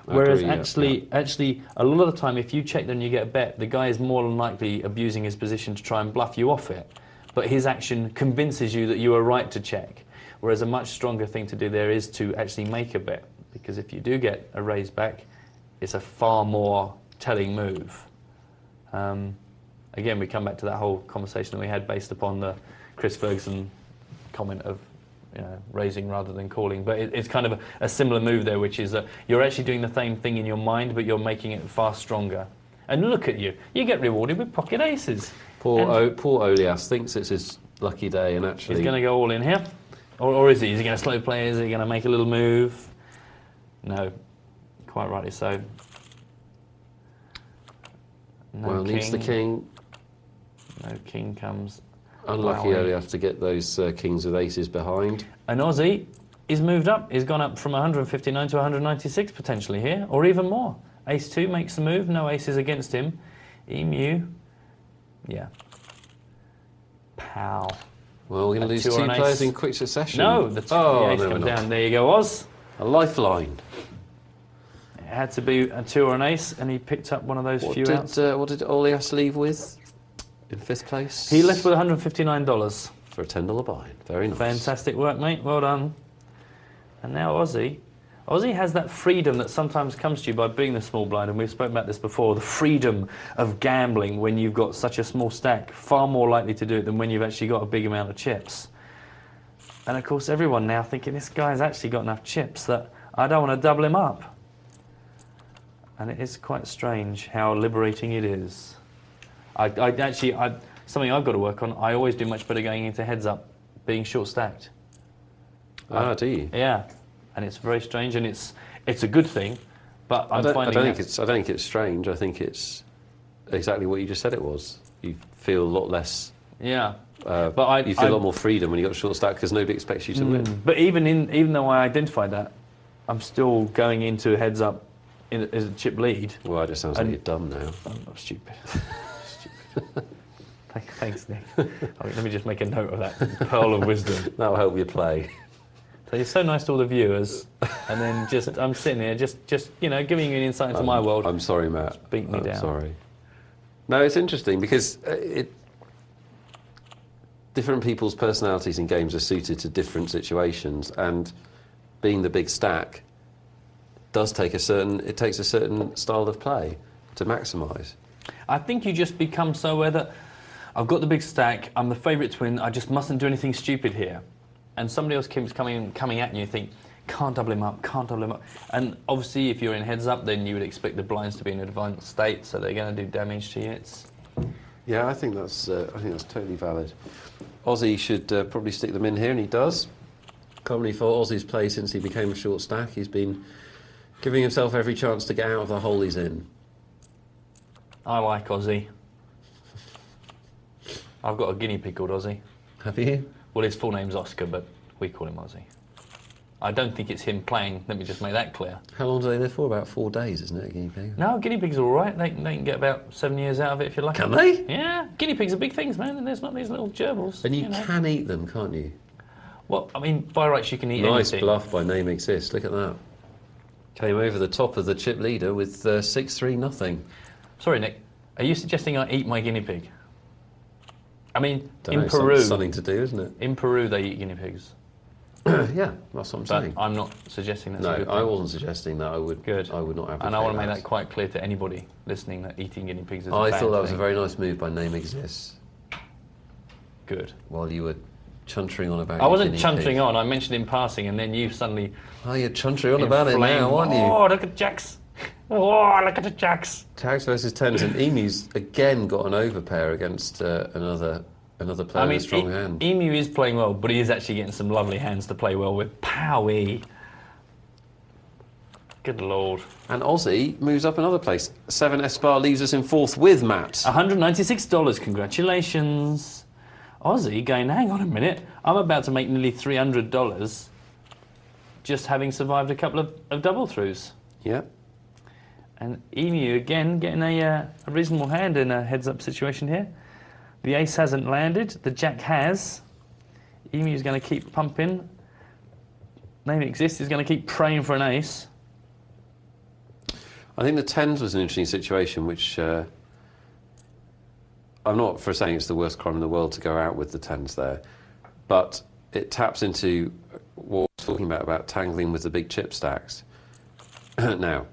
Speaker 2: Whereas actually, a lot of the time, if you check and you get a bet, the guy is more than likely abusing his position to try and bluff you off it. But his action convinces you that you are right to check. Whereas a much stronger thing to do there is to actually make a bet, because if you do get a raise back, it's a far more telling move. Again, we come back to that whole conversation that we had based upon the Chris Ferguson comment of raising rather than calling. But it's kind of a similar move there, which is that you're actually doing the same thing in your mind, but you're making it far stronger. And look at you. You get rewarded with pocket aces.
Speaker 1: Poor Olias thinks it's his lucky day, and actually...
Speaker 2: He's going to go all in here? Or is he? Is he going to slow play? Is he going to make a little move? No. Quite rightly so. No
Speaker 1: well,
Speaker 2: king.
Speaker 1: Needs the king.
Speaker 2: No king comes.
Speaker 1: Unlucky Olias to get those kings with aces behind.
Speaker 2: And Aussie is moved up. He's gone up from 159 to 196 potentially here, or even more. Ace 2 makes the move. No aces against him. Emu. Yeah. Pow.
Speaker 1: Well, we're going to lose 2 players in quick succession.
Speaker 2: No, the ace comes down. There you go, Oz.
Speaker 1: A lifeline.
Speaker 2: It had to be a 2 or an ace, and he picked up one of those few outs.
Speaker 1: What did Olias leave with in 5th place?
Speaker 2: He left with $159.
Speaker 1: For a $10 buy. Very nice.
Speaker 2: Fantastic work, mate. Well done. And now Aussie. Aussie has that freedom that sometimes comes to you by being the small blind, and we've spoken about this before, the freedom of gambling when you've got such a small stack, far more likely to do it than when you've actually got a big amount of chips. And of course everyone now thinking, this guy's actually got enough chips that I don't want to double him up. And it is quite strange how liberating it is. Something I've got to work on, I always do much better going into heads up, being short stacked.
Speaker 1: Ah, do you?
Speaker 2: Yeah. And it's very strange, and it's a good thing, but I don't think
Speaker 1: it's strange. I think it's exactly what you just said it was. You feel a lot less. Yeah. But you feel a lot more freedom when you got a short stack because nobody expects you to win.
Speaker 2: But even though I identified that, I'm still going into heads up as a chip lead.
Speaker 1: Well, it just sounds like you're dumb now.
Speaker 2: I'm stupid. Thanks, Nick. Let me just make a note of that pearl of wisdom.
Speaker 1: That'll help you play.
Speaker 2: So you're so nice to all the viewers, and then I'm sitting here just giving you an insight into my world.
Speaker 1: I'm sorry, Matt.
Speaker 2: Beat me down.
Speaker 1: Sorry. No, it's interesting because different people's personalities in games are suited to different situations, and being the big stack takes a certain style of play to maximise. I
Speaker 2: think you just become so aware that I've got the big stack, I'm the favourite to win, I just mustn't do anything stupid here. And somebody else keeps coming at you and you think, can't double him up, can't double him up. And obviously if you're in heads up, then you would expect the blinds to be in an advanced state, so they're going to do damage to you.
Speaker 1: Yeah, I think that's totally valid. Aussie should probably stick them in here, and he does. Commonly for Aussie's play since he became a short stack, he's been giving himself every chance to get out of the hole he's in.
Speaker 2: I like Aussie. I've got a guinea pig called Aussie.
Speaker 1: Have you?
Speaker 2: Well, his full name's Oscar, but we call him Aussie. I don't think it's him playing, let me just make that clear.
Speaker 1: How long do they live for? About 4 days, isn't it, a guinea pig?
Speaker 2: No, guinea pigs are all right. They can get about 7 years out of it if you're lucky.
Speaker 1: Can they?
Speaker 2: Yeah, guinea pigs are big things, man, and there's not these little gerbils.
Speaker 1: And you can eat them, can't you?
Speaker 2: Well, I mean, by rights you can eat anything.
Speaker 1: Nice bluff by Name Exists, look at that. Came over the top of the chip leader with 6-3-0.
Speaker 2: Sorry, Nick, are you suggesting I eat my guinea pig? I mean,
Speaker 1: in
Speaker 2: Peru...
Speaker 1: something to do, isn't it?
Speaker 2: In Peru, they eat guinea pigs.
Speaker 1: Yeah, that's what I'm saying.
Speaker 2: I'm not suggesting that's a good thing.
Speaker 1: No, I wasn't suggesting that. I would not advocate.
Speaker 2: And I want to make that quite clear to anybody listening that eating guinea pigs is a bad thing.
Speaker 1: I thought that was a very nice move by Name Exists.
Speaker 2: Good.
Speaker 1: While you were chuntering on about
Speaker 2: I wasn't chuntering on, I mentioned in passing, and then you suddenly...
Speaker 1: Oh, you're chuntering on about it now, aren't you?
Speaker 2: Oh, look at Jacks. Oh, look at the Jacks.
Speaker 1: Jacks versus tens, and Emu's again got an overpair against another player with a strong hand.
Speaker 2: Emu is playing well, but he is actually getting some lovely hands to play well with. Powie. Good Lord.
Speaker 1: And Aussie moves up another place. 7 Espar leaves us in 4th with Matt.
Speaker 2: $196, congratulations. Aussie going, hang on a minute, I'm about to make nearly $300 just having survived a couple of double throughs.
Speaker 1: Yeah.
Speaker 2: And Emu again getting a reasonable hand in a heads-up situation here. The ace hasn't landed. The jack has. Emu's going to keep pumping. Name exists. He's going to keep praying for an ace.
Speaker 1: I think the tens was an interesting situation, which I'm not for saying it's the worst crime in the world to go out with the tens there, but it taps into what we're talking about tangling with the big chip stacks. Now,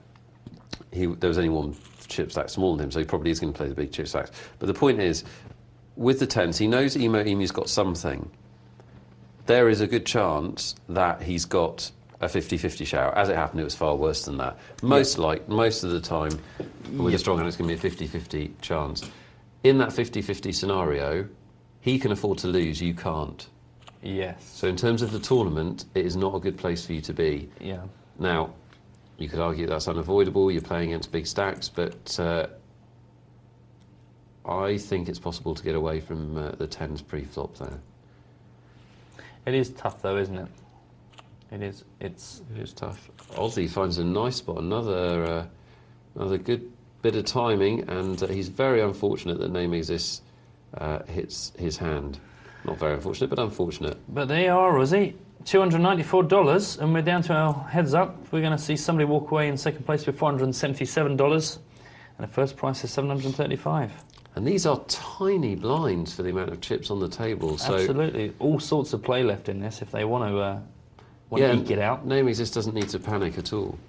Speaker 1: there was only one chip stack smaller than him, so he probably is going to play the big chip stacks. But the point is, with the tens, he knows Emu's got something. There is a good chance that he's got a 50-50 shout. As it happened, it was far worse than that. Most of the time, with a strong hand, it's going to be a 50-50 chance. In that 50-50 scenario, he can afford to lose, you can't.
Speaker 2: Yes.
Speaker 1: So in terms of the tournament, it is not a good place for you to be.
Speaker 2: Yeah.
Speaker 1: Now, you could argue that's unavoidable, you're playing against big stacks, but I think it's possible to get away from the tens pre-flop there.
Speaker 2: It is tough though, isn't it? It is. It
Speaker 1: is tough. Aussie finds a nice spot, another good bit of timing, and he's very unfortunate that Name Exists hits his hand. Not very unfortunate, but unfortunate.
Speaker 2: But there you are, Aussie. $294, and we're down to our heads up. We're going to see somebody walk away in second place with $477, and the first price is $735.
Speaker 1: And these are tiny blinds for the amount of chips on the table. So
Speaker 2: absolutely, all sorts of play left in this if they want to eke it out.
Speaker 1: Name Exists doesn't need to panic at all,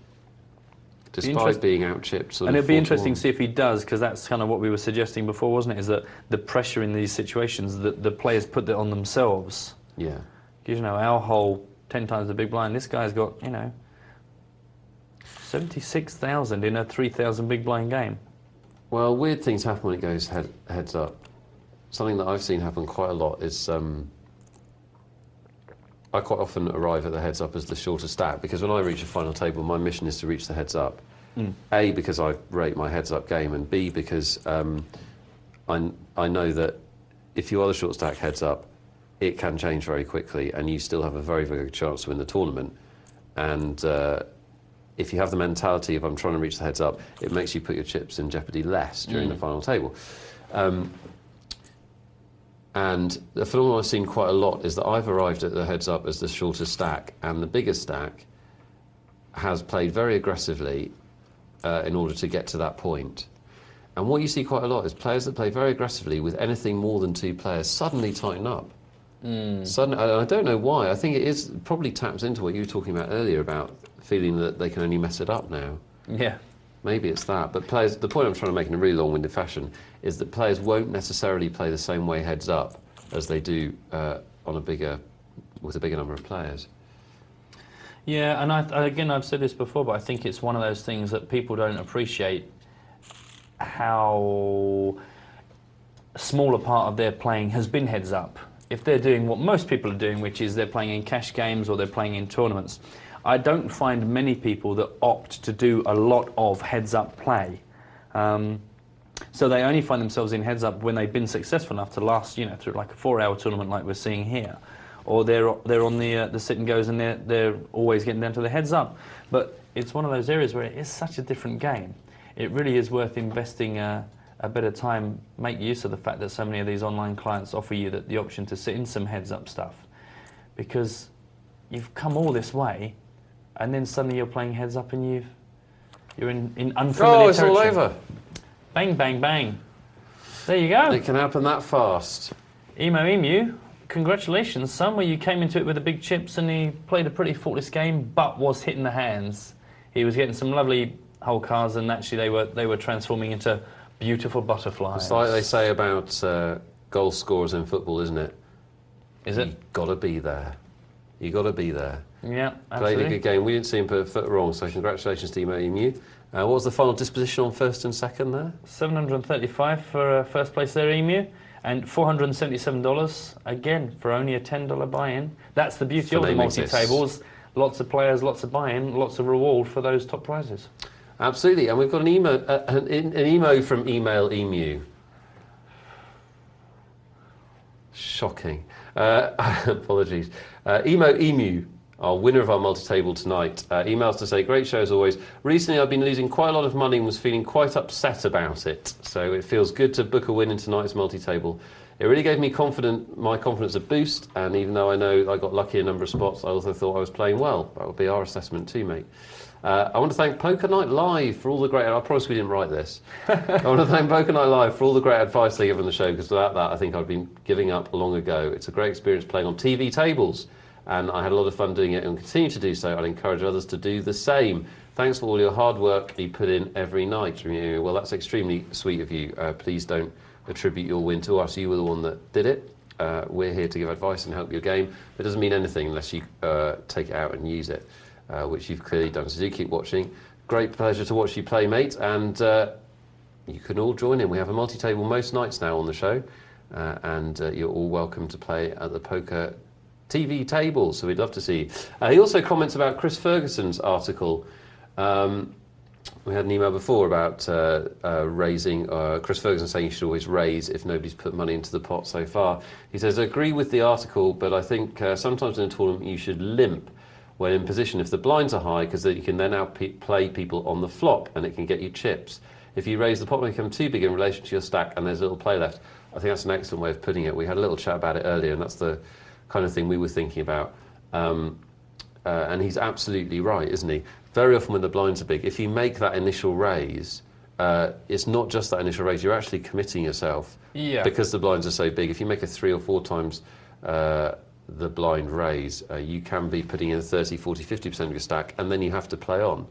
Speaker 1: despite being out-chipped.
Speaker 2: And it'd be interesting to see if he does, because that's kind of what we were suggesting before, wasn't it? Is that the pressure in these situations, that the players put that on themselves.
Speaker 1: Yeah.
Speaker 2: Because, you know, our whole 10 times the big blind, this guy's got, you know, 76,000 in a 3,000 big blind game.
Speaker 1: Well, weird things happen when it goes heads up. Something that I've seen happen quite a lot is I quite often arrive at the heads up as the shorter stack, because when I reach a final table, my mission is to reach the heads up. A, because I rate my heads up game, and B, because I know that if you are the short stack heads up, it can change very quickly, and you still have a very, very good chance to win the tournament. And if you have the mentality of I'm trying to reach the heads up, it makes you put your chips in jeopardy less during the final table. And the phenomenon I've seen quite a lot is that I've arrived at the heads up as the shorter stack, and the bigger stack has played very aggressively in order to get to that point. And what you see quite a lot is players that play very aggressively with anything more than two players suddenly tighten up. Suddenly, I don't know why. I think it is probably taps into what you were talking about earlier about feeling that they can only mess it up now.
Speaker 2: Yeah.
Speaker 1: Maybe it's that. But players, the point I'm trying to make in a really long-winded fashion is that players won't necessarily play the same way heads up as they do with a bigger number of players.
Speaker 2: Yeah, and again, I've said this before, but I think it's one of those things that people don't appreciate how small a part of their playing has been heads up. If they're doing what most people are doing, which is they're playing in cash games or they're playing in tournaments, I don't find many people that opt to do a lot of heads-up play. So they only find themselves in heads-up when they've been successful enough to last, you know, through like a 4-hour tournament like we're seeing here. Or they're on the sit-and-goes and they're always getting down to the heads-up. But it's one of those areas where it is such a different game. It really is worth investing a bit of time, make use of the fact that so many of these online clients offer you the option to sit in some heads-up stuff. Because you've come all this way, and then suddenly you're playing heads up and you're in unfamiliar territory.
Speaker 1: It's all over.
Speaker 2: Bang, bang, bang. There you go.
Speaker 1: It can happen that fast.
Speaker 2: Emu, congratulations, son, where you came into it with the big chips and he played a pretty faultless game, but was hitting the hands. He was getting some lovely whole cards, and actually they were transforming into beautiful butterflies.
Speaker 1: It's like they say about goal scorers in football, isn't it?
Speaker 2: Is it?
Speaker 1: You've got to be there. You've got to be there.
Speaker 2: Yeah, absolutely.
Speaker 1: Played a good game. We didn't see him put a foot wrong, so congratulations to Emu. What was the final disposition on first and second there?
Speaker 2: $735 for first place there, Emu, and $477 again for only a $10 buy-in. That's the beauty of the multi-tables. Lots of players, lots of buy-in, lots of reward for those top prizes.
Speaker 1: Absolutely, and we've got an emo from Email Emu. Shocking. Apologies. Emu, our winner of our multi-table tonight, emails to say, great show as always. Recently I've been losing quite a lot of money and was feeling quite upset about it. So it feels good to book a win in tonight's multi-table. It really gave me my confidence a boost, and even though I know I got lucky in a number of spots, I also thought I was playing well. That would be our assessment too, mate. I want to thank Poker Night Live for all the great... I promise we didn't write this. I want to thank Poker Night Live for all the great advice they give on the show, because without that, I think I'd been giving up long ago. It's a great experience playing on TV tables, and I had a lot of fun doing it and continue to do so. I'd encourage others to do the same. Thanks for all your hard work you put in every night. Well, that's extremely sweet of you. Please don't attribute your win to us. You were the one that did it. We're here to give advice and help your game. It doesn't mean anything unless you take it out and use it. Which you've clearly done. So do keep watching. Great pleasure to watch you play, mate. And you can all join in. We have a multi-table most nights now on the show. And you're all welcome to play at the poker TV tables. So we'd love to see you. He also comments about Chris Ferguson's article. We had an email before about raising, Chris Ferguson saying you should always raise if nobody's put money into the pot so far. He says, I agree with the article, but I think sometimes in a tournament you should limp when in position if the blinds are high, because you can then play people on the flop and it can get you chips. If you raise the pot and become too big in relation to your stack and there's a little play left, I think that's an excellent way of putting it. We had a little chat about it earlier, and that's the kind of thing we were thinking about. And he's absolutely right, isn't he? Very often when the blinds are big, if you make that initial raise, it's not just that initial raise, you're actually committing yourself.
Speaker 2: Yeah. Because
Speaker 1: the blinds are so big. If you make a 3 or 4 times the blind raise, you can be putting in 30, 40, 50% of your stack, and then you have to play on.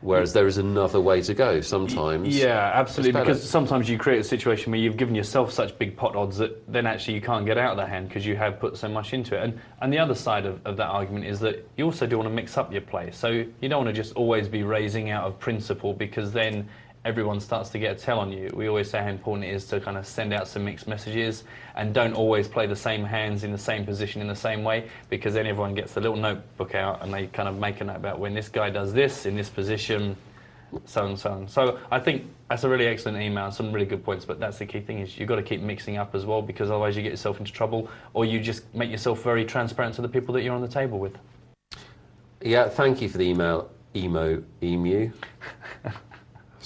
Speaker 1: Whereas there is another way to go sometimes.
Speaker 2: Yeah, absolutely, because sometimes you create a situation where you've given yourself such big pot odds that then actually you can't get out of the hand because you have put so much into it. And the other side of that argument is that you also do want to mix up your play. So you don't want to just always be raising out of principle, because then everyone starts to get a tell on you. We always say how important it is to kind of send out some mixed messages and don't always play the same hands in the same position in the same way, because then everyone gets the little notebook out and they kind of make a note about when this guy does this in this position, so on and so on. So I think that's a really excellent email and some really good points, but that's the key thing, is you've got to keep mixing up as well, because otherwise you get yourself into trouble, or you just make yourself very transparent to the people that you're on the table with.
Speaker 1: Yeah, thank you for the email, emu. I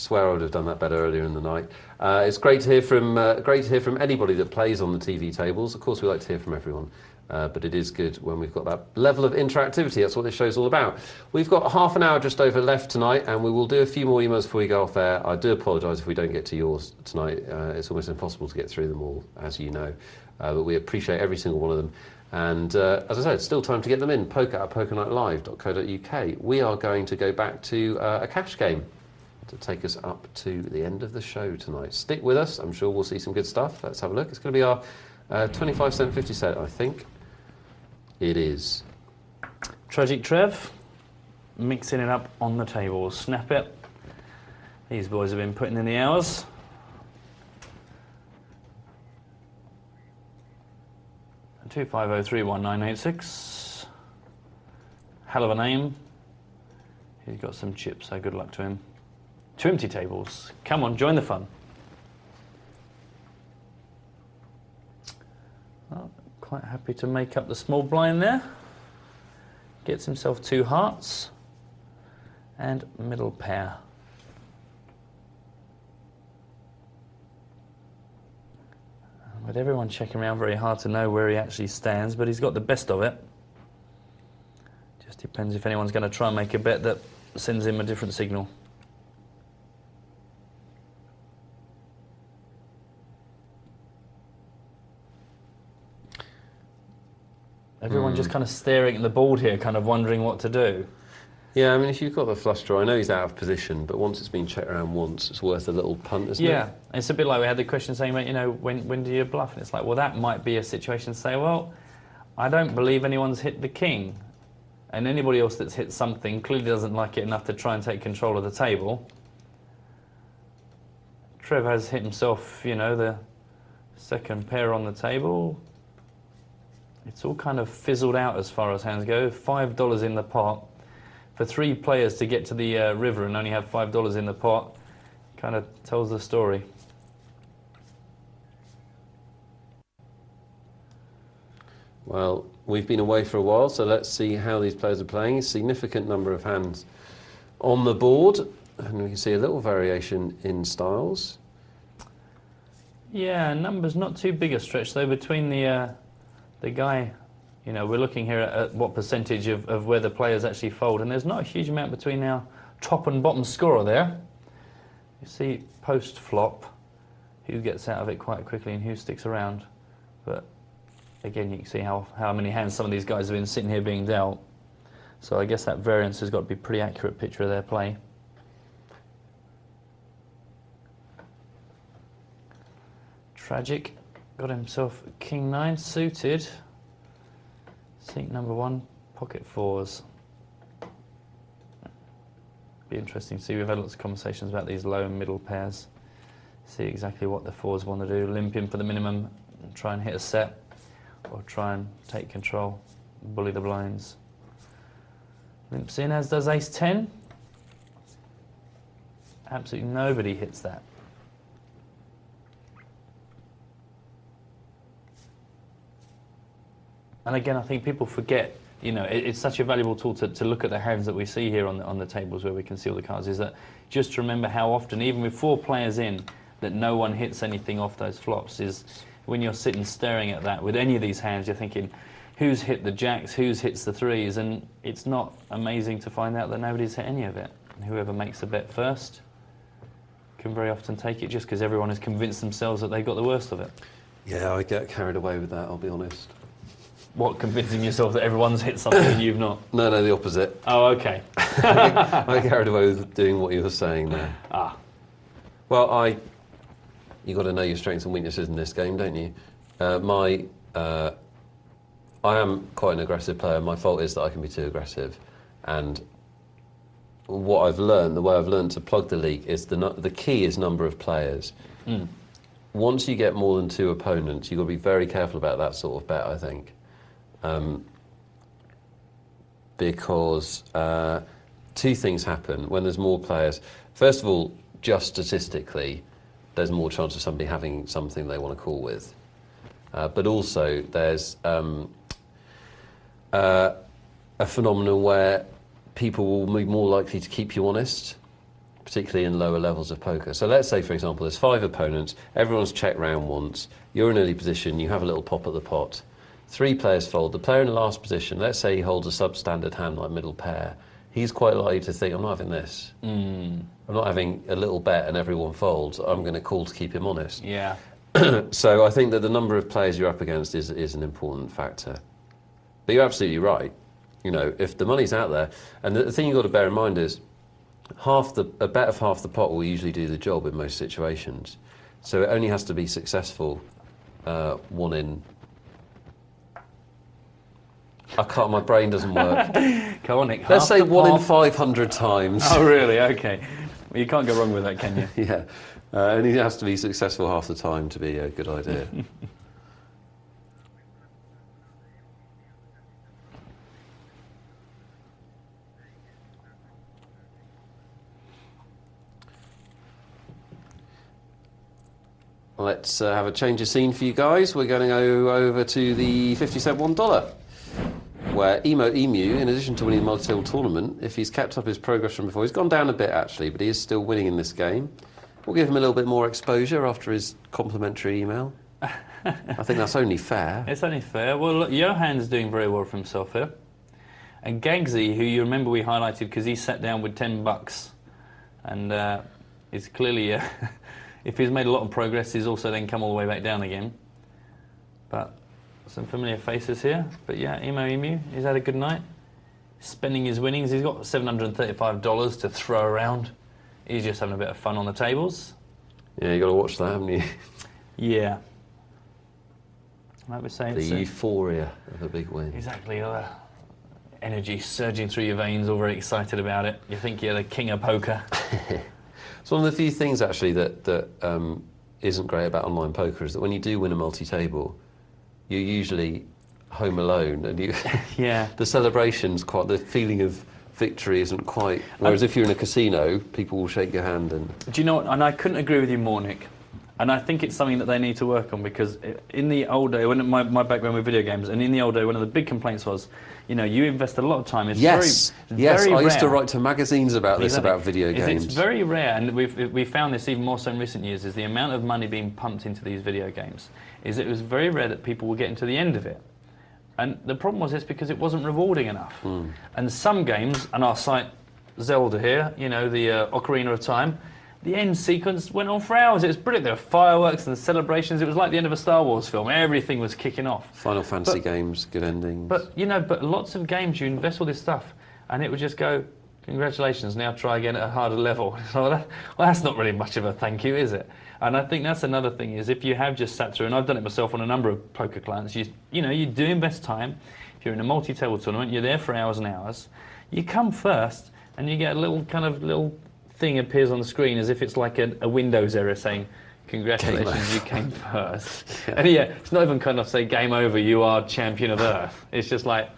Speaker 1: swear I would have done that better earlier in the night. It's great to hear from anybody that plays on the TV tables. Of course, we like to hear from everyone, but it is good when we've got that level of interactivity. That's what this show's all about. We've got half an hour just over left tonight, and we will do a few more emails before we go off air. I do apologise if we don't get to yours tonight. It's almost impossible to get through them all, as you know, but we appreciate every single one of them. And as I said, it's still time to get them in. poker@pokernightlive.co.uk. We are going to go back to a cash game to take us up to the end of the show tonight. Stick with us, I'm sure we'll see some good stuff. Let's have a look. It's going to be our 25 cent 50 set, I think. It is.
Speaker 2: Tragic Trev, mixing it up on the table. Snap it. These boys have been putting in the hours. And 25031986. Hell of a name. He's got some chips, so good luck to him. 2 empty tables. Come on, join the fun. Well, quite happy to make up the small blind there. Gets himself 2 hearts and middle pair. With everyone checking around, very hard to know where he actually stands, but he's got the best of it. Just depends if anyone's going to try and make a bet that sends him a different signal. Everyone just kind of staring at the board here, kind of wondering what to do.
Speaker 1: Yeah, I mean, if you've got the flush draw, I know he's out of position, but once it's been checked around once, it's worth a little punt, isn't it?
Speaker 2: Yeah, it's a bit like we had the question saying, you know, when do you bluff? And it's like, well, that might be a situation to say, well, I don't believe anyone's hit the king. And anybody else that's hit something clearly doesn't like it enough to try and take control of the table. Trev has hit himself, you know, the second pair on the table. It's all kind of fizzled out as far as hands go. $5 in the pot. For 3 players to get to the river and only have $5 in the pot kind of tells the story.
Speaker 1: Well, we've been away for a while, so let's see how these players are playing. A significant number of hands on the board, and we can see a little variation in styles.
Speaker 2: Yeah, numbers not too big a stretch though between the guy. You know, we're looking here at what percentage of where the players actually fold, and there's not a huge amount between our top and bottom scorer there. You see post-flop, who gets out of it quite quickly and who sticks around. But again, you can see how many hands some of these guys have been sitting here being dealt. So I guess that variance has got to be a pretty accurate picture of their play. Tragic, got himself King 9 suited. Sink number 1, pocket 4s. Be interesting to see. We've had lots of conversations about these low and middle pairs. See exactly what the 4s want to do. Limp in for the minimum and try and hit a set, or try and take control, bully the blinds. Limps in, as does ace 10. Absolutely nobody hits that. And again, I think people forget, you know, it's such a valuable tool to look at the hands that we see here on the tables where we can see all the cards, is that just to remember how often, even with 4 players in, that no one hits anything off those flops. Is when you're sitting staring at that with any of these hands, you're thinking, who's hit the jacks, who's hits the 3s, and it's not amazing to find out that nobody's hit any of it. And whoever makes the bet first can very often take it just because everyone has convinced themselves that they've got the worst of it.
Speaker 1: Yeah, I get carried away with that, I'll be honest.
Speaker 2: What, convincing yourself that everyone's hit something and you've not?
Speaker 1: No, the opposite.
Speaker 2: Oh, okay.
Speaker 1: I carried away with doing what you were saying there.
Speaker 2: Ah.
Speaker 1: Well, you got to know your strengths and weaknesses in this game, don't you? I am quite an aggressive player. My fault is that I can be too aggressive. And what I've learned, the way I've learned to plug the leak, is the key is number of players. Mm. Once you get more than 2 opponents, you've got to be very careful about that sort of bet, I think. Because 2 things happen when there's more players. First of all, just statistically, there's more chance of somebody having something they want to call with. But also, there's a phenomenon where people will be more likely to keep you honest, particularly in lower levels of poker. So let's say, for example, there's 5 opponents, everyone's checked round once, you're in early position, you have a little pop at the pot. 3 players fold. The player in the last position, let's say he holds a substandard hand like middle pair, he's quite likely to think, I'm not having this. I'm not having a little bet and everyone folds. I'm going to call to keep him honest.
Speaker 2: Yeah.
Speaker 1: So I think that the number of players you're up against is an important factor. But you're absolutely right. You know, if the money's out there, and the thing you've got to bear in mind is a bet of half the pot will usually do the job in most situations. So it only has to be successful 1 in... I can't, my brain doesn't work.
Speaker 2: Come on, Nick.
Speaker 1: Let's say 1 in 500 times.
Speaker 2: Oh, really? Okay. Well, you can't go wrong with that, can you?
Speaker 1: Yeah. Only has to be successful half the time to be a good idea. Let's have a change of scene for you guys. We're going to go over to the 50-cent $1, where Emu, in addition to winning the multi-table tournament, if he's kept up his progress from before, he's gone down a bit actually, but he is still winning in this game. We'll give him a little bit more exposure after his complimentary email. I think that's only fair.
Speaker 2: It's only fair. Well, look, Johan's doing very well for himself here. And Gagsy, who you remember we highlighted because he sat down with $10, and is clearly... if he's made a lot of progress, he's also then come all the way back down again. But some familiar faces here. But yeah, Emu, he's had a good night. Spending his winnings. He's got $735 to throw around. He's just having a bit of fun on the tables.
Speaker 1: Yeah, you got to watch that, haven't you?
Speaker 2: Yeah. Like we're saying,
Speaker 1: the euphoria of a big win.
Speaker 2: Exactly. Energy surging through your veins, all very excited about it. You think you're the king of poker.
Speaker 1: It's one of the few things, actually, that isn't great about online poker is that when you do win a multi-table, you're usually home alone, and you
Speaker 2: yeah.
Speaker 1: The celebration's quite... The feeling of victory isn't quite... Whereas if you're in a casino, people will shake your hand and...
Speaker 2: Do you know what? And I couldn't agree with you more, Nick. And I think it's something that they need to work on, because in the old day, when my background with video games, and in the old day, one of the big complaints was, you know, you invest a lot of time. It's
Speaker 1: yes,
Speaker 2: very
Speaker 1: I used to
Speaker 2: rare.
Speaker 1: write to magazines about this, about video games.
Speaker 2: It's very rare, and we've found this even more so in recent years, is the amount of money being pumped into these video games. Is it was very rare that people were getting to the end of it. And the problem was it's because it wasn't rewarding enough. And some games, and our site Zelda here, you know, the Ocarina of Time, the end sequence went on for hours. It was brilliant. There were fireworks and celebrations. It was like the end of a Star Wars film. Everything was kicking off.
Speaker 1: Final Fantasy games, good endings.
Speaker 2: But, you know, but lots of games, you invest all this stuff, and it would just go, congratulations, now try again at a harder level. Well, that's not really much of a thank you, is it? And I think that's another thing, is if you have just sat through, and I've done it myself on a number of poker clients, you know, you do invest time. If you're in a multi-table tournament, you're there for hours and hours. You come first, and you get a little thing appears on the screen as if it's like a Windows error saying, congratulations, you came first. Yeah. And yeah, it's not even kind of say, game over, you are champion of Earth. It's just like,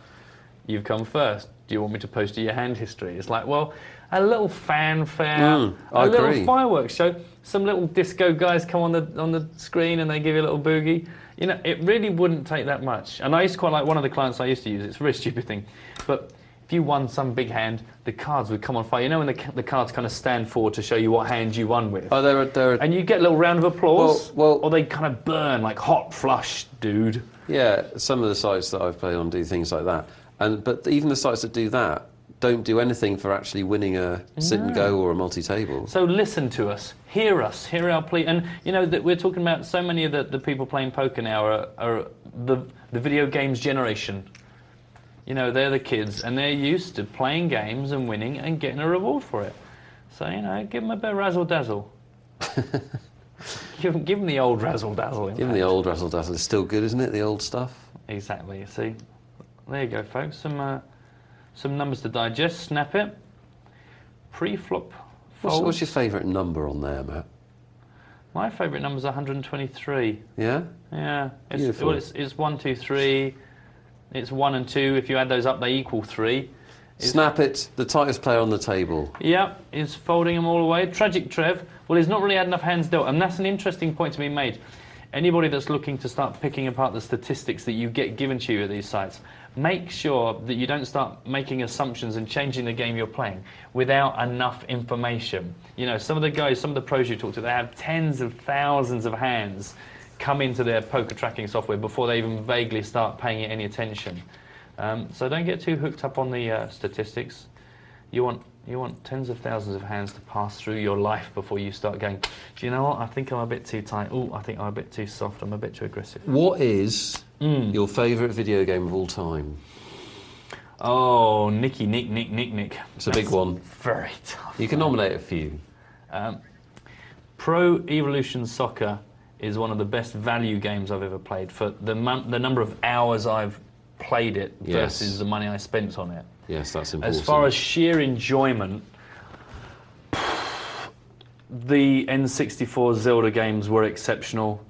Speaker 2: you've come first. Do you want me to post you your hand history? It's like, well, a little fanfare, a little fireworks show. Some little disco guys come on the screen and they give you a little boogie. You know, it really wouldn't take that much. And I used to quite like one of the clients I used to use. It's a really stupid thing, but if you won some big hand, the cards would come on fire. You know when the cards kind of stand forward to show you what hand you won with?
Speaker 1: Oh, they're
Speaker 2: and you get a little round of applause, or they kind of burn like hot flush, dude.
Speaker 1: Yeah, some of the sites that I've played on do things like that. But even the sites that do that don't do anything for actually winning a sit-and-go or a multi-table.
Speaker 2: So listen to us, hear our plea. And, you know, that we're talking about so many of the people playing poker now are the video games generation. You know, they're the kids, and they're used to playing games and winning and getting a reward for it. So, you know, give them a bit of razzle-dazzle. give them the old razzle-dazzle.
Speaker 1: Give them the old razzle-dazzle. It's still good, isn't it, the old stuff?
Speaker 2: Exactly. See, there you go, folks. Some numbers to digest. Snap it. Pre-flop folds.
Speaker 1: What's your favourite number on there, Matt?
Speaker 2: My favourite number is 123.
Speaker 1: Yeah?
Speaker 2: Yeah.
Speaker 1: Beautiful.
Speaker 2: It's 1, 2, 3. It's 1 and 2. If you add those up, they equal 3.
Speaker 1: Snap it. The tightest player on the table.
Speaker 2: Yep. He's folding them all away. Tragic Trev. Well, he's not really had enough hands dealt, and that's an interesting point to be made. Anybody that's looking to start picking apart the statistics that you get given to you at these sites, make sure that you don't start making assumptions and changing the game you're playing without enough information. You know, some of the guys, some of the pros you talk to, they have tens of thousands of hands come into their poker tracking software before they even vaguely start paying it any attention. So don't get too hooked up on the statistics. You want tens of thousands of hands to pass through your life before you start going, do you know what, I think I'm a bit too tight. Oh, I think I'm a bit too soft. I'm a bit too aggressive.
Speaker 1: What is your favourite video game of all time?
Speaker 2: Oh, Nick.
Speaker 1: It's a big one.
Speaker 2: Very tough.
Speaker 1: You can nominate a few.
Speaker 2: Pro Evolution Soccer is one of the best value games I've ever played for the number of hours I've played it versus the money I spent on it.
Speaker 1: Yes, that's important.
Speaker 2: As far as sheer enjoyment, the N64 Zelda games were exceptional.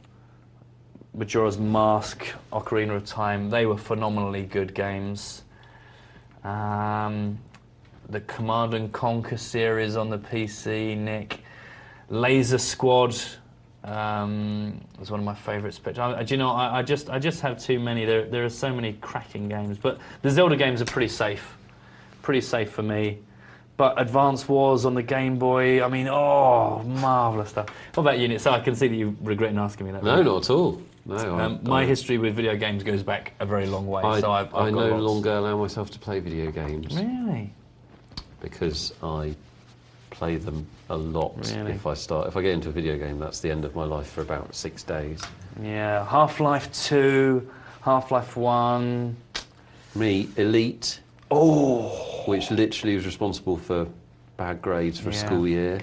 Speaker 2: Majora's Mask, Ocarina of Time, they were phenomenally good games. The Command & Conquer series on the PC, Nick. Laser Squad was one of my favourites. Do you know, I just have too many. There are so many cracking games, but the Zelda games are pretty safe for me. But Advance Wars on the Game Boy, I mean, oh, marvellous stuff. What about you, Nick? So I can see that you regret not asking me that.
Speaker 1: No, not at all. No,
Speaker 2: my history with video games goes back a very long way.
Speaker 1: I
Speaker 2: got
Speaker 1: no
Speaker 2: lots.
Speaker 1: longer allow myself to play video games.
Speaker 2: Really?
Speaker 1: Because I play them a lot.
Speaker 2: Really?
Speaker 1: If I get into a video game, that's the end of my life for about 6 days.
Speaker 2: Yeah, Half-Life 2, Half-Life 1.
Speaker 1: Me, Elite.
Speaker 2: Oh!
Speaker 1: Which literally was responsible for bad grades for a school year.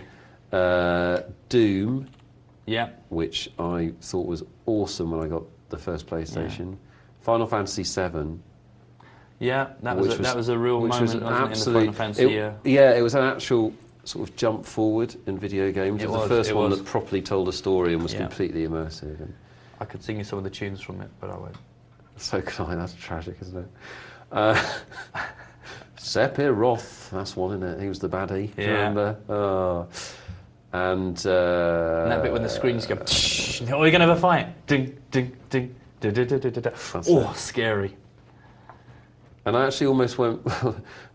Speaker 1: Doom.
Speaker 2: Yeah.
Speaker 1: Which I thought was awesome when I got the first PlayStation. Final Fantasy VII.
Speaker 2: Yeah, that was a real moment, wasn't it, in the Final Fantasy year?
Speaker 1: Yeah, it was an actual sort of jump forward in video games. It was the first one that properly told a story and was completely immersive. And
Speaker 2: I could sing you some of the tunes from it, but I won't.
Speaker 1: So could I. That's tragic, isn't it? Sephiroth, that's one, isn't it? He was the baddie. Do you remember? And
Speaker 2: that bit when the screens go, oh, you're going to have a fight. Ding, ding, ding. Oh, scary.
Speaker 1: And I actually almost went,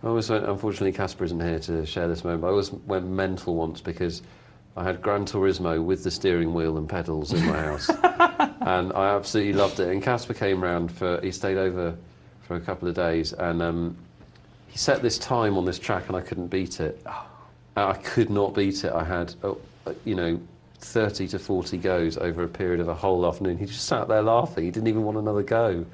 Speaker 1: unfortunately Casper isn't here to share this moment, but I always went mental once because I had Gran Turismo with the steering wheel and pedals in my house. And I absolutely loved it. And Casper came round he stayed over for a couple of days, and he set this time on this track and I couldn't beat it. I could not beat it. I had, 30 to 40 goes over a period of a whole afternoon. He just sat there laughing. He didn't even want another go.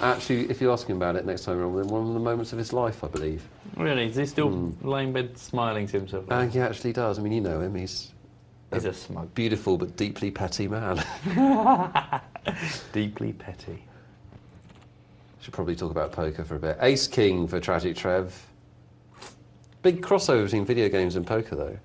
Speaker 1: Actually, if you ask him about it next time around, one of the moments of his life, I believe.
Speaker 2: Really? Is he still laying in bed smiling to himself?
Speaker 1: He actually does. I mean, you know him. He's
Speaker 2: a smug,
Speaker 1: beautiful but deeply petty man.
Speaker 2: Deeply petty.
Speaker 1: Should probably talk about poker for a bit. Ace King for Tragic Trev. Big crossover between video games and poker, though.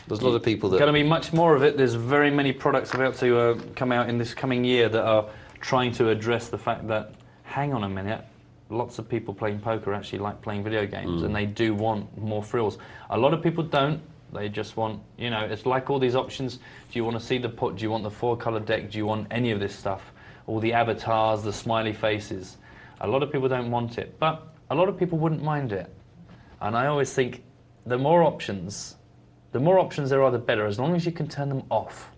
Speaker 1: There's a lot of people that...
Speaker 2: Going to be much more of it. There's very many products about to come out in this coming year that are trying to address the fact that, hang on a minute, lots of people playing poker actually like playing video games, and they do want more frills. A lot of people don't. They just want, it's like all these options. Do you want to see the pot? Do you want the 4-colour deck? Do you want any of this stuff? All the avatars, the smiley faces. A lot of people don't want it, but a lot of people wouldn't mind it. And I always think the more options there are, the better, as long as you can turn them off.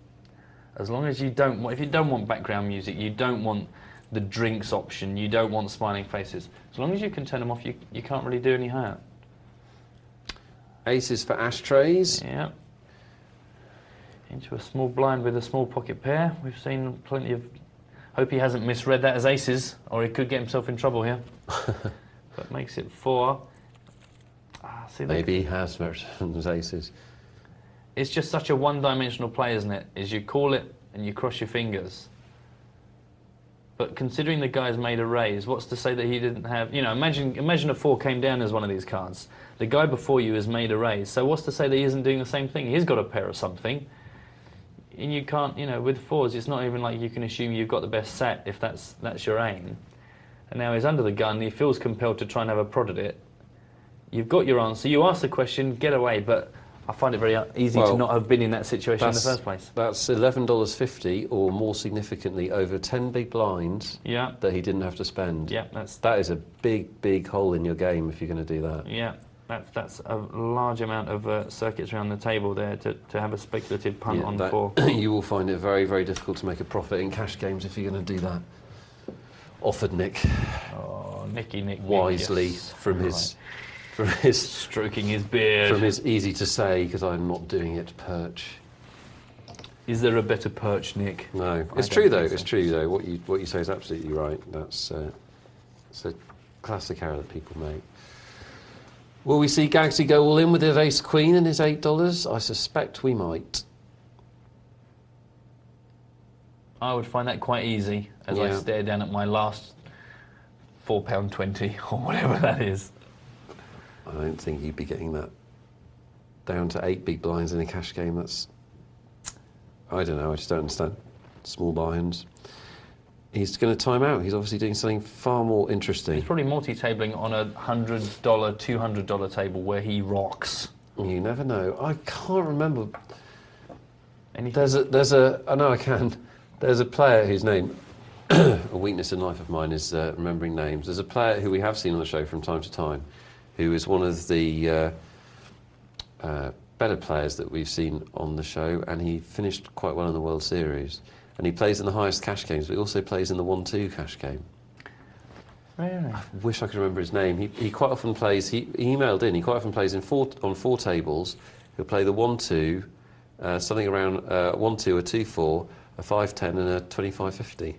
Speaker 2: As long as you don't want, if you don't want background music, you don't want the drinks option, you don't want smiling faces, as long as you can turn them off, you can't really do any harm.
Speaker 1: Aces for ashtrays.
Speaker 2: Yeah. Into a small blind with a small pocket pair. We've seen plenty of... Hope he hasn't misread that as aces, or he could get himself in trouble here. But makes it 4.
Speaker 1: Maybe he has versions as aces.
Speaker 2: It's just such a one-dimensional play, isn't it? Is you call it and you cross your fingers. But considering the guy's made a raise, what's to say that he didn't have... imagine a 4 came down as one of these cards. The guy before you has made a raise, so what's to say that he isn't doing the same thing? He's got a pair of something. And you can't, with 4s, it's not even like you can assume you've got the best set if that's your aim. And now he's under the gun, he feels compelled to try and have a prod at it. You've got your answer, you ask the question, get away, but I find it very easy to not have been in that situation in the first place.
Speaker 1: That's $11.50, or more significantly, over 10 big blinds that he didn't have to spend.
Speaker 2: Yeah,
Speaker 1: that is a big, big hole in your game if you're going to do that.
Speaker 2: Yeah, that's a large amount of circuits around the table there to have a speculative punt on 4.
Speaker 1: You will find it very, very difficult to make a profit in cash games if you're going to do that. Offered Nick.
Speaker 2: Oh, Nick.
Speaker 1: Wisely,
Speaker 2: yes.
Speaker 1: from his
Speaker 2: stroking his beard.
Speaker 1: From his easy to say, because I'm not doing it, perch.
Speaker 2: Is there a better perch, Nick?
Speaker 1: No, it's true though. It's true though. What you say is absolutely right. That's it's a classic error that people make. Will we see Gagsy go all in with his ace queen and his $8? I suspect we might.
Speaker 2: I would find that quite easy as I stare down at my last £4.20 or whatever that is.
Speaker 1: I don't think you'd be getting that down to 8 big blinds in a cash game. That's... I don't know, I just don't understand. Small buy-ins. He's going to time out. He's obviously doing something far more interesting.
Speaker 2: He's probably multi-tabling on a $100, $200 table where he rocks.
Speaker 1: You never know. I can't remember.
Speaker 2: Anything?
Speaker 1: I know I can. There's a player whose name, a weakness in life of mine, is remembering names. There's a player who we have seen on the show from time to time, who is one of the better players that we've seen on the show, and he finished quite well in the World Series. And he plays in the highest cash games, but he also plays in the 1-2 cash game.
Speaker 2: Really?
Speaker 1: I wish I could remember his name. He quite often plays, he emailed in, he quite often plays on 4 tables. He'll play the 1-2, something around 1-2, a 2-4, a 5-10 and a 25-50.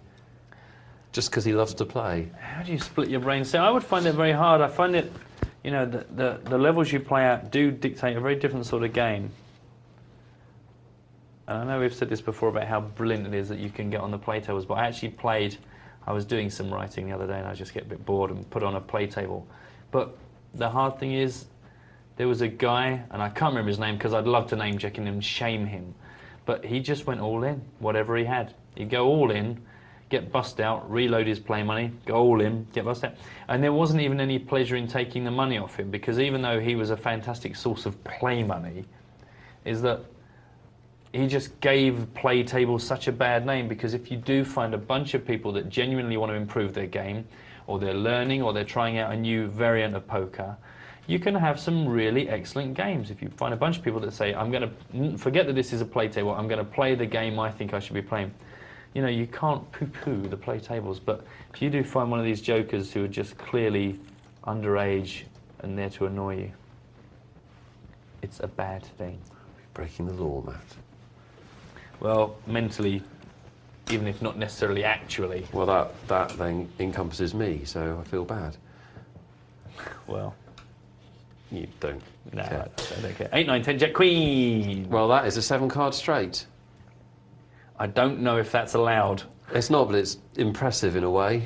Speaker 1: Just because he loves to play.
Speaker 2: How do you split your brain? So I would find it very hard. I find it, the levels you play at do dictate a very different sort of game. And I know we've said this before about how brilliant it is that you can get on the play tables, but I was doing some writing the other day and I just get a bit bored and put on a play table. But the hard thing is, there was a guy, and I can't remember his name because I'd love to name check him and shame him, but he just went all in, whatever he had. He'd go all in, get bust out, reload his play money, go all in, get bust out. And there wasn't even any pleasure in taking the money off him, because even though he was a fantastic source of play money, is that he just gave play tables such a bad name, because if you do find a bunch of people that genuinely want to improve their game, or they're learning, or they're trying out a new variant of poker, you can have some really excellent games. If you find a bunch of people that say, I'm going to forget that this is a play table, I'm going to play the game I think I should be playing. You know, you can't poo-poo the play tables, but if you do find one of these jokers who are just clearly underage and there to annoy you, it's a bad thing.
Speaker 1: Breaking the law, Matt.
Speaker 2: Well, mentally, even if not necessarily actually.
Speaker 1: Well, that then encompasses me, so I feel bad.
Speaker 2: Well,
Speaker 1: you don't
Speaker 2: care. I don't care. 8, 9, 10, Jack, Queen.
Speaker 1: Well, that is a 7-card straight.
Speaker 2: I don't know if that's allowed.
Speaker 1: It's not, but it's impressive in a way.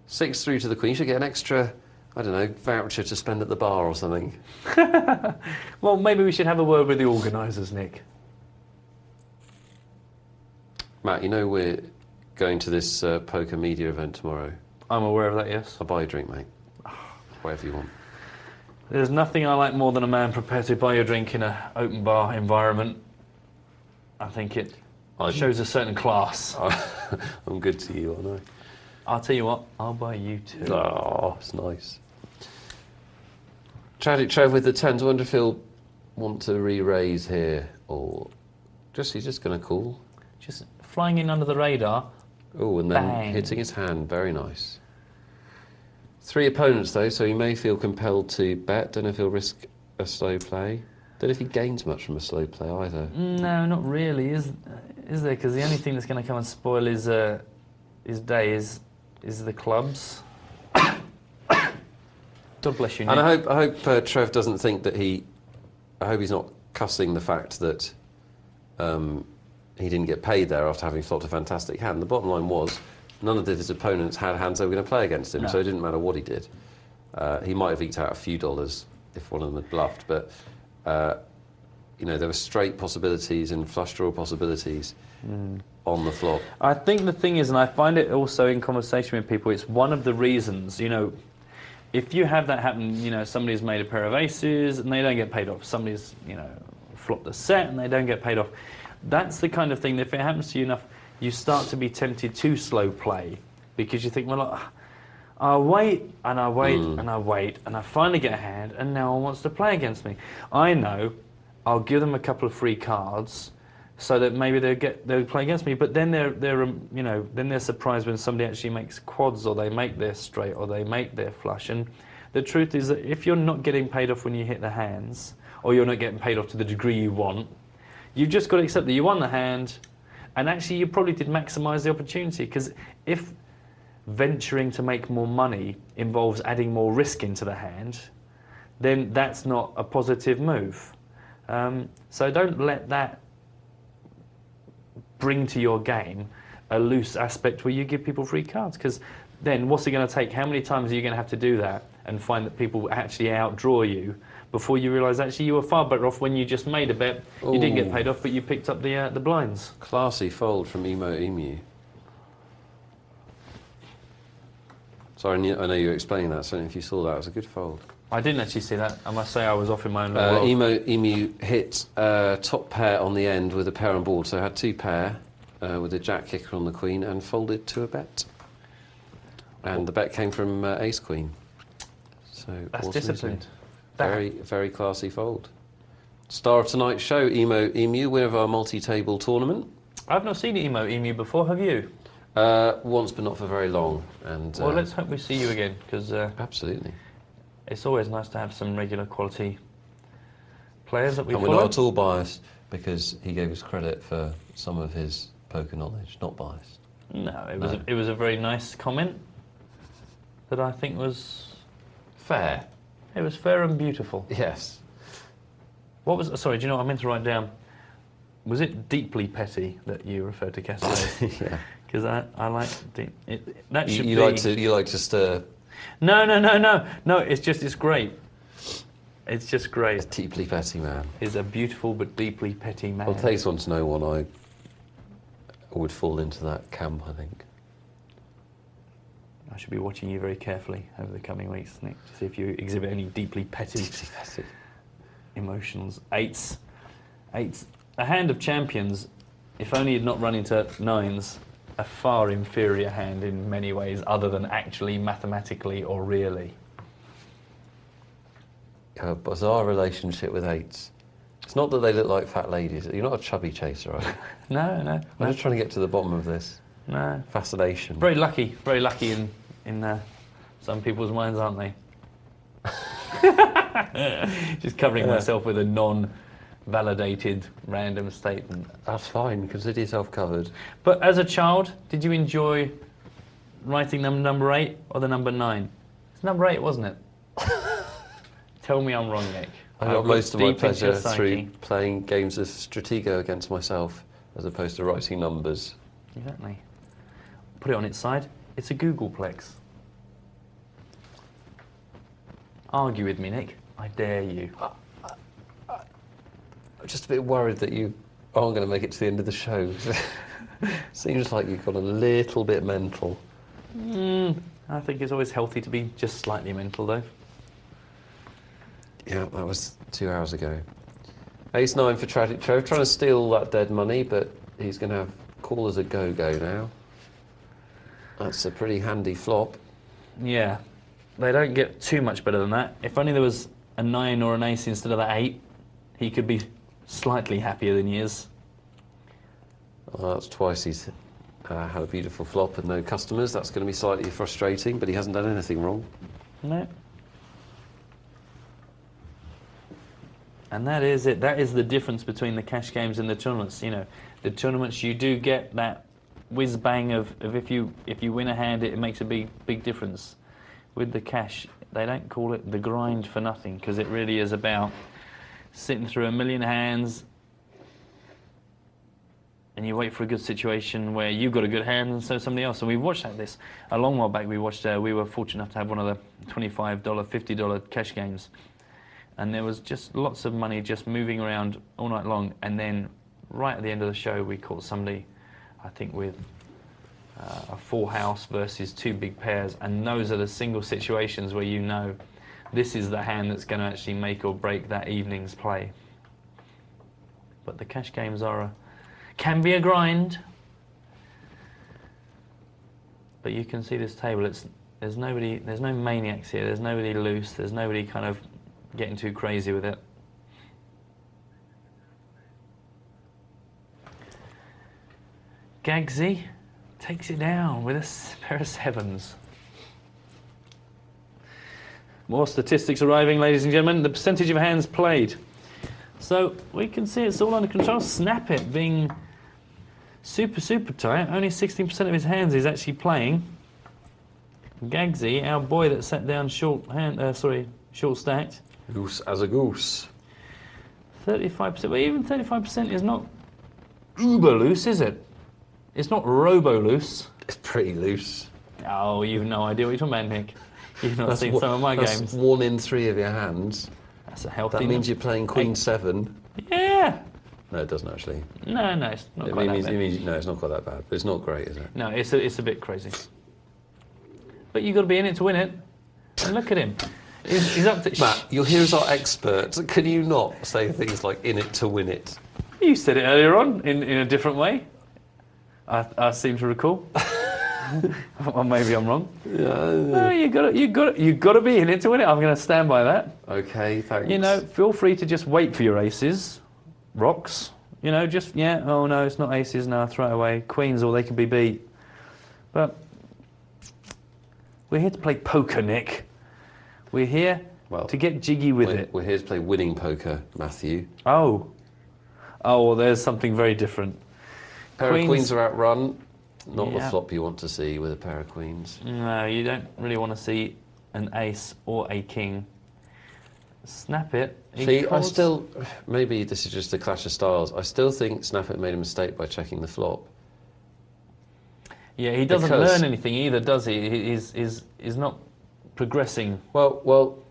Speaker 1: 6 through to the Queen. You should get an extra, I don't know, voucher to spend at the bar or something.
Speaker 2: Well, maybe we should have a word with the organisers, Nick.
Speaker 1: Matt, you know we're going to this poker media event tomorrow.
Speaker 2: I'm aware of that, yes.
Speaker 1: I'll buy you a drink, mate. Whatever you want.
Speaker 2: There's nothing I like more than a man prepared to buy you a drink in an open bar environment. I think it shows a certain class.
Speaker 1: I'm good to you, aren't I?
Speaker 2: I'll tell you what, I'll buy you too.
Speaker 1: Oh, it's nice. Tragic Trev with the 10s. I wonder if he'll want to re-raise here, or he's just going to call.
Speaker 2: Just flying in under the radar.
Speaker 1: Oh, and then
Speaker 2: bang.
Speaker 1: Hitting his hand. Very nice. 3 opponents, though, so he may feel compelled to bet. Don't know if he'll risk a slow play. Don't know if he gains much from a slow play either.
Speaker 2: No, not really, is there? Because the only thing that's going to come and spoil his day is the clubs. God bless you, Nick.
Speaker 1: And I hope Trev doesn't think that I hope he's not cussing the fact that he didn't get paid there after having flopped a fantastic hand. The bottom line was none of his opponents had hands they were going to play against him, so it didn't matter what he did. He might have eked out a few dollars if one of them had bluffed, but you know, there were straight possibilities and flush draw possibilities on the flop.
Speaker 2: I think the thing is, and I find it also in conversation with people, it's one of the reasons, you know, if you have that happen, you know, somebody's made a pair of aces and they don't get paid off. Somebody's, you know, flopped the set and they don't get paid off. That's the kind of thing that if it happens to you enough, you start to be tempted to slow play because you think, well, I'll wait and I wait and I wait and I finally get a hand and no one wants to play against me. I know I'll give them a couple of free cards so that maybe they'll play against me, but then they're surprised when somebody actually makes quads or they make their straight or they make their flush. And the truth is that if you're not getting paid off when you hit the hands, or you're not getting paid off to the degree you want, you've just got to accept that you won the hand, and actually you probably did maximise the opportunity, because if venturing to make more money involves adding more risk into the hand, then that's not a positive move. So don't let that bring to your game a loose aspect where you give people free cards, because then what's it going to take? How many times are you going to have to do that and find that people actually outdraw you before you realise actually you were far better off when you just made a bet, you didn't get paid off, but you picked up the blinds?
Speaker 1: Classy fold from Emu. Sorry, I know you were explaining that, so if you saw that, it was a good fold.
Speaker 2: I didn't actually see that. I must say I was off in my own little world.
Speaker 1: Emu hit top pair on the end with a pair on board, so had 2 pair with a jack kicker on the queen and folded to a bet. And the bet came from ace queen. So
Speaker 2: that's
Speaker 1: awesome,
Speaker 2: disciplined.
Speaker 1: Very, very classy fold. Star of tonight's show, Emu, winner of our multi-table tournament.
Speaker 2: I've not seen Emu before, have you?
Speaker 1: Once, but not for very long. And
Speaker 2: well, let's hope we see you again, because
Speaker 1: absolutely.
Speaker 2: It's always nice to have some regular quality players that we follow.
Speaker 1: And we're not at all biased, because he gave us credit for some of his poker knowledge. Not biased.
Speaker 2: No, it was a very nice comment that I think was
Speaker 1: fair.
Speaker 2: It was fair and beautiful.
Speaker 1: Yes.
Speaker 2: What was? Sorry, do you know what I meant to write down? Was it deeply petty that you referred to Cassidy?
Speaker 1: Yeah.
Speaker 2: Because I like that. Should
Speaker 1: you
Speaker 2: be...
Speaker 1: like to stir.
Speaker 2: No. It's great. It's just great.
Speaker 1: It's deeply petty man.
Speaker 2: He's a beautiful but deeply petty man.
Speaker 1: Well, it takes one to know one. I would fall into that camp, I think.
Speaker 2: I should be watching you very carefully over the coming weeks, Nick, to see if you exhibit any deeply petty emotions. 8s. Eights. A hand of champions, if only you'd not run into nines, a far inferior hand in many ways, other than actually mathematically or really.
Speaker 1: A bizarre relationship with eights. It's not that they look like fat ladies. You're not a chubby chaser, are you?
Speaker 2: No.
Speaker 1: I'm just trying to get to the bottom of this.
Speaker 2: No.
Speaker 1: Fascination.
Speaker 2: Very lucky in some people's minds, aren't they? Just covering myself with a non-validated random statement.
Speaker 1: That's fine. Consider yourself covered.
Speaker 2: But as a child, did you enjoy writing number 8 or the number 9? It's number 8, wasn't it? Tell me I'm wrong, Nick.
Speaker 1: I got most of my pleasure through playing games of Stratego against myself, as opposed to writing numbers.
Speaker 2: Exactly. Put it on its side. It's a Googleplex. Argue with me, Nick. I dare you.
Speaker 1: I'm just a bit worried that you aren't going to make it to the end of the show. Seems like you've got a little bit mental.
Speaker 2: I think it's always healthy to be just slightly mental, though.
Speaker 1: Yeah, that was 2 hours ago. Ace-9 for Tragic Trove, trying to steal that dead money, but he's going to have callers a go-go now. That's a pretty handy flop.
Speaker 2: Yeah, they don't get too much better than that. If only there was a 9 or an ace instead of that 8, he could be slightly happier than he is.
Speaker 1: Well, that's twice he's had a beautiful flop and no customers. That's going to be slightly frustrating, but he hasn't done anything wrong.
Speaker 2: No. And that is it. That is the difference between the cash games and the tournaments. You know, the tournaments, you do get that whiz bang of if you win a hand, it makes a big difference. With the cash, they don't call it the grind for nothing, because it really is about sitting through a million hands, and you wait for a good situation where you've got a good hand and so somebody else. And we watched this a long while back. We watched. We were fortunate enough to have one of the $25, $50 cash games. And there was just lots of money just moving around all night long. And then right at the end of the show, we caught somebody, I think, with a full house versus 2 big pairs. And those are the single situations where you know this is the hand that's going to actually make or break that evening's play. But the cash games can be a grind. But you can see this table. There's no maniacs here. There's nobody loose. There's nobody kind of getting too crazy with it. Gagsy takes it down with a pair of 7s. More statistics arriving, ladies and gentlemen. The percentage of hands played. So we can see it's all under control. Snap It being super tight. Only 16% of his hands is actually playing. Gagsy, our boy that sat down short stacked.
Speaker 1: Goose as a goose.
Speaker 2: 35%, but even 35% is not uber loose, is it? It's not robo loose.
Speaker 1: It's pretty loose.
Speaker 2: Oh, you've no idea what you're talking about, Nick. You've not seen some of my games.
Speaker 1: That's 1 in 3 of your hands.
Speaker 2: That's a healthy.
Speaker 1: That means you're playing Queen 7.
Speaker 2: Yeah.
Speaker 1: No, it doesn't actually.
Speaker 2: No, it's not quite that bad.
Speaker 1: No, it's not quite that bad. But it's not great, is it?
Speaker 2: No, it's a bit crazy. But you've got to be in it to win it. And look at him. He's up to...
Speaker 1: Matt, you're here as our expert. Can you not say things like "in it to win it"?
Speaker 2: You said it earlier on in a different way. I seem to recall. Or maybe I'm wrong. No, you got to be in it to win it. I'm going to stand by that.
Speaker 1: Okay, thanks.
Speaker 2: You know, feel free to just wait for your aces, rocks. You know, just oh no, it's not aces. No, throw it away. Queens, or they can be beat. But we're here to play poker, Nick. We're here to get jiggy with it.
Speaker 1: We're here to play winning poker, Matthew.
Speaker 2: Oh, well, there's something very different.
Speaker 1: Pair of queens are outrun. Not the flop you want to see with a pair of queens.
Speaker 2: No, you don't really want to see an ace or a king. Snap It.
Speaker 1: See, I still... Maybe this is just a clash of styles. I still think Snap It made a mistake by checking the flop.
Speaker 2: Yeah, he doesn't learn anything either, does he? He's not progressing.
Speaker 1: Well,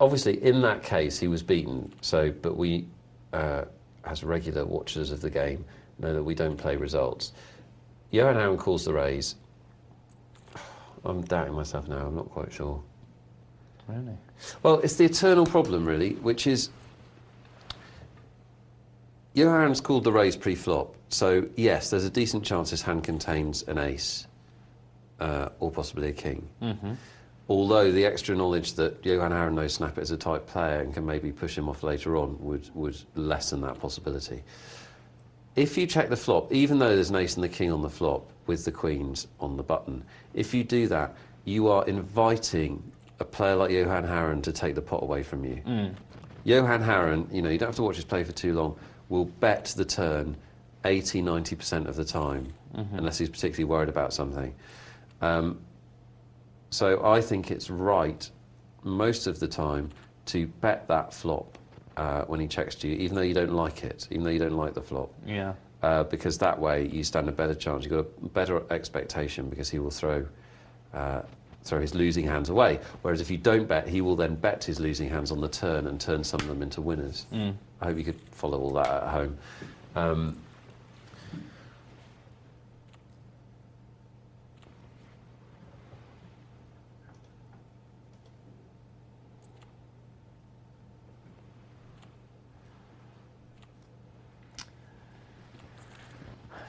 Speaker 1: obviously, in that case, he was beaten. So, but we, as regular watchers of the game, know that we don't play results. Johan Aaron calls the raise. I'm doubting myself now. I'm not quite sure.
Speaker 2: Really?
Speaker 1: Well, it's the eternal problem, really, which is Johan's called the raise pre-flop, so yes, there's a decent chance his hand contains an ace, or possibly a king. Although the extra knowledge that Johan Haran knows Snap is a type player and can maybe push him off later on would lessen that possibility. If you check the flop, even though there's an ace and the king on the flop with the queens on the button, if you do that, you are inviting a player like Johan Haran to take the pot away from you. Johan Haran, you don't have to watch his play for too long, will bet the turn 80–90% of the time, unless he's particularly worried about something. So I think it's right, most of the time, to bet that flop when he checks to you, even though you don't like it, even though you don't like the flop.
Speaker 2: Yeah.
Speaker 1: Because that way you stand a better chance. You've got a better expectation because he will throw his losing hands away. Whereas if you don't bet, he will then bet his losing hands on the turn and turn some of them into winners. I hope you could follow all that at home.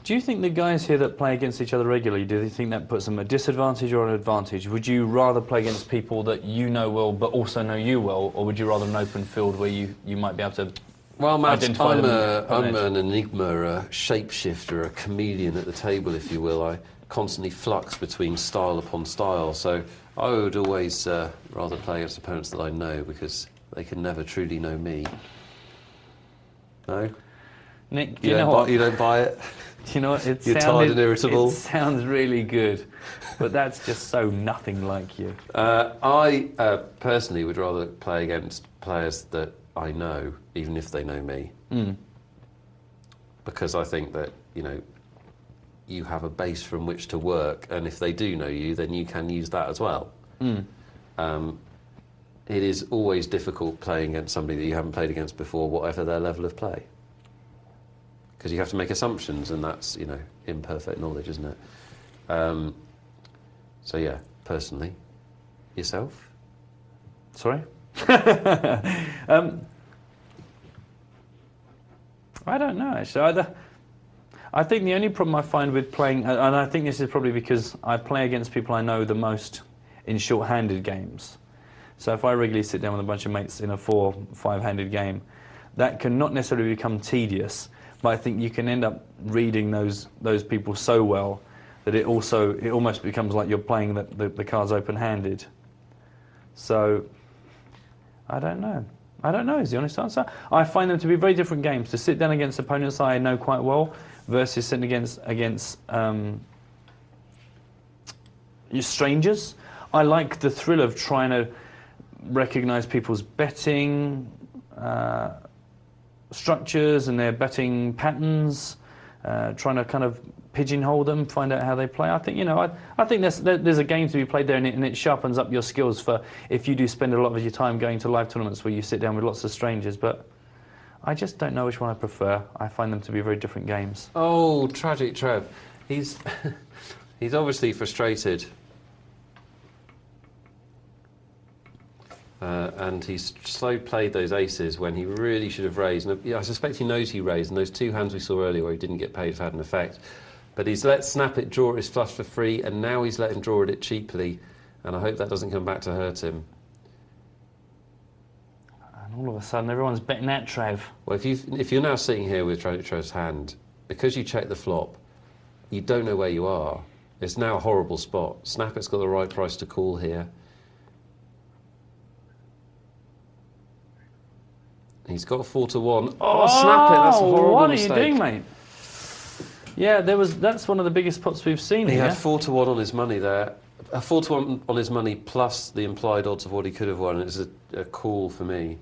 Speaker 2: Do you think the guys here that play against each other regularly, do they think that puts them at a disadvantage or an advantage? Would you rather play against people that you know well but also know you well, or would you rather an open field where you might be able to identify
Speaker 1: I'm an enigma, a shapeshifter, a chameleon at the table, if you will. I constantly flux between style upon style, so I would always rather play against opponents that I know because they can never truly know me. No?
Speaker 2: Nick, do you know what?
Speaker 1: You don't buy it?
Speaker 2: You know what?
Speaker 1: You're tired and irritable.
Speaker 2: It sounds really good, but that's just so nothing like you.
Speaker 1: I personally would rather play against players that I know, even if they know me. Because I think that, you have a base from which to work, and if they do know you, then you can use that as well. It is always difficult playing against somebody that you haven't played against before, whatever their level of play. Because you have to make assumptions, and that's, imperfect knowledge, isn't it? So yeah, personally. Yourself?
Speaker 2: Sorry? I don't know, actually. I think the only problem I find with playing, and I think this is probably because I play against people I know the most in short-handed games. So if I regularly sit down with a bunch of mates in a 4- or 5-handed game, that can not necessarily become tedious, but I think you can end up reading those people so well that it almost becomes like you're playing the cards open-handed. So, I don't know. I don't know is the honest answer. I find them to be very different games. To sit down against opponents I know quite well versus sitting against strangers. I like the thrill of trying to recognise people's betting structures and their betting patterns, trying to kind of pigeonhole them, find out how they play. I think I think there's a game to be played there, and it sharpens up your skills for if you do spend a lot of your time going to live tournaments where you sit down with lots of strangers. But I just don't know which one I prefer. I find them to be very different games.
Speaker 1: Oh, tragic Trev. He's obviously frustrated. And he's slow played those aces when he really should have raised. And I suspect he knows he raised, and those two hands we saw earlier where he didn't get paid have had an effect. But he's let Snap it draw his flush for free, and now he's let him draw it cheaply, and I hope that doesn't come back to hurt him.
Speaker 2: And all of a sudden everyone's betting that Trev.
Speaker 1: Well, if you're now sitting here with Trev's hand, because you checked the flop, you don't know where you are. It's now a horrible spot. Snap it's got the right price to call here. He's got a 4-1. Oh, Snap it! That's a horrible mistake.
Speaker 2: What are you doing, mate? Yeah, that's one of the biggest pots we've seen.
Speaker 1: He had 4-1 on his money there. A 4-1 on his money plus the implied odds of what he could have won. It's a call for me.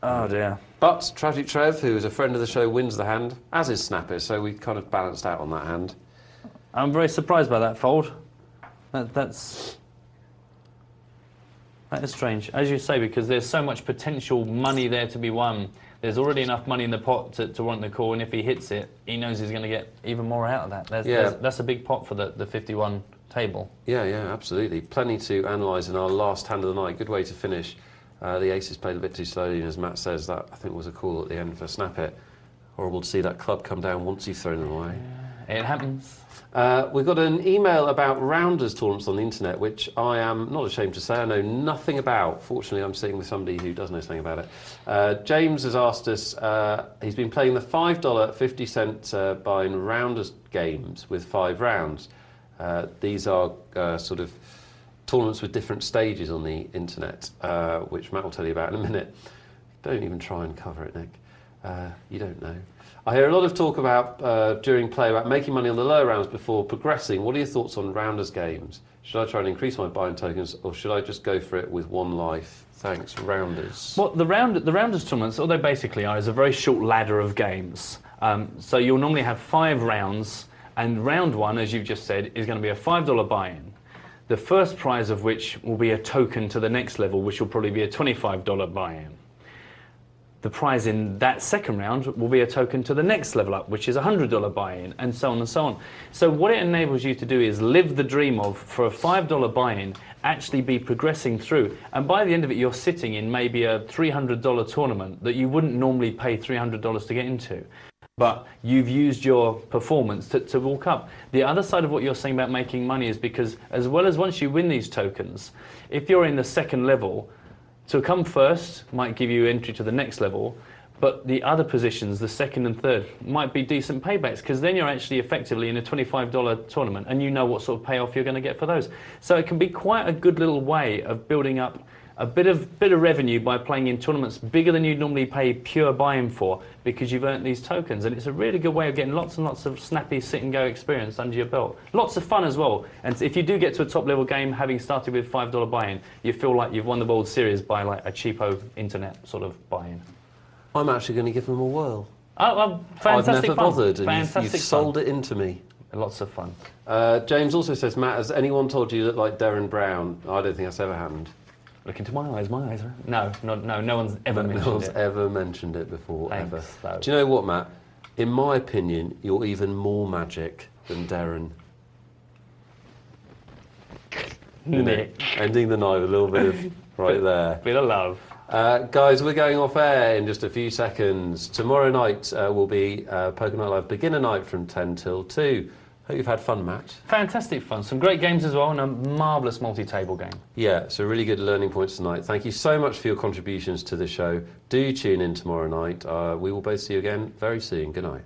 Speaker 2: Oh dear.
Speaker 1: But Tragic Trev, who is a friend of the show, wins the hand, as is Snapper, so we kind of balanced out on that hand.
Speaker 2: I'm very surprised by that fold. That is strange, as you say, because there's so much potential money there to be won. There's already enough money in the pot to warrant the call, and if he hits it, he knows he's going to get even more out of that. That's a big pot for the 51 table.
Speaker 1: Yeah, absolutely. Plenty to analyse in our last hand of the night. Good way to finish. The aces played a bit too slowly, and as Matt says, that I think was a call at the end for snap it. Horrible to see that club come down once you've thrown them away.
Speaker 2: It happens.
Speaker 1: We've got an email about Rounders tournaments on the internet, which I am not ashamed to say I know nothing about. Fortunately, I'm sitting with somebody who does know something about it. James has asked us, he's been playing the $5 50-cent buy-in Rounders games with 5 rounds. These are sort of tournaments with different stages on the internet, which Matt will tell you about in a minute. Don't even try and cover it, Nick. You don't know. I hear a lot of talk about during play about making money on the lower rounds before progressing. What are your thoughts on Rounders games? Should I try and increase my buy-in tokens, or should I just go for it with 1 life? Thanks, Rounders.
Speaker 2: Well, the Rounders tournaments, all they basically are, is a very short ladder of games. So you'll normally have 5 rounds, and round 1, as you've just said, is going to be a $5 buy-in. The first prize of which will be a token to the next level, which will probably be a $25 buy-in. The prize in that second round will be a token to the next level up, which is a $100 buy-in, and so on and so on. So what it enables you to do is live the dream of, for a $5 buy-in, actually be progressing through. And by the end of it, you're sitting in maybe a $300 tournament that you wouldn't normally pay $300 to get into. But you've used your performance to walk up. The other side of what you're saying about making money is because, as well as once you win these tokens, if you're in the second level, to come first might give you entry to the next level, but the other positions, the second and third, might be decent paybacks, because then you're actually effectively in a $25 tournament and you know what sort of payoff you're going to get for those. So it can be quite a good little way of building up a bit of revenue by playing in tournaments bigger than you'd normally pay pure buy-in for, because you've earned these tokens, and it's a really good way of getting lots and lots of snappy sit-and-go experience under your belt. Lots of fun as well, and if you do get to a top-level game, having started with $5 buy-in, you feel like you've won the World Series by like a cheapo internet sort of buy-in.
Speaker 1: I'm actually going to give them a whirl.
Speaker 2: Oh, fantastic
Speaker 1: I've never
Speaker 2: fun.
Speaker 1: bothered, and
Speaker 2: Fantastic
Speaker 1: you've sold it into me.
Speaker 2: Lots of fun.
Speaker 1: James also says, Matt, has anyone told you you look like Darren Brown? I don't think that's ever happened.
Speaker 2: Look into my eyes, right? No one's ever mentioned it.
Speaker 1: No one's ever mentioned it before,
Speaker 2: Thanks,
Speaker 1: ever.
Speaker 2: though.
Speaker 1: Do you know what, Matt? In my opinion, you're even more magic than Darren.
Speaker 2: Nick.
Speaker 1: Ending the night with a little bit of right there.
Speaker 2: Bit of love.
Speaker 1: Guys, we're going off air in just a few seconds. Tomorrow night will be Poker Night Live beginner night from 10 till 2. Hope you've had fun, Matt.
Speaker 2: Fantastic fun. Some great games as well, and a marvellous multi-table game.
Speaker 1: Yeah, so really good learning points tonight. Thank you so much for your contributions to the show. Do tune in tomorrow night. We will both see you again very soon. Good night.